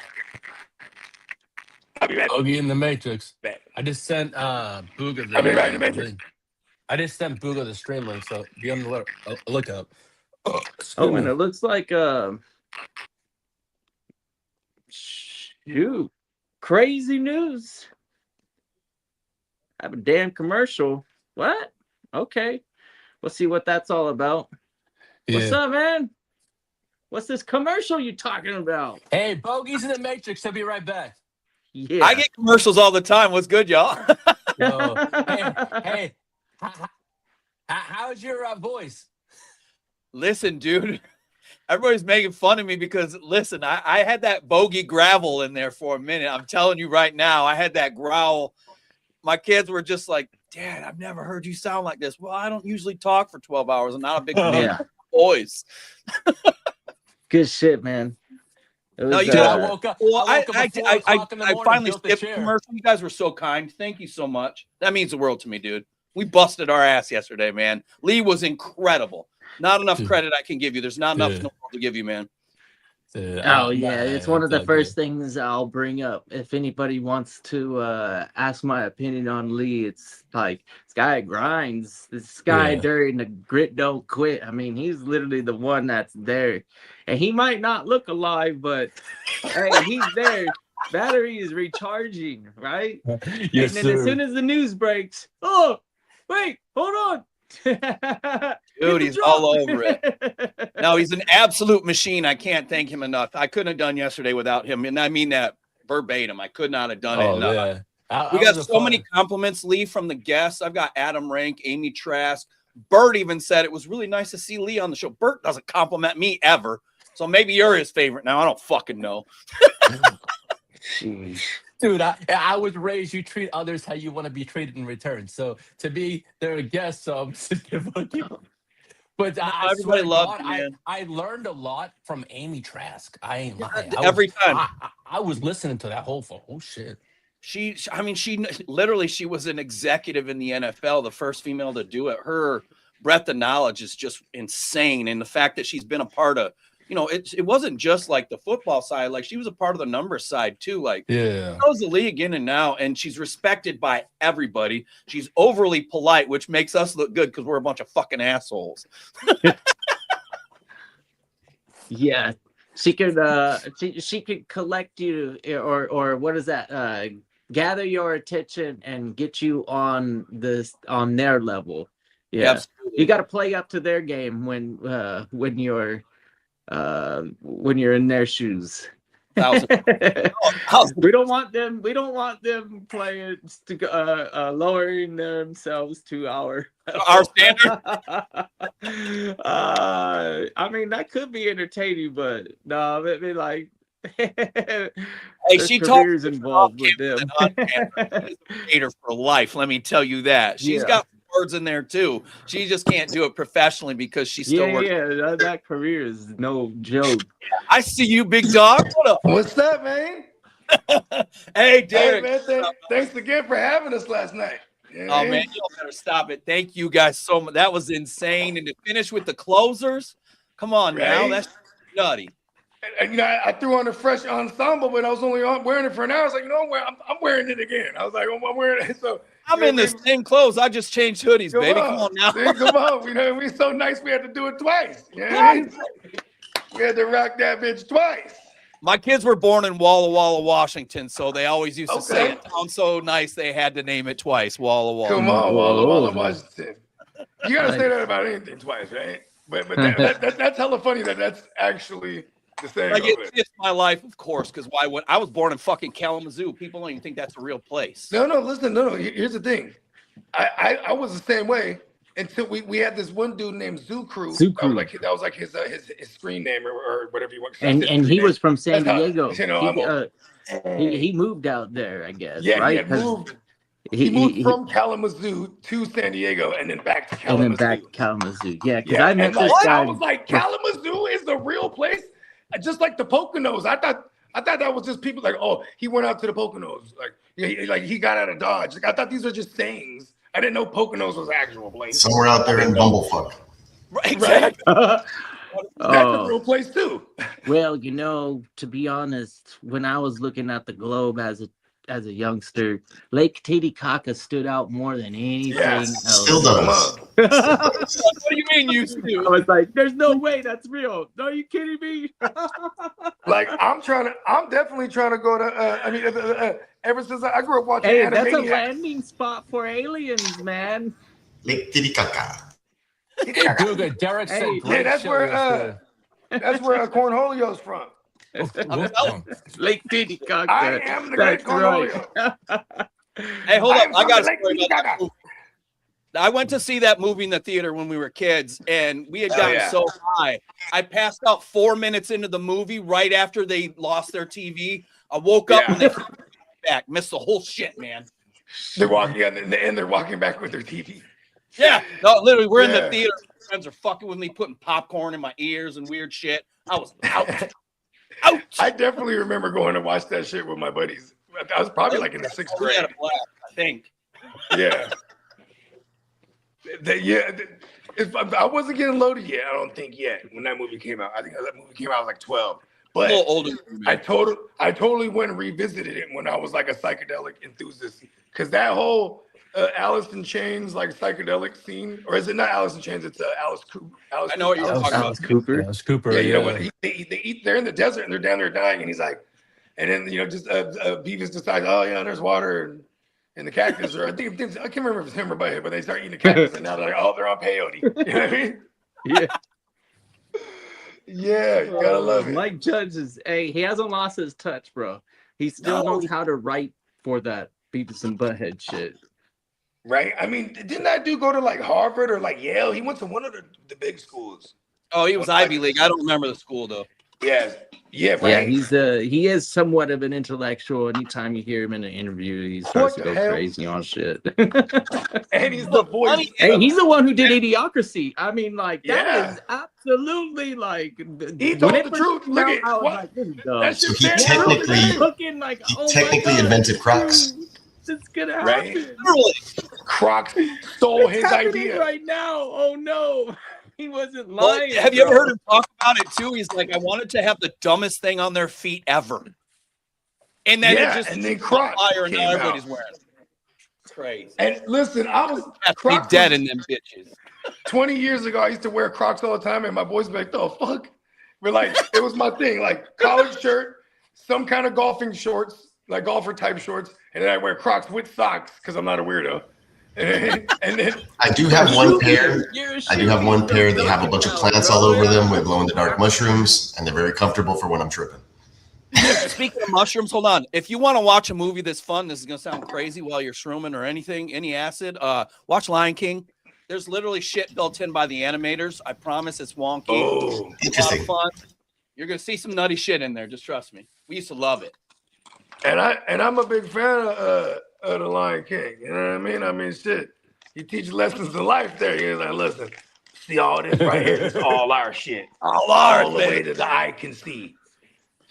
I'll be right Bogey in the Matrix. back. I just sent Booga I'll be right the back. link. I just sent Booga the stream link, so be on the lookout. Oh, and it looks like shoot, crazy news. I have a damn commercial. What? Okay. We'll see what that's all about. What's up, man? What's this commercial you talking about? Hey, Bogey's in the Matrix. He'll be right back. Yeah. I get commercials all the time. What's good, y'all? Yo, hey, how's your voice? Listen, dude, everybody's making fun of me because, listen, I had that bogey gravel in there for a minute. I'm telling you right now, I had that growl. My kids were just like, Dad, I've never heard you sound like this. Well, I don't usually talk for 12 hours. I'm not a big voice. Good shit, man. No, you I woke up. Well, I woke up at 4 o'clock in the morning. I finally built the skipped chair. commercial. You guys were so kind. Thank you so much. That means the world to me, dude. We busted our ass yesterday, man. Lee was incredible. Not enough credit I can give you. There's not enough in the world to give you, man. It's one of the first things I'll bring up. If anybody wants to ask my opinion on Lee, it's like this guy grinds. This guy during the grit don't quit. I mean, he's literally the one that's there. And he might not look alive, but hey, he's there. Battery is recharging, right? Yes, and then as soon as the news breaks, oh, wait, hold on. Dude, he's all over it. No, he's an absolute machine. I can't thank him enough. I couldn't have done yesterday without him. And I mean that verbatim. I could not have done it enough. We got so many compliments, Lee, from the guests. I've got Adam Rank, Amy Trask. Bert even said it was really nice to see Lee on the show. Bert doesn't compliment me ever. So maybe you're his favorite now. I don't fucking know. Dude, I was raised you treat others how you want to be treated in return. So to be their guest, but everybody loves you, man. I learned a lot from Amy Trask. I ain't lying. Every time I was listening to that whole shit. She literally, she was an executive in the NFL, the first female to do it. Her breadth of knowledge is just insane. And the fact that she's been a part of, it wasn't just like the football side. Like she was a part of the numbers side too. Like she knows the league in and now, and she's respected by everybody. She's overly polite, which makes us look good because we're a bunch of fucking assholes. Yeah, she could she could collect you or what is that? Gather your attention and get you on their level. Yeah, absolutely. You got to play up to their game when you're in their shoes. We don't want them playing to lowering themselves to our standard. I mean, that could be entertaining, but no, it'd be like hey, she talks involved with them. Hater for life, let me tell you that. She's got words in there too. She just can't do it professionally because she's still working. Yeah, that career is no joke. I see you, big dog. What up? What's up, man? Hey, Derek. Hey, man, thanks again for having us last night. Oh man, you better stop it. Thank you guys so much. That was insane. And to finish with the closers, come on now, that's nutty. And, I threw on a fresh ensemble, but I was only wearing it for an hour. I was like, I'm wearing it again. I was like, I'm wearing it. So I'm in the same clothes. I just changed hoodies, baby. Come on now. See, come on. We so nice we had to do it twice. Yeah, we had to rock that bitch twice. My kids were born in Walla Walla, Washington, so they always used to say it sounds so nice they had to name it twice. Walla Walla. Come on, Walla Walla, Washington. You gotta say that about anything twice, right? But that's hella funny that's actually the same. Like it's my life, of course, because I was born in fucking Kalamazoo. People don't even think that's a real place. No. Listen, no. Here's the thing. I was the same way until we had this one dude named Zoo Crew. That was like his screen name or whatever you want. And he was from San Diego. He moved out there, I guess. Yeah, right? he had moved. He moved from Kalamazoo to San Diego and then back to Kalamazoo. And then back to Kalamazoo. Yeah, because Yeah, I met and this like, guy. I was like, Kalamazoo is the real place? Just like the Poconos. I thought that was just people like, oh, he went out to the Poconos. Like he got out of Dodge. Like I thought these were just sayings. I didn't know Poconos was an actual place. Somewhere out there in Bumblefuck. Right, exactly. That's a real place too. Well, to be honest, when I was looking at the globe as a youngster, Lake Titicaca stood out more than anything else. Still does. What do you mean used to? I was like, there's no way that's real. Are you kidding me? Like I'm definitely trying to go to. Ever since I grew up watching. Hey, that's a landing spot for aliens, man. Lake Titicaca. Dude, Derek said Hey, that's where Cornholio's from. Lake Titicaca. I am the great Cornholio. Hey, hold up. I got a Lake story about that movie. I went to see that movie in the theater when we were kids, and we had gotten so high. I passed out 4 minutes into the movie right after they lost their TV. I woke up when they back, missed the whole shit, man. They're walking and they're walking back with their TV. Yeah, no, literally, we're in the theater. Friends are fucking with me, putting popcorn in my ears and weird shit. I was out. I definitely remember going to watch that shit with my buddies. I was probably like in the 6th grade. I think. Yeah. I wasn't getting loaded yet. I don't think yet when that movie came out. I think that movie came out I was like 12. But a little older. I totally went and revisited it when I was like a psychedelic enthusiast, because that whole Alice in Chains like psychedelic scene, or is it not Alice in Chains? It's Alice Cooper. I know what you're talking about. Alice Cooper. Alice Cooper. Yeah, you know what? They eat. They're in the desert and they're down there dying, and he's like, and then just Beavis decides, oh yeah, there's water and the cactus, or I can't remember if it's him or Butthead, but they start eating the cactus, and now they're like, oh, they're on peyote. You know what I mean? Yeah. Yeah, you gotta love it. Mike Judge he hasn't lost his touch, bro. He still knows how to write for that Beavis and Butthead shit. Right? I mean, didn't that dude go to like Harvard or like Yale? He went to one of the big schools. Oh, he was Ivy League. I don't remember the school though. Yeah, Yeah, right. he is somewhat of an intellectual. Anytime you hear him in an interview, he starts to go crazy on shit. And he's the voice. Hey, he's the one who did Idiocracy. I mean, like that is absolutely like he told the truth. Look at what so he technically invented Crocs. It's gonna happen. Crocs stole his idea right now. Oh no. He wasn't lying. Well, have you ever heard him talk about it too? He's like, I wanted to have the dumbest thing on their feet ever. And then it just and then Crocs fire and now everybody's wearing it. It's crazy. And listen, I was Crocs dead in them bitches. 20 years ago, I used to wear Crocs all the time, and my boys would be like, the fuck? But like, it was my thing, like collared shirt, some kind of golfing shorts, like golfer type shorts, and then I wear Crocs with socks because I'm not a weirdo. And then I do have one pair. They have a bunch of plants all over them with glow in the dark mushrooms, and they're very comfortable for when I'm tripping. Speaking of mushrooms, hold on. If you want to watch a movie that's fun, this is gonna sound crazy while you're shrooming or anything, any acid. Watch Lion King. There's literally shit built in by the animators. I promise it's wonky. Oh, it's a lot of fun. You're gonna see some nutty shit in there. Just trust me. We used to love it. And I'm a big fan of the Lion King. You know what I mean? I mean, shit. He teaches lessons in life there. He's like, listen, see all this right here? It's all our shit. All the way that the eye can see.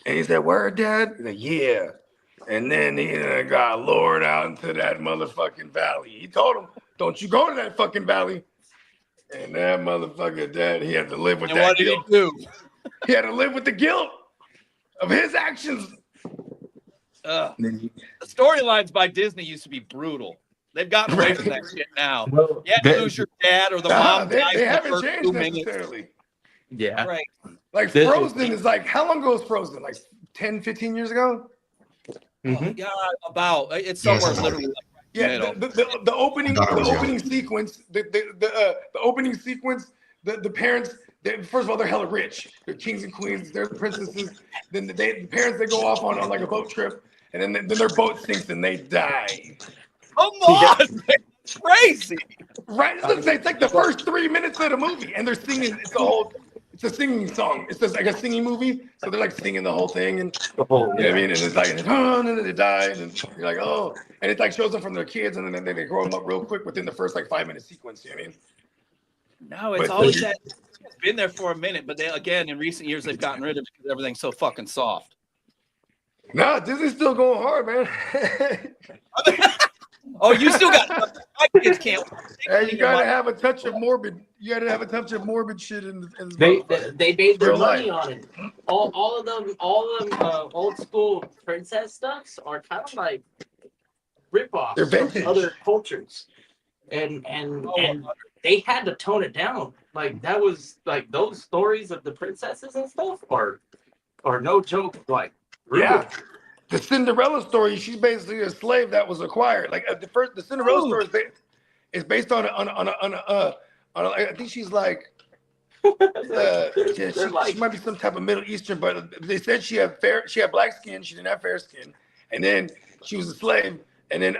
And he said, word, Dad? He's like, yeah. And then he got lured out into that motherfucking valley. He told him, don't you go to that fucking valley. And that motherfucker, Dad, he had to live with that guilt. What did he do? He had to live with the guilt of his actions. The storylines by Disney used to be brutal. They've gotten away from that shit now. Well, you had to lose your dad or the mom. They haven't changed necessarily. Yeah. Right. Like Frozen is like, how long ago was Frozen? Like 10, 15 years ago? Mm-hmm. Yeah, about. It's somewhere literally. The opening sequence, the opening sequence, the parents, first of all, they're hella rich. They're kings and queens. They're the princesses. Then the parents, they go off on like a boat trip, and then their boat sinks and they die. Come on, it's crazy. Right? It's like the first 3 minutes of the movie, and they're singing. It's a singing song. It's just like a singing movie, so they're like singing the whole thing, and you know what I mean. And it's like, oh, and then they die, and then you're like, oh. and it like shows them from their kids, and then they grow them up real quick within the first like 5-minute sequence. You know what I mean? No, it's always that. It's been there for a minute, but again, in recent years, they've gotten rid of it because everything's so fucking soft. No, Disney's still going hard, man. Oh, you still got my kids can't. Hey, you gotta have a touch of morbid. You gotta have a touch of morbid shit in They made their Real money life. on it. All of them old school princess stuffs are kind of like ripoffs They're from vintage. other cultures, and they had to tone it down. Like that was like those stories of the princesses and stuff are no joke. Like Yeah. The Cinderella story, she's basically a slave that was acquired. Like the Cinderella story is based on I think she's like, she might be some type of Middle Eastern, but they said she had black skin, she didn't have fair skin, and then she was a slave, and then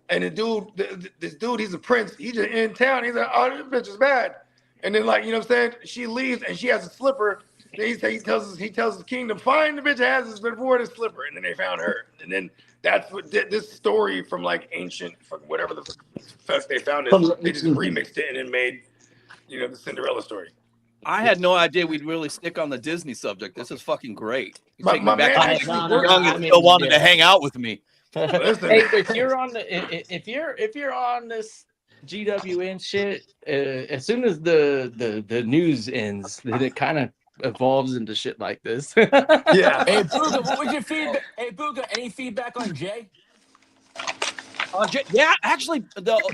and this dude, he's a prince, he's just in town, he's like, oh, this bitch is bad, and then like, you know what I'm saying, she leaves and she has a slipper. He tells the king to find the bitch that has this before the slipper, and then they found her, and then that's what this story from like ancient, whatever the fuck they found it. They just remixed it and then made, you know, the Cinderella story. I had no idea we'd really stick on the Disney subject. This is fucking great. You take me My back man to actually young and still wanted to hang out with me. Listen, Hey, if you're on this GWN shit, as soon as the news ends, then it kind of evolves into shit like this. yeah. Hey, Booga, what was your feedback? Hey, Booga, any feedback on Jay? Yeah, actually,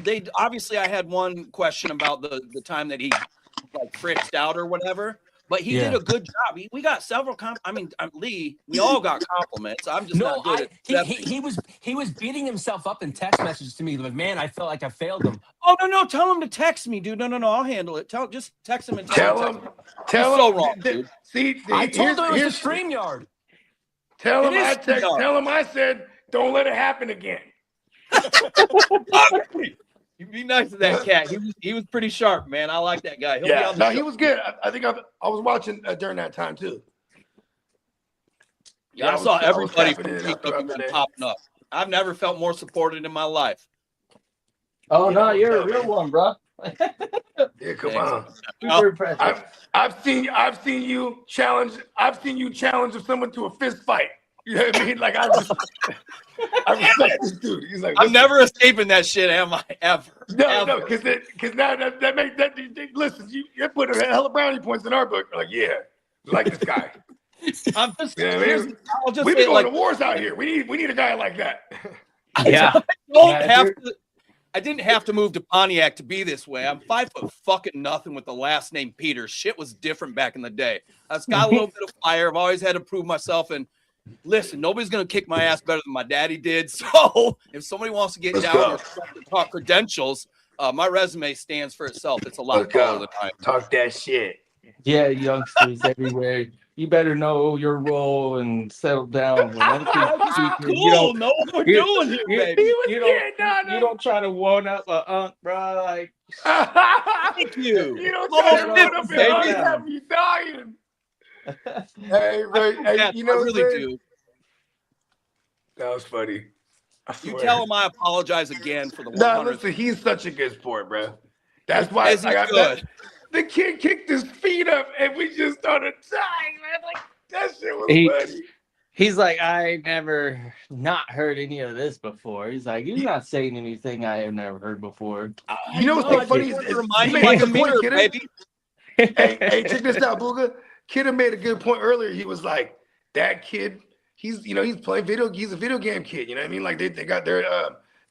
they obviously I had one question about the time that he like fritzed out or whatever, but he did a good job. We got several Lee, we all got compliments. I'm just not good at he was beating himself up in text messages to me. Like, man, I felt like I failed him. Oh no, tell him to text me, dude. No, I'll handle it. Just text him and Tell him. so wrong, dude. See, I told him it was a StreamYard. Tell him I said, don't let it happen again. You be nice to that cat. He was pretty sharp, man. I like that guy. He was good. I think I was watching during that time too. Yeah, I saw everybody from Peacock popping up. I've never felt more supported in my life. Oh no, you're a real one, bro. Yeah, come on. Super impressive. I've seen you challenge. I've seen you challenge someone to a fist fight. You know what I mean? Like I respect this dude. He's like, I'm never escaping that shit, am I? Ever? No, because now that makes that. Listen, you put a hell of brownie points in our book. Like, yeah, like this guy. I'm just. You know what I mean? I'll just We've say been going like, to wars out here. We need a guy like that. Yeah. I didn't have to move to Pontiac to be this way. I'm 5'0" with the last name Peters. Shit was different back in the day. I've got a little bit of fire. I've always had to prove myself. And listen, nobody's gonna kick my ass better than my daddy did. So if somebody wants to get down or talk credentials, my resume stands for itself. It's a lot taller than I am. Talk that shit. Yeah, youngsters everywhere. You better know your role and settle down. Cool. Know what we're doing here, baby. You don't try to one up a bro. Like, thank you. You don't try to run up and have you dying. Hey, you know I really do. That was funny. You tell him I apologize again for the 100th. No, listen, he's such a good sport, bro. That's why I got that. The kid kicked his feet up, and we just started dying, man. Like that shit was funny. He's like, I never not heard any of this before. He's like, you're not saying anything I have never heard before. You know what's so funny? Remind me like a mirror, baby. Hey, check this out, Booga. Kitteh made a good point earlier. He was like, that kid, he's playing he's a video game kid. You know what I mean? Like they got their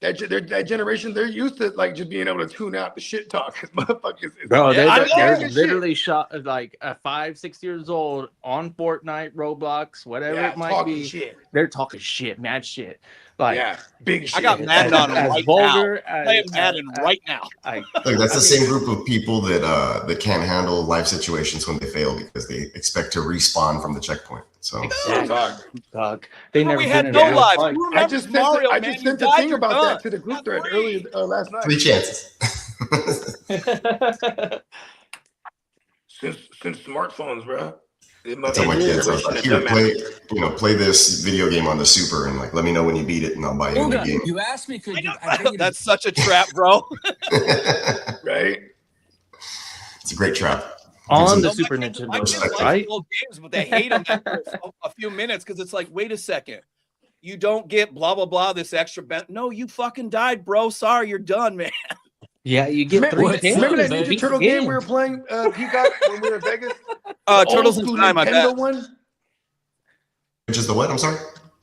that generation, they're used to like just being able to tune out the shit talk. Motherfuckers, bro, they're literally shot like 5-6 years old on Fortnite, Roblox, whatever it might be. Shit. They're talking shit, mad shit. Like, big shit. I got Madden on right vulgar now. Playing Madden right now. Look, that's the same group of people that can't handle life situations when they fail because they expect to respawn from the checkpoint. So dog. They never. We had no lives. I just sent a thing about that to the group thread earlier last night. 3 chances. Since smartphones, bro. I tell my kids, I was like, here, play this video game on the Super, and like, let me know when you beat it, and I'll buy you a new game. You asked me, That's such a trap, bro. Right? It's a great trap. On the Super Nintendo, my kids like old games, but they hate them after a few minutes because it's like, wait a second, you don't get blah blah blah this extra no, you fucking died, bro. Sorry, you're done, man. Yeah, you get Remember that Ninja Turtle game we were playing, Peacock, when we were in Vegas? Turtles in Time, I bet. One? Which is the what? I'm sorry?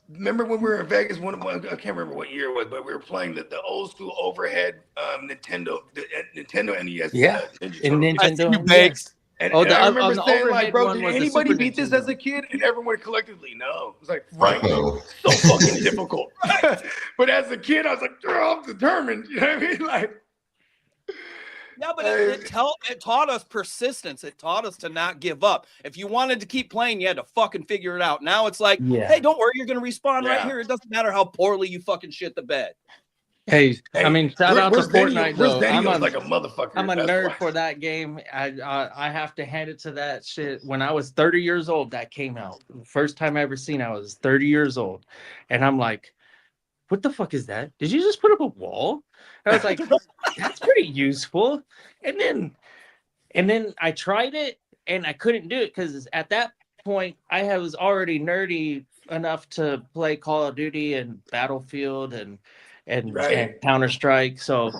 Remember when we were in Vegas? I can't remember what year it was, but we were playing the old school overhead Nintendo NES. Yeah, in Nintendo NES. And I remember saying, like, bro, did anybody beat this as a kid? And everyone collectively, no. It was like, right, so fucking difficult. But as a kid, I was like, I'm determined. You know what I mean? Like, yeah, but it taught us persistence. It taught us to not give up. If you wanted to keep playing, you had to fucking figure it out. Now it's like, hey, don't worry, you're going to respawn right here. It doesn't matter how poorly you fucking shit the bed. Hey, I mean, shout out to Fortnite, though. I'm like a motherfucker. I'm a nerd for that game. I have to hand it to that shit. When I was 30 years old, that came out. First time I ever seen, I was 30 years old. And I'm like, what the fuck is that? Did you just put up a wall? And I was like, that's pretty useful. And then I tried it and I couldn't do it because at that point I was already nerdy enough to play Call of Duty and Battlefield and Counter-Strike. So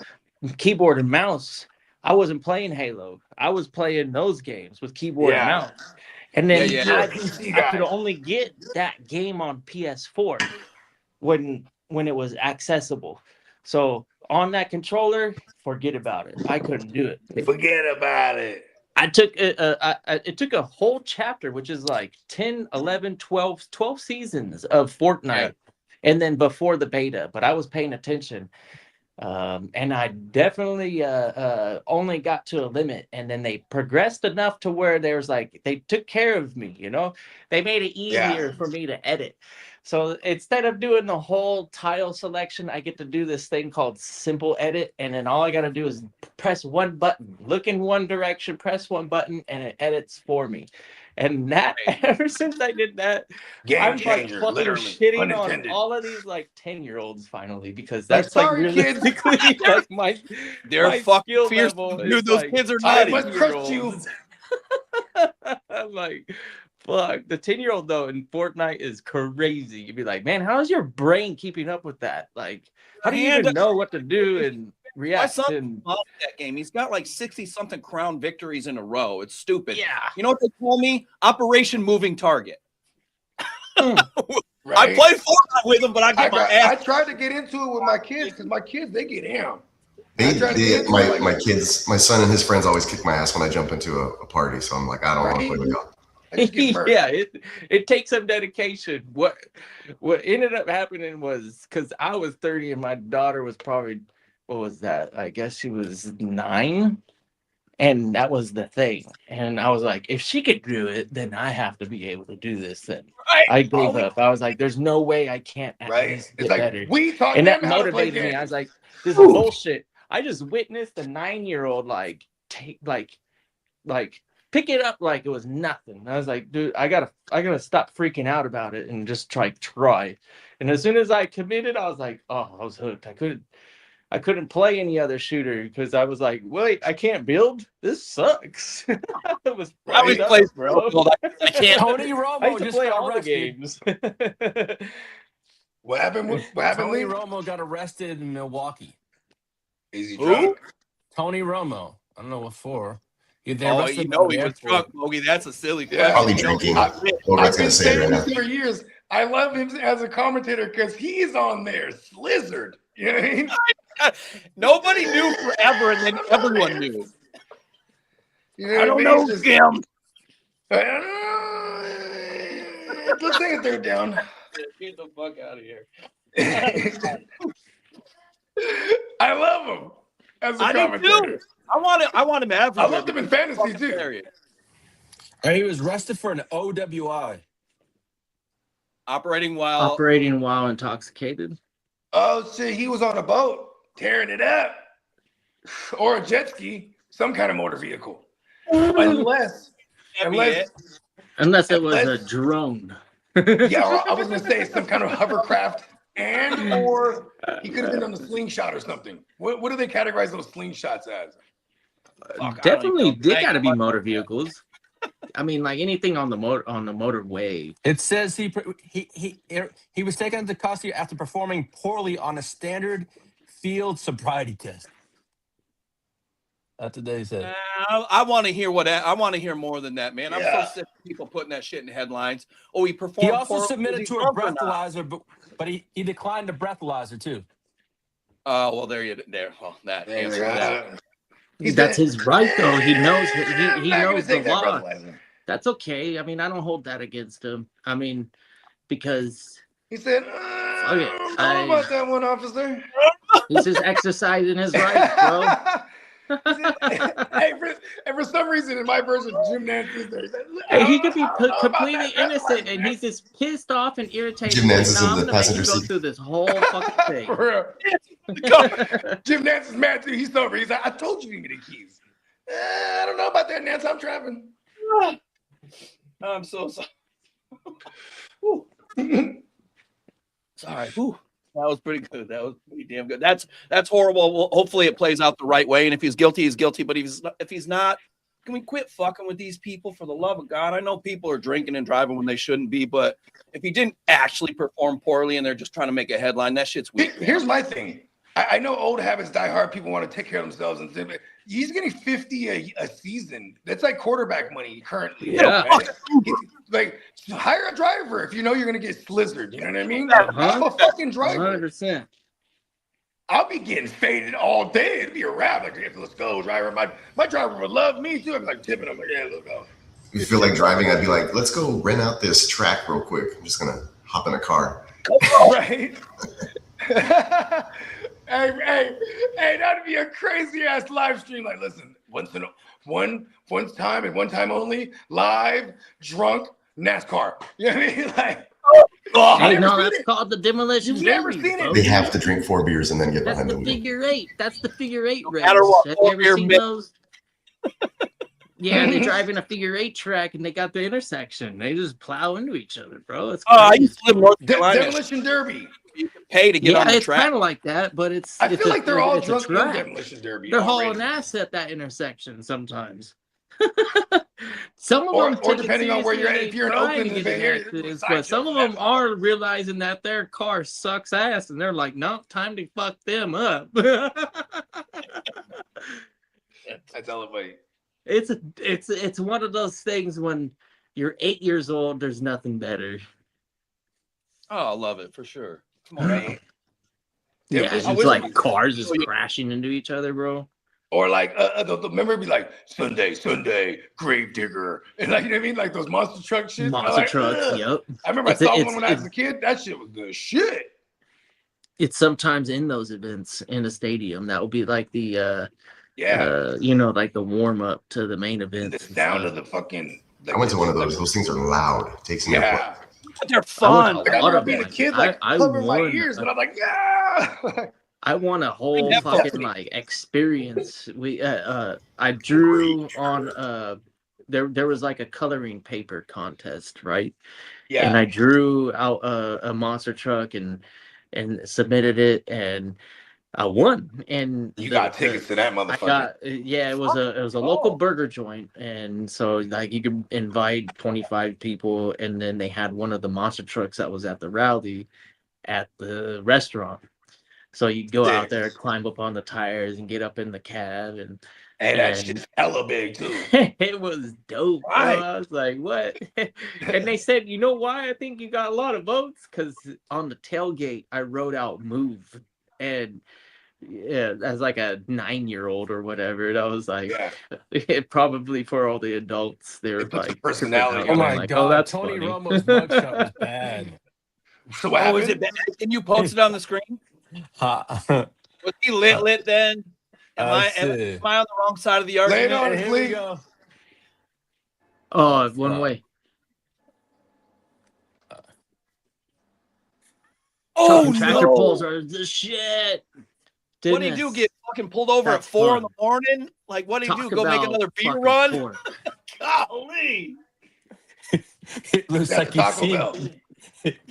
keyboard and mouse, I wasn't playing Halo. I was playing those games with keyboard and mouse. And then I could only get that game on PS4 when it was accessible. So on that controller, forget about it. I couldn't do it. Forget about it. It took a whole chapter, which is like 10, 11, 12 seasons of Fortnite. And then before the beta, but I was paying attention. And I definitely only got to a limit. And then they progressed enough to where there's like, they took care of me, you know? They made it easier for me to edit. So instead of doing the whole tile selection, I get to do this thing called simple edit. And then all I got to do is press one button, look in one direction, press one button, and it edits for me. And that, ever since I did that, I'm like fucking shitting on all of these like 10-year-olds finally, because that's like realistically like my fucking fierce. Dude, those kids are I must trust you. I'm like, fuck. The 10-year-old though in Fortnite is crazy. You'd be like, man, how is your brain keeping up with that? Like, how do you even know what to do and react? My son loves that game. He's got like 60-something crown victories in a row. It's stupid. Yeah. You know what they call me? Operation Moving Target. Right. I play Fortnite with them, but I get my ass. I tried to get into it with my kids because my kids, they get down. My kids, my son and his friends always kick my ass when I jump into a party. So I'm like, I don't want to play with y'all. Yeah, it takes some dedication. What ended up happening was, because I was 30 and my daughter was probably, what was that? I guess she was 9. And that was the thing. And I was like, if she could do it, then I have to be able to do this. Then I gave up. I was like, there's no way I can't at least get better. And that motivated me. I was like, this is bullshit. I just witnessed a 9-year-old pick it up like it was nothing. I was like, dude, I gotta stop freaking out about it and just try. And as soon as I committed, I was like, oh, I was hooked. I couldn't play any other shooter because I was like, wait, I can't build? This sucks. It was bro. I can't. Tony Romo I used to play all the games. What happened? Tony Romo got arrested in Milwaukee. Is he drunk? Tony Romo. I don't know what for. He was drunk, Bogey. That's a silly question. Probably drinking. I've been saying this for years. I love him as a commentator because he's on there, slizzard. You know what I mean? Nobody knew forever, and then everyone knew. You know I don't know, Jim. Let's take a third down. Get the fuck out of here. I love him as a commentator. I want him everywhere. I loved him in fantasy too. And he was arrested for an OWI. Operating while intoxicated. Oh shit, he was on a boat tearing it up. Or a jet ski, some kind of motor vehicle. Unless Unless it was a drone. Yeah, or I was gonna say some kind of hovercraft, or he could have been on the slingshot or something. What do they categorize those slingshots as? Definitely, they got to be motor vehicles. I mean, like anything on the motorway. It says he was taken into custody after performing poorly on a standard field sobriety test. That's what they said. I want to hear I want to hear more than that, man. I'm so sick of people putting that shit in headlines. Oh, he performed. He also submitted to a breathalyzer, but he declined the breathalyzer too. Oh, well, there. Well, that answers that. That's his right, though. He knows. He knows the law. That's okay. I mean, I don't hold that against him. I mean, because he said, "I don't know about that one, officer." He's just exercising his rights, bro. Hey, for some reason, in my version, Jim Nance is there. Hey, he could be completely innocent, and he's just pissed off and irritated. Jim Nance is in the passenger seat. Go through this whole fucking thing. For real. Jim Nance is mad too. He's sober. He's like, "I told you to give me the keys." I don't know about that, Nance. I'm driving. I'm so sorry. Sorry. That was pretty good. That was pretty damn good. That's horrible. Well, hopefully it plays out the right way. And if he's guilty, he's guilty. But if he's not, can we quit fucking with these people for the love of God? I know people are drinking and driving when they shouldn't be, but if he didn't actually perform poorly and they're just trying to make a headline, that shit's weird. Here's my thing. I know old habits die hard. People want to take care of themselves, and he's getting $50 a season. That's like quarterback money currently. Yeah. Right? Like, hire a driver if you know you're gonna get slizzard. You know what I mean? I'm a fucking driver. 100%. I'll be getting faded all day. It'd be a wrap. Like, let's go, driver. My driver would love me too. I'd be like tipping him. Like, yeah, let's go. If you feel like driving, I'd be like, let's go rent out this track real quick. I'm just gonna hop in a car. Right. Hey, that'd be a crazy ass live stream. Like, listen, one time and one time only, live, drunk, NASCAR. You know what I mean? Like, hey, no, that's called the demolition. You've never seen it. They have to drink 4 beers and then get behind the wheel. Figure eight. That's the figure eight race. Have you ever seen those? Yeah, they drive in a figure eight track and they got the intersection. They just plow into each other, bro. It's I used to live in North Carolina. Demolition Derby. You can pay to get on the it's track. kind of like that, but I feel like they're all drunk in Demolition Derby. They're hauling ass at that intersection sometimes. Some of them, or depending on where you're at, if you're in Oakland, in the Bay Area, but some of them are realizing that their car sucks ass, and they're like, "No, time to fuck them up." That's hella funny. It's one of those things when you're 8 years old. There's nothing better. Oh, I love it for sure. Come on, man. Yeah, it's like cars just crashing into each other, bro. Or like the memory be like Sunday, grave digger, and like, you know what I mean, like those monster truck shit. Monster trucks, yep. I remember I saw one when I was a kid. That shit was good shit. It's sometimes in those events in a stadium that will be like the like the warm up to the main event. The sound of the fucking. I went to one of those. Those things are loud. It takes me yeah. But they're fun. I remember being a kid, like covering my ears, and I'm like, yeah. I want a whole fucking like experience. I drew on there was like a coloring paper contest, right? Yeah. And I drew out a monster truck and submitted it, and I won. And you got tickets to that motherfucker. It was a local burger joint, and so like you could invite 25 people, and then they had one of the monster trucks that was at the rally at the restaurant. So you go out there, climb up on the tires, and get up in the cab, and that shit's hella big too. It was dope. Right. I was like, what? And they said, you know why I think you got a lot of votes? Because on the tailgate, I wrote out "move," and as like a 9-year-old or whatever, and I was like, probably for all the adults, they were like, personality. Oh my like, god, that's Tony funny. Romo's mugshot was bad. So what was it bad? Can you post it on the screen? Was he lit then? Am I on the wrong side of the argument? Lay it on, Here we go. Oh, one way. Tractor pulls are the shit. What did he do? Get fucking pulled over at 4 in the morning? Like, what did he do? Go make another beer run? Golly. It looks like he's seen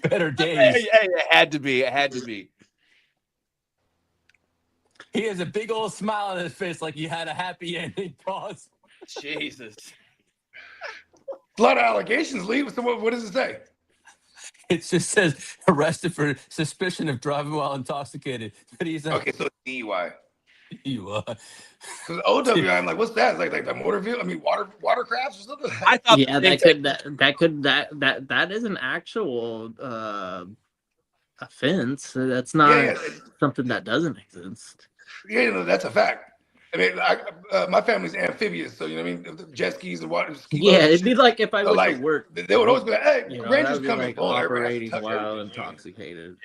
better days. It had to be. It had to be. He has a big old smile on his face like he had a happy ending. Pause. Jesus. A lot of allegations, Lee. So what does it say? It just says arrested for suspicion of driving while intoxicated. But he's okay, so DUI. DUI. Because OWI, I'm like, what's that? Like the motor vehicle? I mean, watercrafts or something? I thought that is an actual offense. That's not something that doesn't exist. Yeah, no, that's a fact. I mean, my family's amphibious, so you know what I mean. Jet skis and water. Yeah, it'd be like if I went to work. They would always be like, "Hey, Rangers coming." Like operating while intoxicated.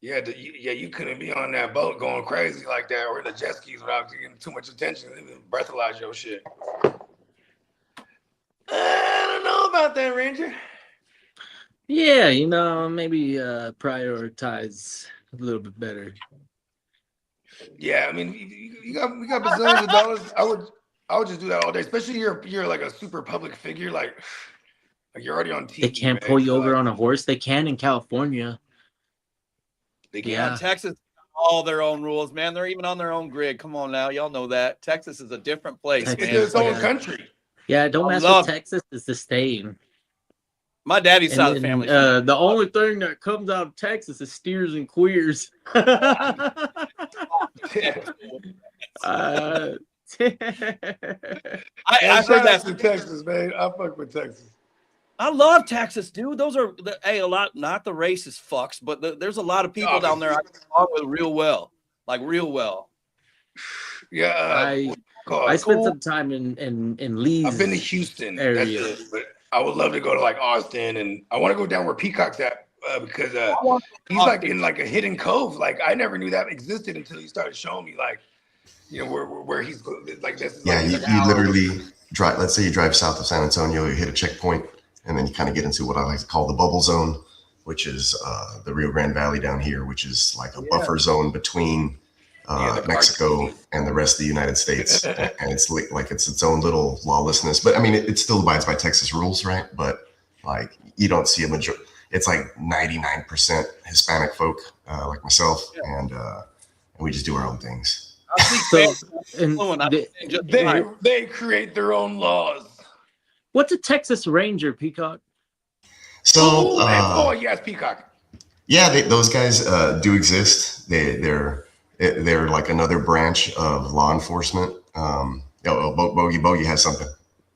Yeah. You couldn't be on that boat going crazy like that, or the jet skis without getting too much attention. It breathalyze your shit. I don't know about that, Ranger. Yeah, maybe prioritize a little bit better. Yeah, I mean, we got bazillions of dollars. I would just do that all day, especially you're like a super public figure, like you're already on TV. They can't pull you over on a horse. They can in California. They can. Yeah, Texas, all their own rules, man. They're even on their own grid. Come on now, y'all know that Texas is a different place. It's its own country. Yeah, don't mess with Texas. It's the state. My daddy's side of the family. The only thing that comes out of Texas is steers and queers. I heard that in Texas, man. I fuck with Texas. I love Texas, dude. Those are a lot, not the racist fucks, but there's a lot of people down there I get along with real well. Yeah, I spent some time in Lee's. I've been to Houston area. But I would love to go to like Austin, and I want to go down where Peacock's at because he's like in like a hidden cove. Like I never knew that existed until he started showing me like, where he's like this. Yeah, you literally drive. Let's say you drive south of San Antonio, you hit a checkpoint, and then you kind of get into what I like to call the bubble zone, which is the Rio Grande Valley down here, which is like a buffer zone between Mexico and the rest of the United States, and it's like it's its own little lawlessness. But I mean, it still abides by Texas rules, right? But like you don't see a majority. It's like 99% Hispanic folk, like myself, and we just do our own things. They create their own laws. What's a Texas Ranger, Peacock? So, yes, Peacock. Yeah, those guys do exist. They're like another branch of law enforcement. Bogey has something.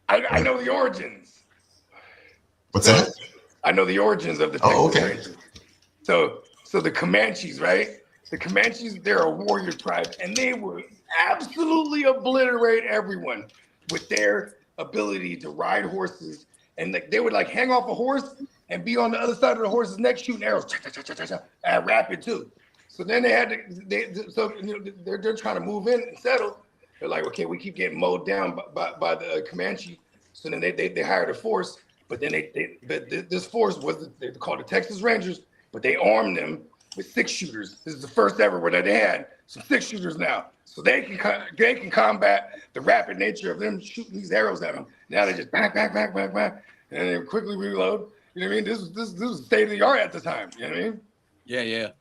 I know the origins. What's that? I know the origins of the Texas Rangers. So the Comanches, right? The Comanches, they're a warrior tribe, and they would absolutely obliterate everyone with their ability to ride horses. And they would like hang off a horse and be on the other side of the horse's neck shooting arrows, and rapid too. So then they're trying to move in and settle. They're like, okay, we keep getting mowed down by the Comanche. So then they hired a force, but then this force they called the Texas Rangers, but they armed them with 6-shooters. This is the first ever where they had some 6-shooters now. So they can combat the rapid nature of them shooting these arrows at them. Now they just bang, and they quickly reload. You know what I mean? This was state of the art at the time. You know what I mean? Yeah.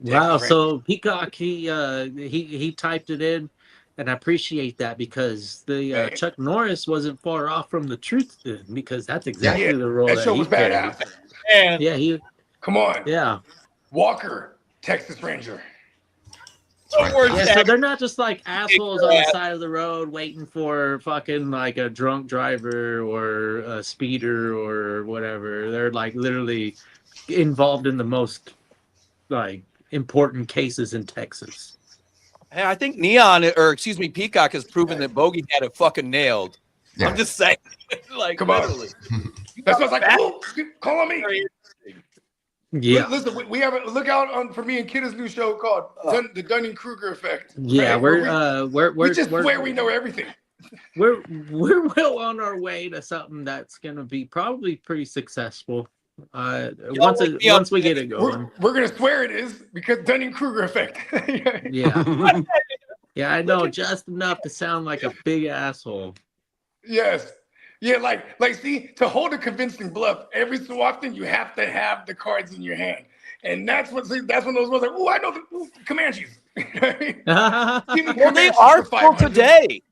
Wow. So Peacock, he typed it in, and I appreciate that because the Chuck Norris wasn't far off from the truth then, because that's exactly the role that show was badass. Yeah, come on. Yeah. Walker, Texas Ranger. Yeah, so they're not just like assholes on the side of the road waiting for fucking like a drunk driver or a speeder or whatever. They're like literally involved in the most like important cases in Texas. Hey, I think Peacock has proven that Bogey had it fucking nailed. Yeah. I'm just saying, like, come on. That's what's like. Call on me. Yeah. Listen, we have a look out for me and Kitteh's new show called the Dunning-Kruger Effect. Yeah, right? we just swear we know everything. We're well on our way to something that's gonna be probably pretty successful. Once we get it going, we're gonna swear it is because Dunning-Kruger Effect. Yeah. Yeah, I know just enough to sound like a big asshole. Yes. Yeah, like, see, to hold a convincing bluff, every so often you have to have the cards in your hand, and that's when those ones like, oh, I know the Comanches. Well, they are still today.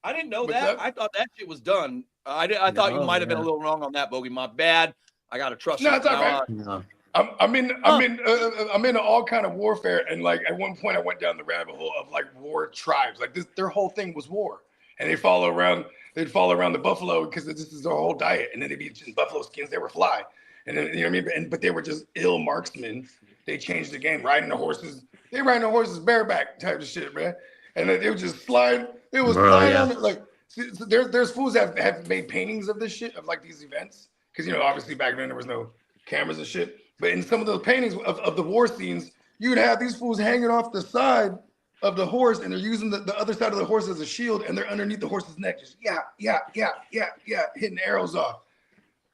I didn't know that. I thought that shit was done. I thought you might have been a little wrong on that, Bogey. My bad. I gotta trust you. No, it's all right. No. I'm in all kind of warfare, and like at one point I went down the rabbit hole of like war tribes. Like their whole thing was war, and they'd follow around the buffalo because this is their whole diet, and then they'd be in buffalo skins. They were fly, and then, you know what I mean. But they were just ill marksmen. They changed the game, riding the horses. They riding the horses bareback type of shit, man. And then they would just slide. It was flying on it. Like so there's fools that have made paintings of this shit, of like these events, because obviously back then there was no cameras and shit. But in some of those paintings of the war scenes, you would have these fools hanging off the side of the horse, and they're using the other side of the horse as a shield, and they're underneath the horse's neck, just hitting arrows off.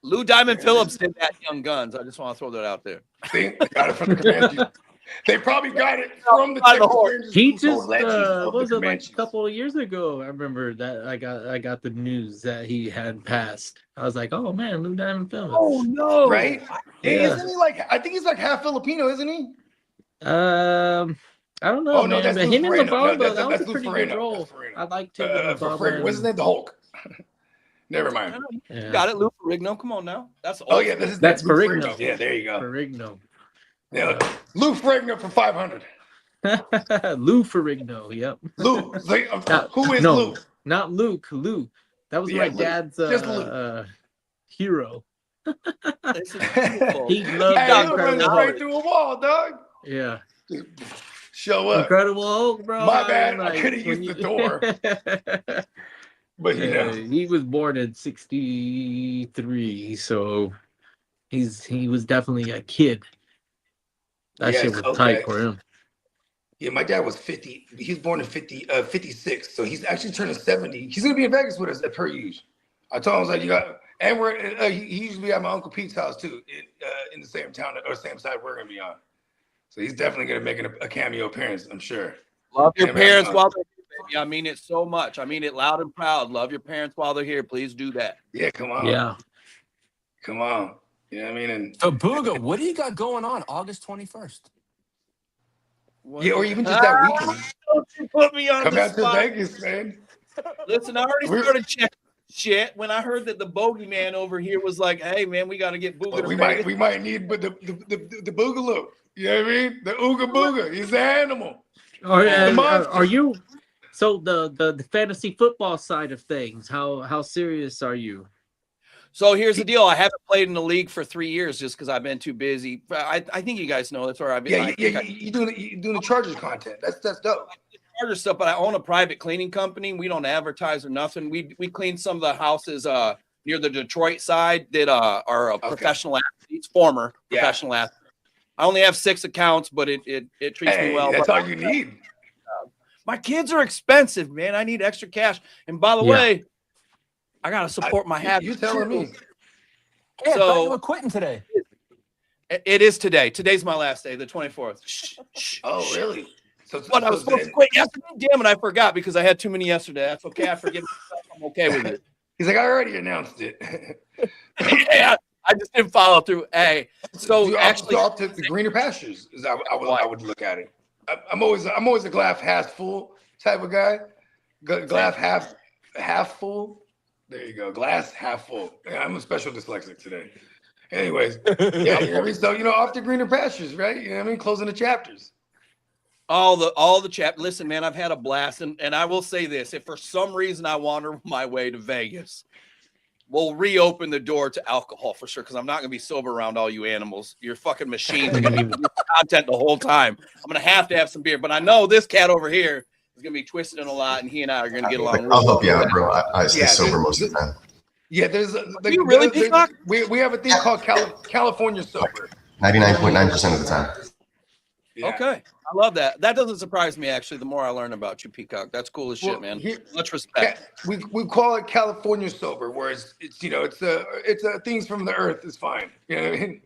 Lou Diamond Phillips did that Young Guns. I just want to throw that out there. See, got it from the Comanches. They probably got it from the Texas Rangers. He just what was it like a couple of years ago? I remember that I got the news that he had passed. I was like, oh man, Lou Diamond Phillips. Oh no, right? Yeah. Isn't he like? I think he's like half Filipino, isn't he? I don't know. Oh no, that's but him and LeBron, that was a pretty good role. I liked him and LeBron. What's his name? The Hulk. Never mind. Yeah. Got it, Lou Ferrigno. Come on now. That's old. Oh yeah, that's Ferrigno. Yeah, there you go. Ferrigno. Yeah, Lou Ferrigno for 500. Lou Ferrigno. Yep. Lou. Who is Lou? Not Luke. Lou. That was my dad's hero. He loved running right through a wall, dog. Yeah. Show up. Incredible Hulk, bro. My bad. Like, I could have used the door. But he was born in 1963, so he was definitely a kid. That shit was tight for him. Yeah, my dad was 50. He was born in 56, so he's actually turning 70. He's gonna be in Vegas with us per usual. I told him, I was like, you got, and we're he used to be at my Uncle Pete's house too, in the same town or same side we're gonna be on. So he's definitely gonna make a cameo appearance, I'm sure. Love your parents while they're here, baby. I mean it so much. I mean it loud and proud. Love your parents while they're here. Please do that. Yeah, come on. Yeah. Come on. You know what I mean? And so Booga, what do you got going on August 21st? Yeah, or even just that weekend. Don't you put me on Come the out spot. to Vegas, man. Listen, I already started checking shit when I heard that the bogey man over here was like, "Hey, man, we got to get Booga." We might need, but the Boogaloo. You know what I mean? The Ooga Booga. He's the animal. Are you? So the fantasy football side of things, how serious are you? So here's the deal. I haven't played in the league for 3 years just because I've been too busy. I think you guys know that's where I've been. You're doing the Chargers content. That's dope. Chargers stuff, but I own a private cleaning company. We don't advertise or nothing. We clean some of the houses near the Detroit side that are professional athletes, former professional athletes. I only have 6 accounts, but it treats me well. That's all you need. My kids are expensive, man. I need extra cash. And by the way, I gotta support my habits. You telling me? Yeah, so you were quitting today. It is today. Today's my last day, the 24th. Oh, really? So I was supposed to quit yesterday. Damn it, I forgot because I had too many yesterday. That's okay. I forget myself. I'm okay with it. He's like, I already announced it. Yeah, I just didn't follow through. Hey, so actually, off to the greener pastures. I would look at it. I'm always a glass half full type of guy. Glass half full. There you go. Glass half full. Yeah, I'm a special dyslexic today. Anyways, yeah, you know what I mean? So, off to greener pastures, right? You know what I mean? Closing the chapters. All the chapters. Listen, man, I've had a blast. And I will say this. If for some reason I wander my way to Vegas, we'll reopen the door to alcohol for sure, because I'm not going to be sober around all you animals. Your fucking machines are going to be content the whole time. I'm going to have some beer. But I know this cat over here is going to be twisted in a lot, and he and I are going to get along. I'll help you out, bro. I stay sober most of the time. Yeah, there's we have a thing called California sober. 99.9% of the time. Yeah. Okay, I love that. That doesn't surprise me actually. The more I learn about you, Peacock, that's cool as shit, man. Much respect. We call it California sober, where it's things from the earth is fine. You know what I mean?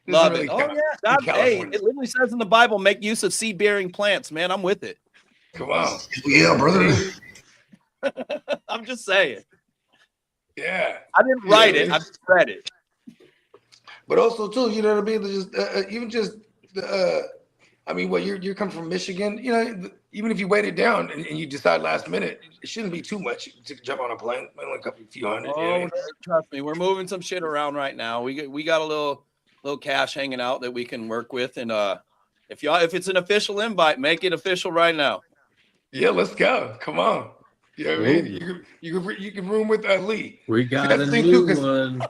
Love it. Oh yeah, God, hey, it literally says in the Bible, make use of seed-bearing plants. Man, I'm with it. Come on, yeah, brother. I'm just saying. Yeah. I didn't write it. I just read it. But also too, you know what I mean? Just even just I mean, well, you're coming from Michigan. You know, even if you wait it down and you decide last minute, it shouldn't be too much to jump on a plane. Only a few hundred. Oh, you know? trust me, we're moving some shit around right now. We got a little cash hanging out that we can work with, and if it's an official invite, make it official right now. Yeah, let's go. Come on. You know what I mean? You can room with Lee. We got a new one.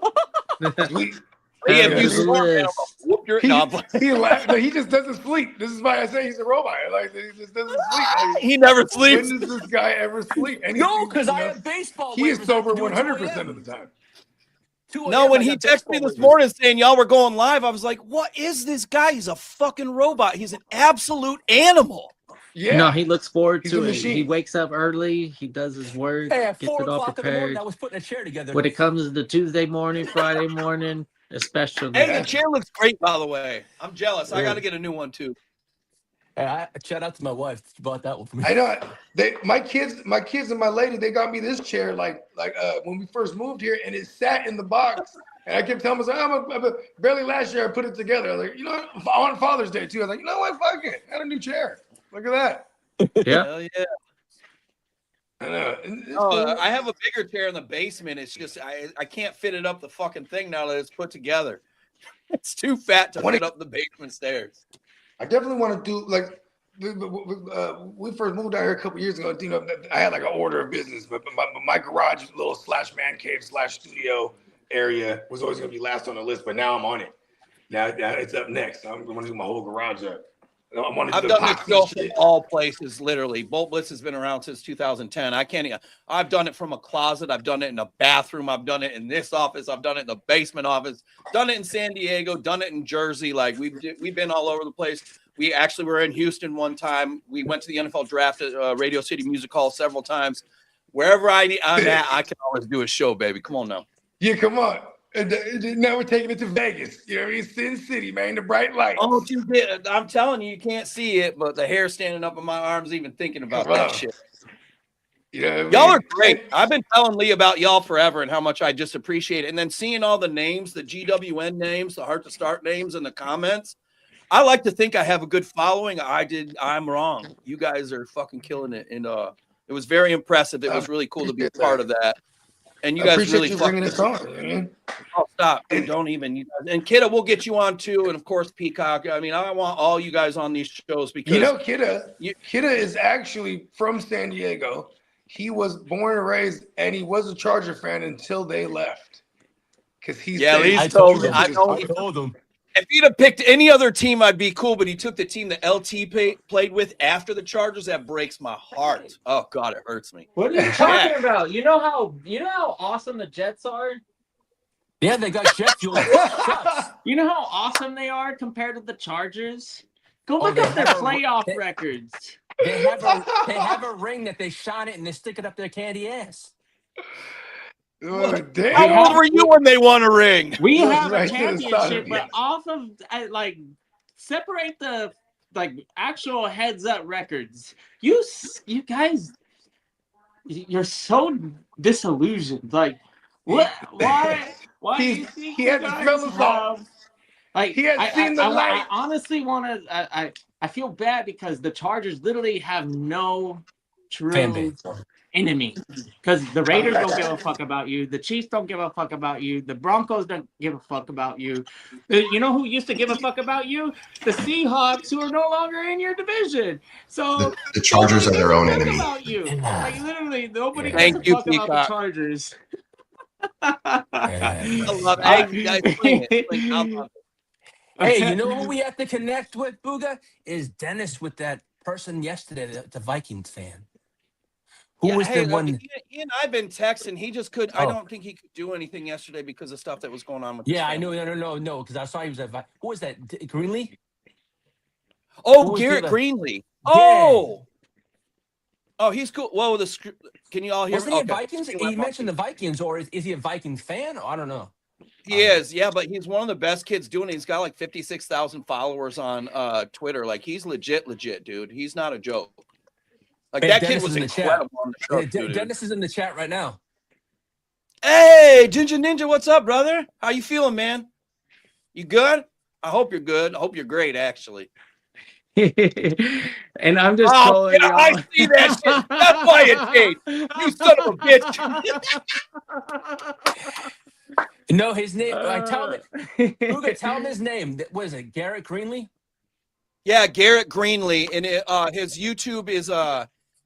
If you score, man, whoop your he just doesn't sleep. This is why I say he's a robot. Like he just doesn't sleep. Like, he never sleeps. When does this guy ever sleep? No, because I have baseball. He is sober 100% of the time. No, when he texted me this morning saying y'all were going live, I was like, "What is this guy? He's a fucking robot. He's an absolute animal." Yeah. No, he looks forward He's to a it. machine. He wakes up early. He does his work. Hey, at gets 4 it all o'clock in the morning, prepared. I was putting a chair together. When it comes to Tuesday morning, Friday morning, especially. Hey, the chair looks great, by the way. I'm jealous. I got to get a new one too. Hey, shout out to my wife. She bought that one for me. I know. My kids and my lady, they got me this chair like when we first moved here, and it sat in the box. And I kept telling myself, barely last year I put it together. I was like, you know, on Father's Day too. I was like, you know what, fuck it. I got a new chair. Look at that. Yeah. Hell yeah. I know. I have a bigger chair in the basement. It's just I can't fit it up the fucking thing now that it's put together. It's too fat to fit up the basement stairs. I definitely want to do like we first moved out here a couple years ago. You know, I had like an order of business, but my garage, little / man cave / studio area was always going to be last on the list. But now I'm on it. Now it's up next. I'm going to do my whole garage up. I've done this show from all places, literally. Bolt Blitz has been around since 2010. I've done it from a closet. I've done it in a bathroom. I've done it in this office. I've done it in the basement office. Done it in San Diego. Done it in Jersey. Like we've been all over the place. We actually were in Houston one time. We went to the NFL draft at Radio City Music Hall several times. Wherever I'm at, I can always do a show, baby. Come on now. Yeah, come on. Now we're taking it to Vegas. You know what I mean? Sin City, man, the bright lights. Oh, I'm telling you, you can't see it, but the hair standing up on my arms even thinking about that shit. You know what I mean? Y'all are great. I've been telling Lee about y'all forever and how much I just appreciate it. And then seeing all the names, the GWN names, the Heart to Start names in the comments, I like to think I have a good following. I'm wrong. You guys are fucking killing it. And it was very impressive. It was really cool to be a part of that. And you guys really bringing this on. Oh, stop. Don't even. And Kitteh, we'll get you on too. And of course, Peacock. I mean, I want all you guys on these shows because you know, Kitteh is actually from San Diego. He was born and raised, and he was a Charger fan until they left. Because I told him. If he'd have picked any other team, I'd be cool. But he took the team that LT played with after the Chargers. That breaks my heart. Oh God, it hurts me. What are you talking about? You know how awesome the Jets are? Yeah, they got jet fuel. You know how awesome they are compared to the Chargers? Go look up their playoff records. They have a ring that they shine it and they stick it up their candy ass. Oh, how old were you when they won a ring? We have a championship, but off of separate the actual heads up records. You guys, you're so disillusioned. Like what? Why do you think he had to smell the salt? Like he had seen the light. I honestly want to. I feel bad because the Chargers literally have no true enemy, because the Raiders don't give a fuck about you, the Chiefs don't give a fuck about you, the Broncos don't give a fuck about you. You know who used to give a fuck about you? The Seahawks, who are no longer in your division. So the Chargers are their own enemy. About you. Like literally, nobody gives a fuck about the Chargers. I love it. Hey, you know who we have to connect with, Booga? Is Dennis with that person yesterday, the Vikings fan. Who was the one? He and I've been texting. He just could. I don't think he could do anything yesterday because of stuff that was going on with. Yeah, I know. No. Because I saw he was at. Who was that? Greenlee? Oh, Garrett Greenlee. Oh. Oh, he's cool. Whoa, can you all hear? Wasn't he a Vikings? He mentioned the Vikings, or is he a Viking fan? I don't know. He is, yeah, but he's one of the best kids doing it. He's got like 56,000 followers on Twitter. Like he's legit, dude. He's not a joke. Like that kid was incredible on the show. Dennis is in the chat right now. Hey, Ginger Ninja, what's up, brother? How you feeling, man? You good? I hope you're good. I hope you're great, actually. And I'm just trolling y'all. I see that shit. That's why it changed. You son of a bitch. No, his name. Tell him his name. What is it? Garrett Greenlee? Yeah, Garrett Greenlee, and his YouTube is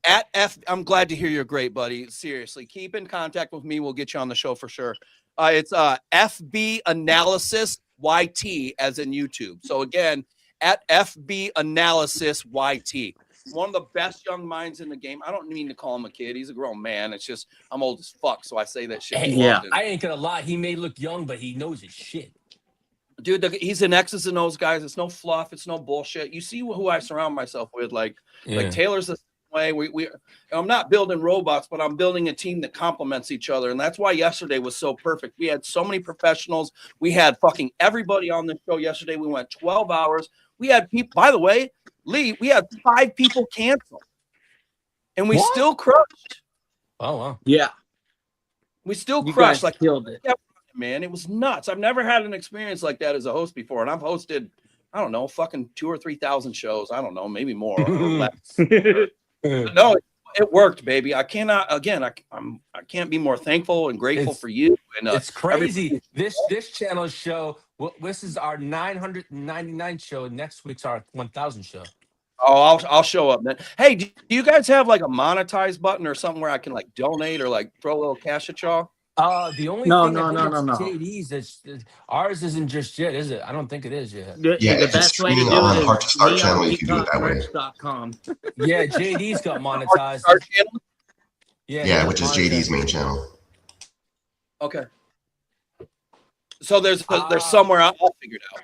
at F. I'm glad to hear you're great, buddy. Seriously, keep in contact with me. We'll get you on the show for sure. It's FB Analysis YT as in YouTube. So again, at FB Analysis YT. One of the best young minds in the game. I don't mean to call him a kid. He's a grown man. It's just I'm old as fuck, so I say that shit. Yeah, I ain't gonna lie. He may look young, but he knows his shit. Dude, he's an X's and O's guys. It's no fluff. It's no bullshit. You see who I surround myself with. Like Taylor's the same way. I'm not building robots, but I'm building a team that complements each other. And that's why yesterday was so perfect. We had so many professionals. We had fucking everybody on the show yesterday. We went 12 hours. We had people, by the way, Lee, we had 5 people cancel. And we still crushed. Oh, wow. Yeah. We still crushed. Like, killed it. Man, it was nuts. I've never had an experience like that as a host before. And I've hosted, I don't know, fucking 2,000 or 3,000 shows. I don't know, maybe more. Or less. No, it worked, baby. I cannot, again, I can't be more thankful and grateful for you. And it's crazy. This channel's show, this is our 999 show. Next week's our 1,000 show. Oh, I'll show up then. Hey, do you guys have like a monetize button or something where I can like donate or like throw a little cash at y'all? The only thing JD's is ours isn't just yet, is it? I don't think it is yet. The best way to do it is Heart to Start channel. You can do it that way. Yeah, JD's got monetized. Yeah, which is JD's main channel. Okay. So there's somewhere I'll figure it out.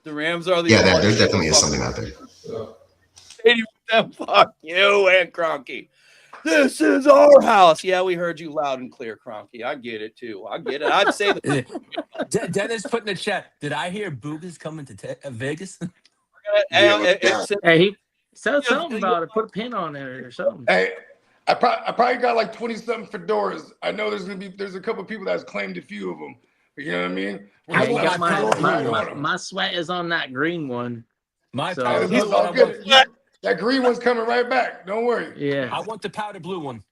The Rams are the there definitely is something out there. Fuck you and Cronky. This is our house. Yeah, we heard you loud and clear, Cronky. I get it too. I get it. I'd say that. Dennis put in the chat. Did I hear Boogie's coming to Vegas? Hey, he said something about it. Put a pin on it or something. Hey, I probably got like 20-something fedoras. I know there's a couple of people that's claimed a few of them. You know what I mean? My sweat is on that green one. It's all good. That green one's coming right back. Don't worry. Yeah. I want the powder blue one.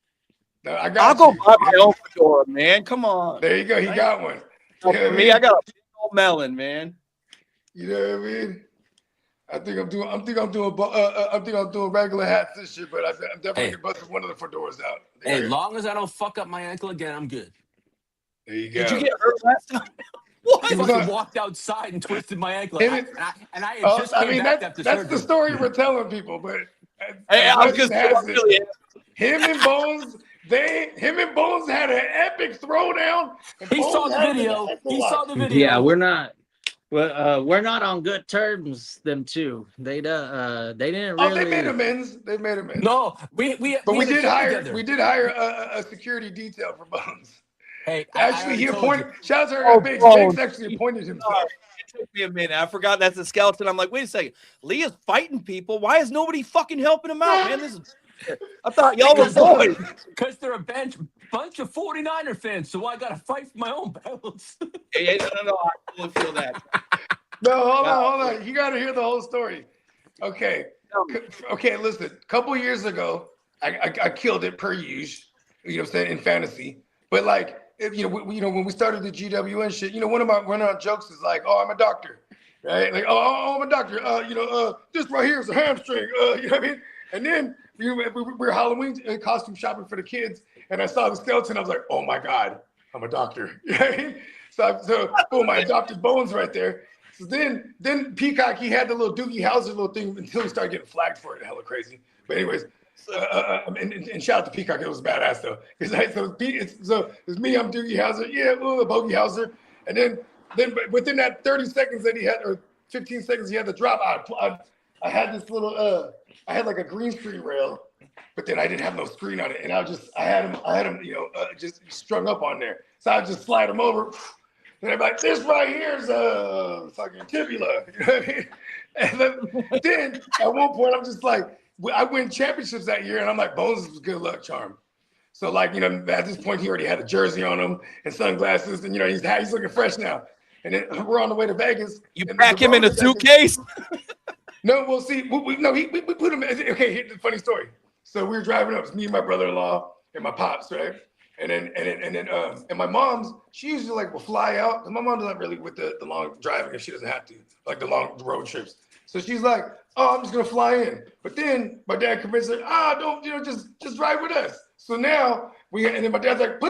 I'll go buy my own fedora, man. Come on. There you go. He got one. For me, I got a big old melon, man. You know what I mean? I think I'm doing regular hats this year, but I'm definitely busting one of the fedoras out. Hey, long as I don't fuck up my ankle again, I'm good. There you go. Did you get hurt last time? I fucking walked outside and twisted my ankle. That's the story we're telling people, but him and Bones had an epic throwdown. He saw the video. Yeah, we're not on good terms. Them two, they didn't really. Oh, they made amends. No, we did hire a security detail for Bones. Hey, actually, he appointed. Shout out to Banks actually appointed himself. It took me a minute. I forgot that's the skeleton. I'm like, wait a second. Leah's fighting people. Why is nobody fucking helping him out, man? I thought y'all were boys. Because they're a bunch of 49er fans, so I got to fight for my own battles. No. I totally feel that. No, hold on. You got to hear the whole story. Okay. Listen. A couple years ago, I killed it per usual. You know what I'm saying, in fantasy, but like. When we started the GWN shit, one of our jokes is like, "Oh, I'm a doctor," right? Like, "Oh, I'm a doctor." This right here is a hamstring. You know what I mean? And then we were Halloween costume shopping for the kids, and I saw the skeleton. I was like, "Oh my god, I'm a doctor." You know what I mean? So boom, I adopted Bones right there. So then Peacock, he had the little Doogie Howser little thing until he started getting flagged for it. Hella crazy. But anyways. And shout out to Peacock, it was badass though. It's me, I'm Doogie Howser, Bogey Howser, and then within that 30 seconds that he had, or 15 seconds he had to drop, I had this little, I had like a green screen rail, but then I didn't have no screen on it, and I had him, just strung up on there, so I would just slide him over, and I'm like, this right here is a fucking tibula, you know what I mean? And then at one point I'm just like. I win championships that year, and I'm like, Bones was good luck charm. So like, you know, at this point he already had a jersey on him and sunglasses, and you know, he's looking fresh now. And then we're on the way to Vegas. You pack him in a suitcase? No, we'll see. We put him. Okay, here's the funny story. So we were driving up. It's me and my brother-in-law and my pops, right? And my mom's, she usually like will fly out. And my mom's not really with the long driving if she doesn't have to, like the long road trips. So she's like, oh, I'm just gonna fly in. But then my dad convinced her, don't, you know, just drive with us. So now and then my dad's like,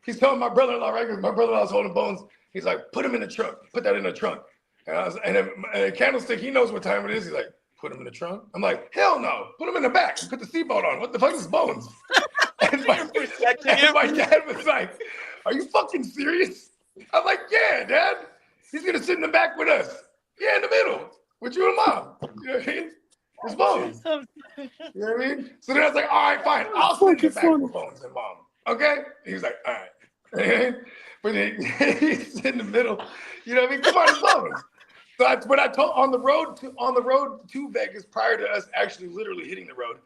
he's telling my brother-in-law, right? Because my brother-in-law's holding Bones. He's like, put him in the trunk. Put that in the trunk. And then Candlestick, he knows what time it is. He's like, put him in the trunk. I'm like, hell no. Put him in the back. Put the seatbelt on. What the fuck is Bones? and my dad was like, are you fucking serious? I'm like, yeah, Dad. He's going to sit in the back with us. Yeah, in the middle. With you and Mom. You know what I mean? It's Bones. You know what I mean? So then I was like, all right, fine. I'll sit in the back with Bones and Mom. Okay? He was like, all right. But then he's in the middle. You know what I mean? Come on, it's Bones. So but I told on the road to Vegas prior to us actually literally hitting the road,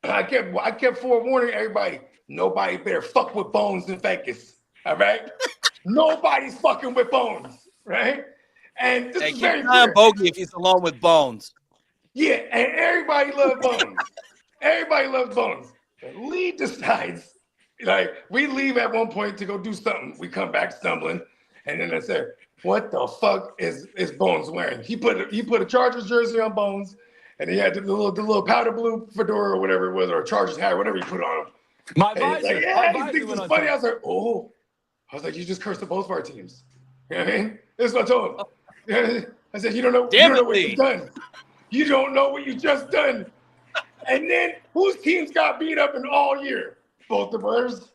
I kept forewarning everybody, nobody better fuck with Bones in Vegas. All right? Nobody's fucking with Bones, right? And this is very clear. Bogey if he's alone with Bones. Yeah, and everybody loves Bones. Everybody loves Bones. And Lee decides, like, we leave at one point to go do something. We come back stumbling, and then I said, what the fuck is Bones wearing? He put a Chargers jersey on Bones, and he had the little powder blue fedora or whatever it was, or a Chargers hat, whatever he put on him. My and visor. Like, yeah, he thinks it's funny. I was like, oh. I was like, you just cursed both of our teams. You know what I mean? This is what I told him. I said, you don't know what you've done. You don't know what you just done. And then whose teams got beat up in all year? Both of ours.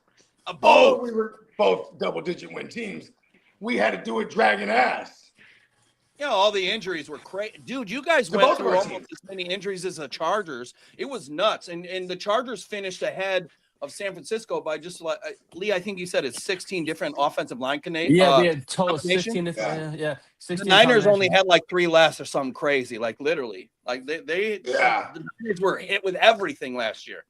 Both. We were both double-digit win teams. We had to do it dragging ass. You know, all the injuries were crazy. Dude, you guys went through almost as many injuries as the Chargers. It was nuts. And the Chargers finished ahead of San Francisco by just like Lee, I think you said it's 16 different offensive line combinations. Yeah, we had total 16 different. Yeah, 16 the Niners only had like 3 less or something crazy, like literally. Like the Niners were hit with everything last year.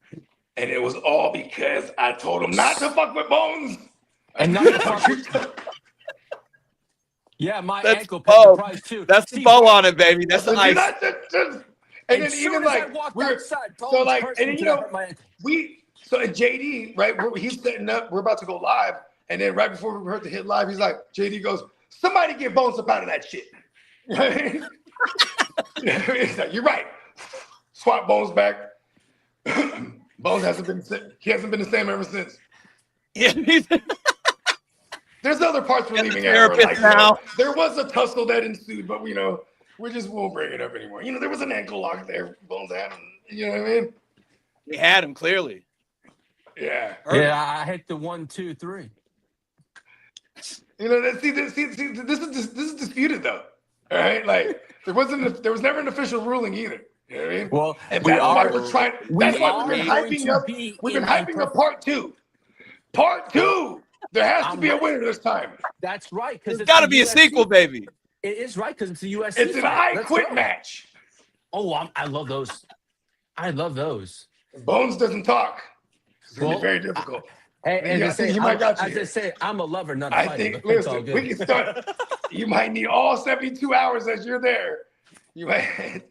And it was all because I told them not to fuck with Bones. And not to fuck with yeah, my ankle paid the price too. That's the bow on it, baby. That's the ice. And then even like so like, and then you know so in JD, right? He's setting up. We're about to go live, and then right before we heard the hit live, he's like, JD goes, somebody get Bones up out of that shit. He's like, you're right. Swap Bones back. Bones hasn't been the same ever since. Yeah. There's other parts we're leaving out. Like, now. There was a tussle that ensued, but we just won't bring it up anymore. You know, there was an ankle lock there. Bones had him. You know what I mean? He had him clearly. Yeah. Yeah, I hit the 1, 2, 3. You know, this is disputed though. All right, like there was never an official ruling either. You know what I mean? Well, and that's why we're trying. That's why we've been hyping up. We've been hyping up part 2. Part 2. There has to be a winner this time. That's right, because it's got to be a sequel, baby. It is right because it's a USC. It's an I quit match. Oh, I love those. I love those. Bones doesn't talk. It's gonna be very difficult. And as I say, I'm a lover, not a fighter. I think. Listen, we can start. You might need all 72 hours as you're there. You might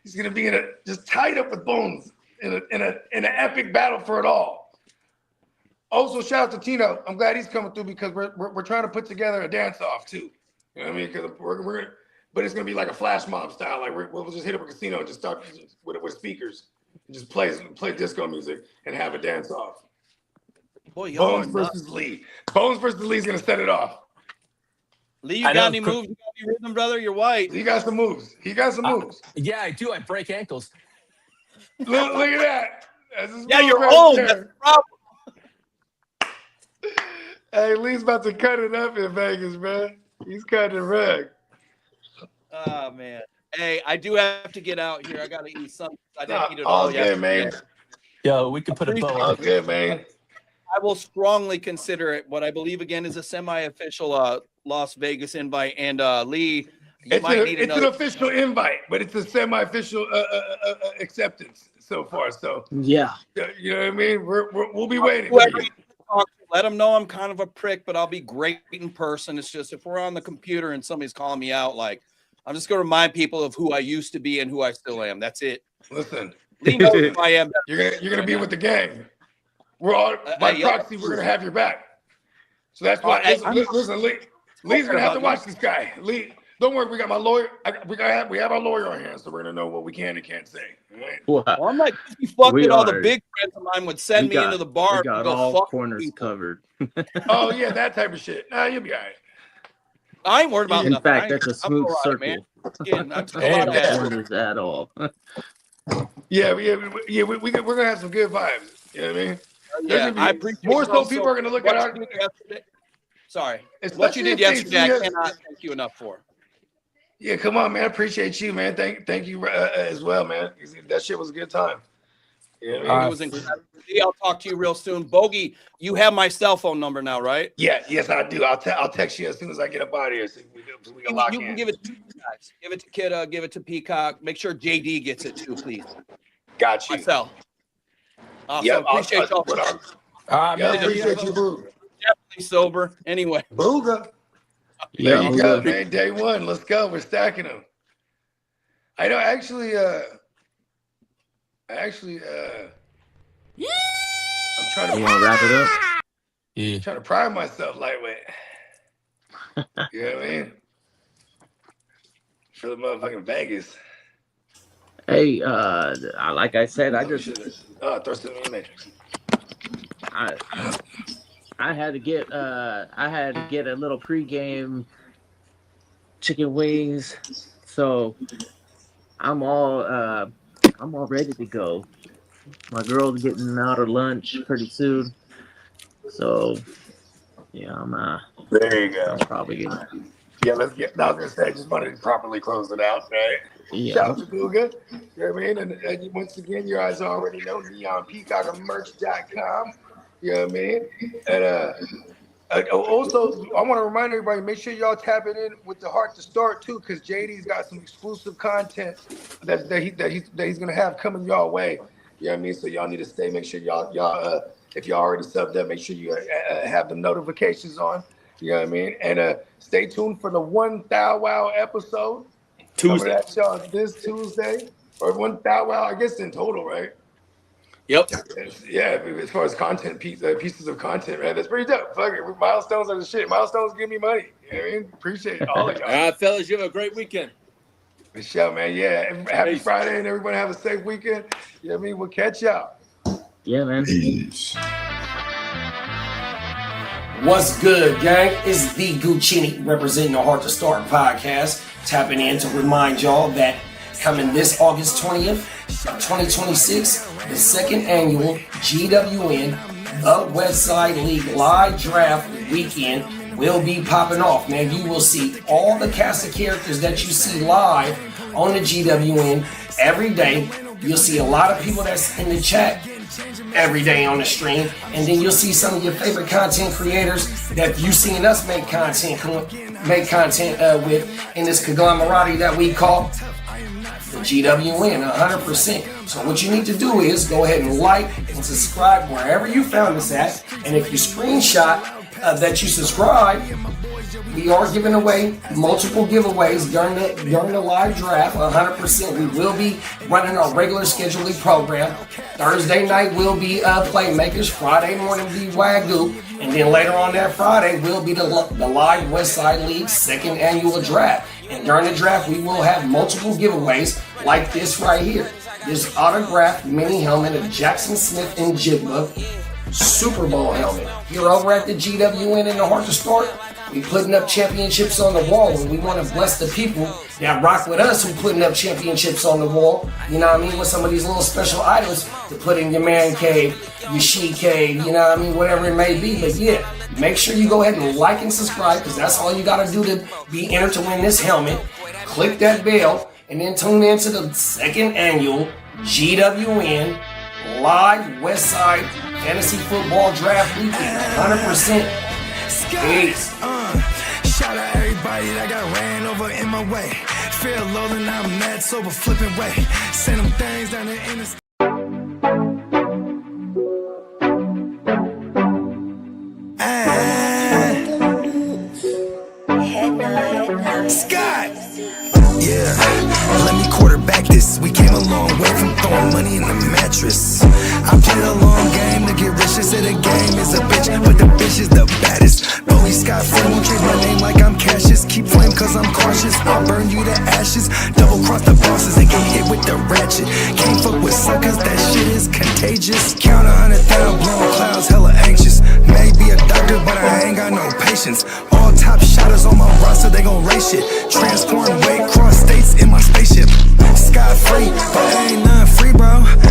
he's gonna be just tied up with Bones in an epic battle for it all. Also, shout out to Tino. I'm glad he's coming through because we're trying to put together a dance off too. You know what I mean? Because but it's gonna be like a flash mob style. Like we'll just hit up a casino and just start with speakers and just play disco music and have a dance off. Boy, Bones versus Lee. Bones versus Lee is gonna set it off. Lee, you got any moves? You got any rhythm, brother? You're white. He got some moves. Yeah, I do. I break ankles. Look at that. Yeah, you're old. That's the problem. Hey, Lee's about to cut it up in Vegas, man. He's cutting it rug. Oh, man. Hey, I do have to get out here. I got to eat something. I didn't eat it all yesterday. Man. Yo, we can put a bow on. All good, man. I will strongly consider it what I believe, again, is a semi-official Las Vegas invite. And, Lee, you might need another. It's an official invite, but it's a semi-official acceptance. so far. So yeah, you know what I mean. We'll be waiting. Let them know I'm kind of a prick, but I'll be great in person. It's just if we're on the computer and somebody's calling me out, like I'm just going to remind people of who I used to be and who I still am. That's it. Listen, Lee knows who I am. You're gonna be with the gang. We're all by proxy. We're gonna have your back. So that's why. Listen, Lee's gonna have to watch this guy. Lee, don't worry. We got my lawyer. We have our lawyer on hand, so we're gonna know what we can and can't say. Right? Well, I'm like, you fucking all the big friends of mine would send me into the bar. We got and go all fuck corners people. covered. Oh yeah, that type of shit. Nah, you'll be all right. I ain't worried about In nothing. fact, that's a smooth circle. I'm corners at all. Yeah, we're gonna have some good vibes. You know what I mean? Yeah, I appreciate more so people are gonna look at our. Sorry, what you did yesterday, I cannot thank you enough for. Yeah, come on, man. I appreciate you, man. Thank you as well, man. That shit was a good time. Yeah, it was incredible. I'll talk to you real soon. Bogey, you have my cell phone number now, right? Yeah, yes, I do. I'll text you as soon as I get up out of here. So we can lock in. You can give it to guys. Give it to Kitteh. Give it to Peacock. Make sure JD gets it too, please. Got you. Myself. Awesome. Yep, Appreciate y'all. Appreciate you, boo. Definitely sober. Anyway. Booga. There you go, man. Day one. Let's go. We're stacking them. I know. Actually, I'm trying to. You want to wrap it up? Yeah. Trying to prime myself lightweight. You know what I mean? For the motherfucking Vegas. Hey, like I said, I just throw some in the matrix. I had to get a little pregame chicken wings, so I'm all ready to go. My girl's getting out of lunch pretty soon, so yeah, there you go. I'm probably gonna. Yeah, let's get. I was gonna say, I just wanted to properly close it out, right? Yeah. Shout out to Booga. You know what I mean? And once again, you guys already know Neon Peacock and merch.com. You know what I mean? And also, I want to remind everybody, make sure y'all tap it in with the Heart to Start too, because JD's got some exclusive content that he's gonna have coming y'all way. You know what I mean? So y'all need to stay. Make sure y'all if y'all already subbed up, make sure you have the notifications on. You know what I mean? And stay tuned for the 1 Thou Wow episode. Tuesday. That, y'all, this Tuesday. Or 1 Thou Wow, I guess in total, right? Yep. Yeah, as far as content, pieces of content, man, that's pretty dope. Fuck it. Milestones are the shit. Milestones give me money. You know what I mean? Appreciate all of y'all. All right, fellas, you have a great weekend. For sure, man. Yeah. Happy Friday, and everyone have a safe weekend. You know what I mean? We'll catch y'all. Yeah, man. Peace. What's good, gang? It's the Guchinni representing the Heart to Start podcast. Tapping in to remind y'all that coming this August 20th, 2026, the second annual GWN The Westside League live draft weekend will be popping off. Man, you will see all the cast of characters that you see live on the GWN every day. You'll see a lot of people that's in the chat every day on the stream, and then you'll see some of your favorite content creators that you've seen us make content with in this conglomerate that we call the GWN 100%. So what you need to do is go ahead and like and subscribe wherever you found us at, and if you screenshot that you subscribe, we are giving away multiple giveaways during the live draft. 100%. We will be running our regular scheduling program. Thursday night will be Playmakers. Friday morning will be WYGU. And then later on that Friday will be the live Westside League second annual draft. And during the draft, we will have multiple giveaways like this right here. This autographed mini helmet of Jackson Smith and Jigba Super Bowl helmet. You're over at the GWN in the Heart to Start. We putting up championships on the wall, and we want to bless the people that rock with us who putting up championships on the wall. You know what I mean? With some of these little special items to put in your man cave, your she cave, you know what I mean? Whatever it may be. But yeah, make sure you go ahead and like and subscribe, because that's all you got to do to be entered to win this helmet. Click that bell, and then tune in to the second annual GWN live Westside Fantasy Football Draft Weekend. 100%. Peace. Shout out everybody that got ran over in my way. Feel low and I'm mad sober flipping way. Send them things down the interstate. I play a long game to get rich. They say the game is a bitch, but the bitch is the baddest. Bowie Scott Flame won't change my name like I'm Cassius. Keep flame cause I'm cautious. I'll burn you to ashes. Double cross the bosses and get hit with the ratchet. Can't fuck with suckers, that shit is contagious. Count 100,000 blowing clouds, hella anxious. Maybe a doctor, but I ain't got no patience. All top shotters on my roster, they gon' race shit. Transport weight, cross states in my spaceship. Sky free, but ain't nothing free, bro.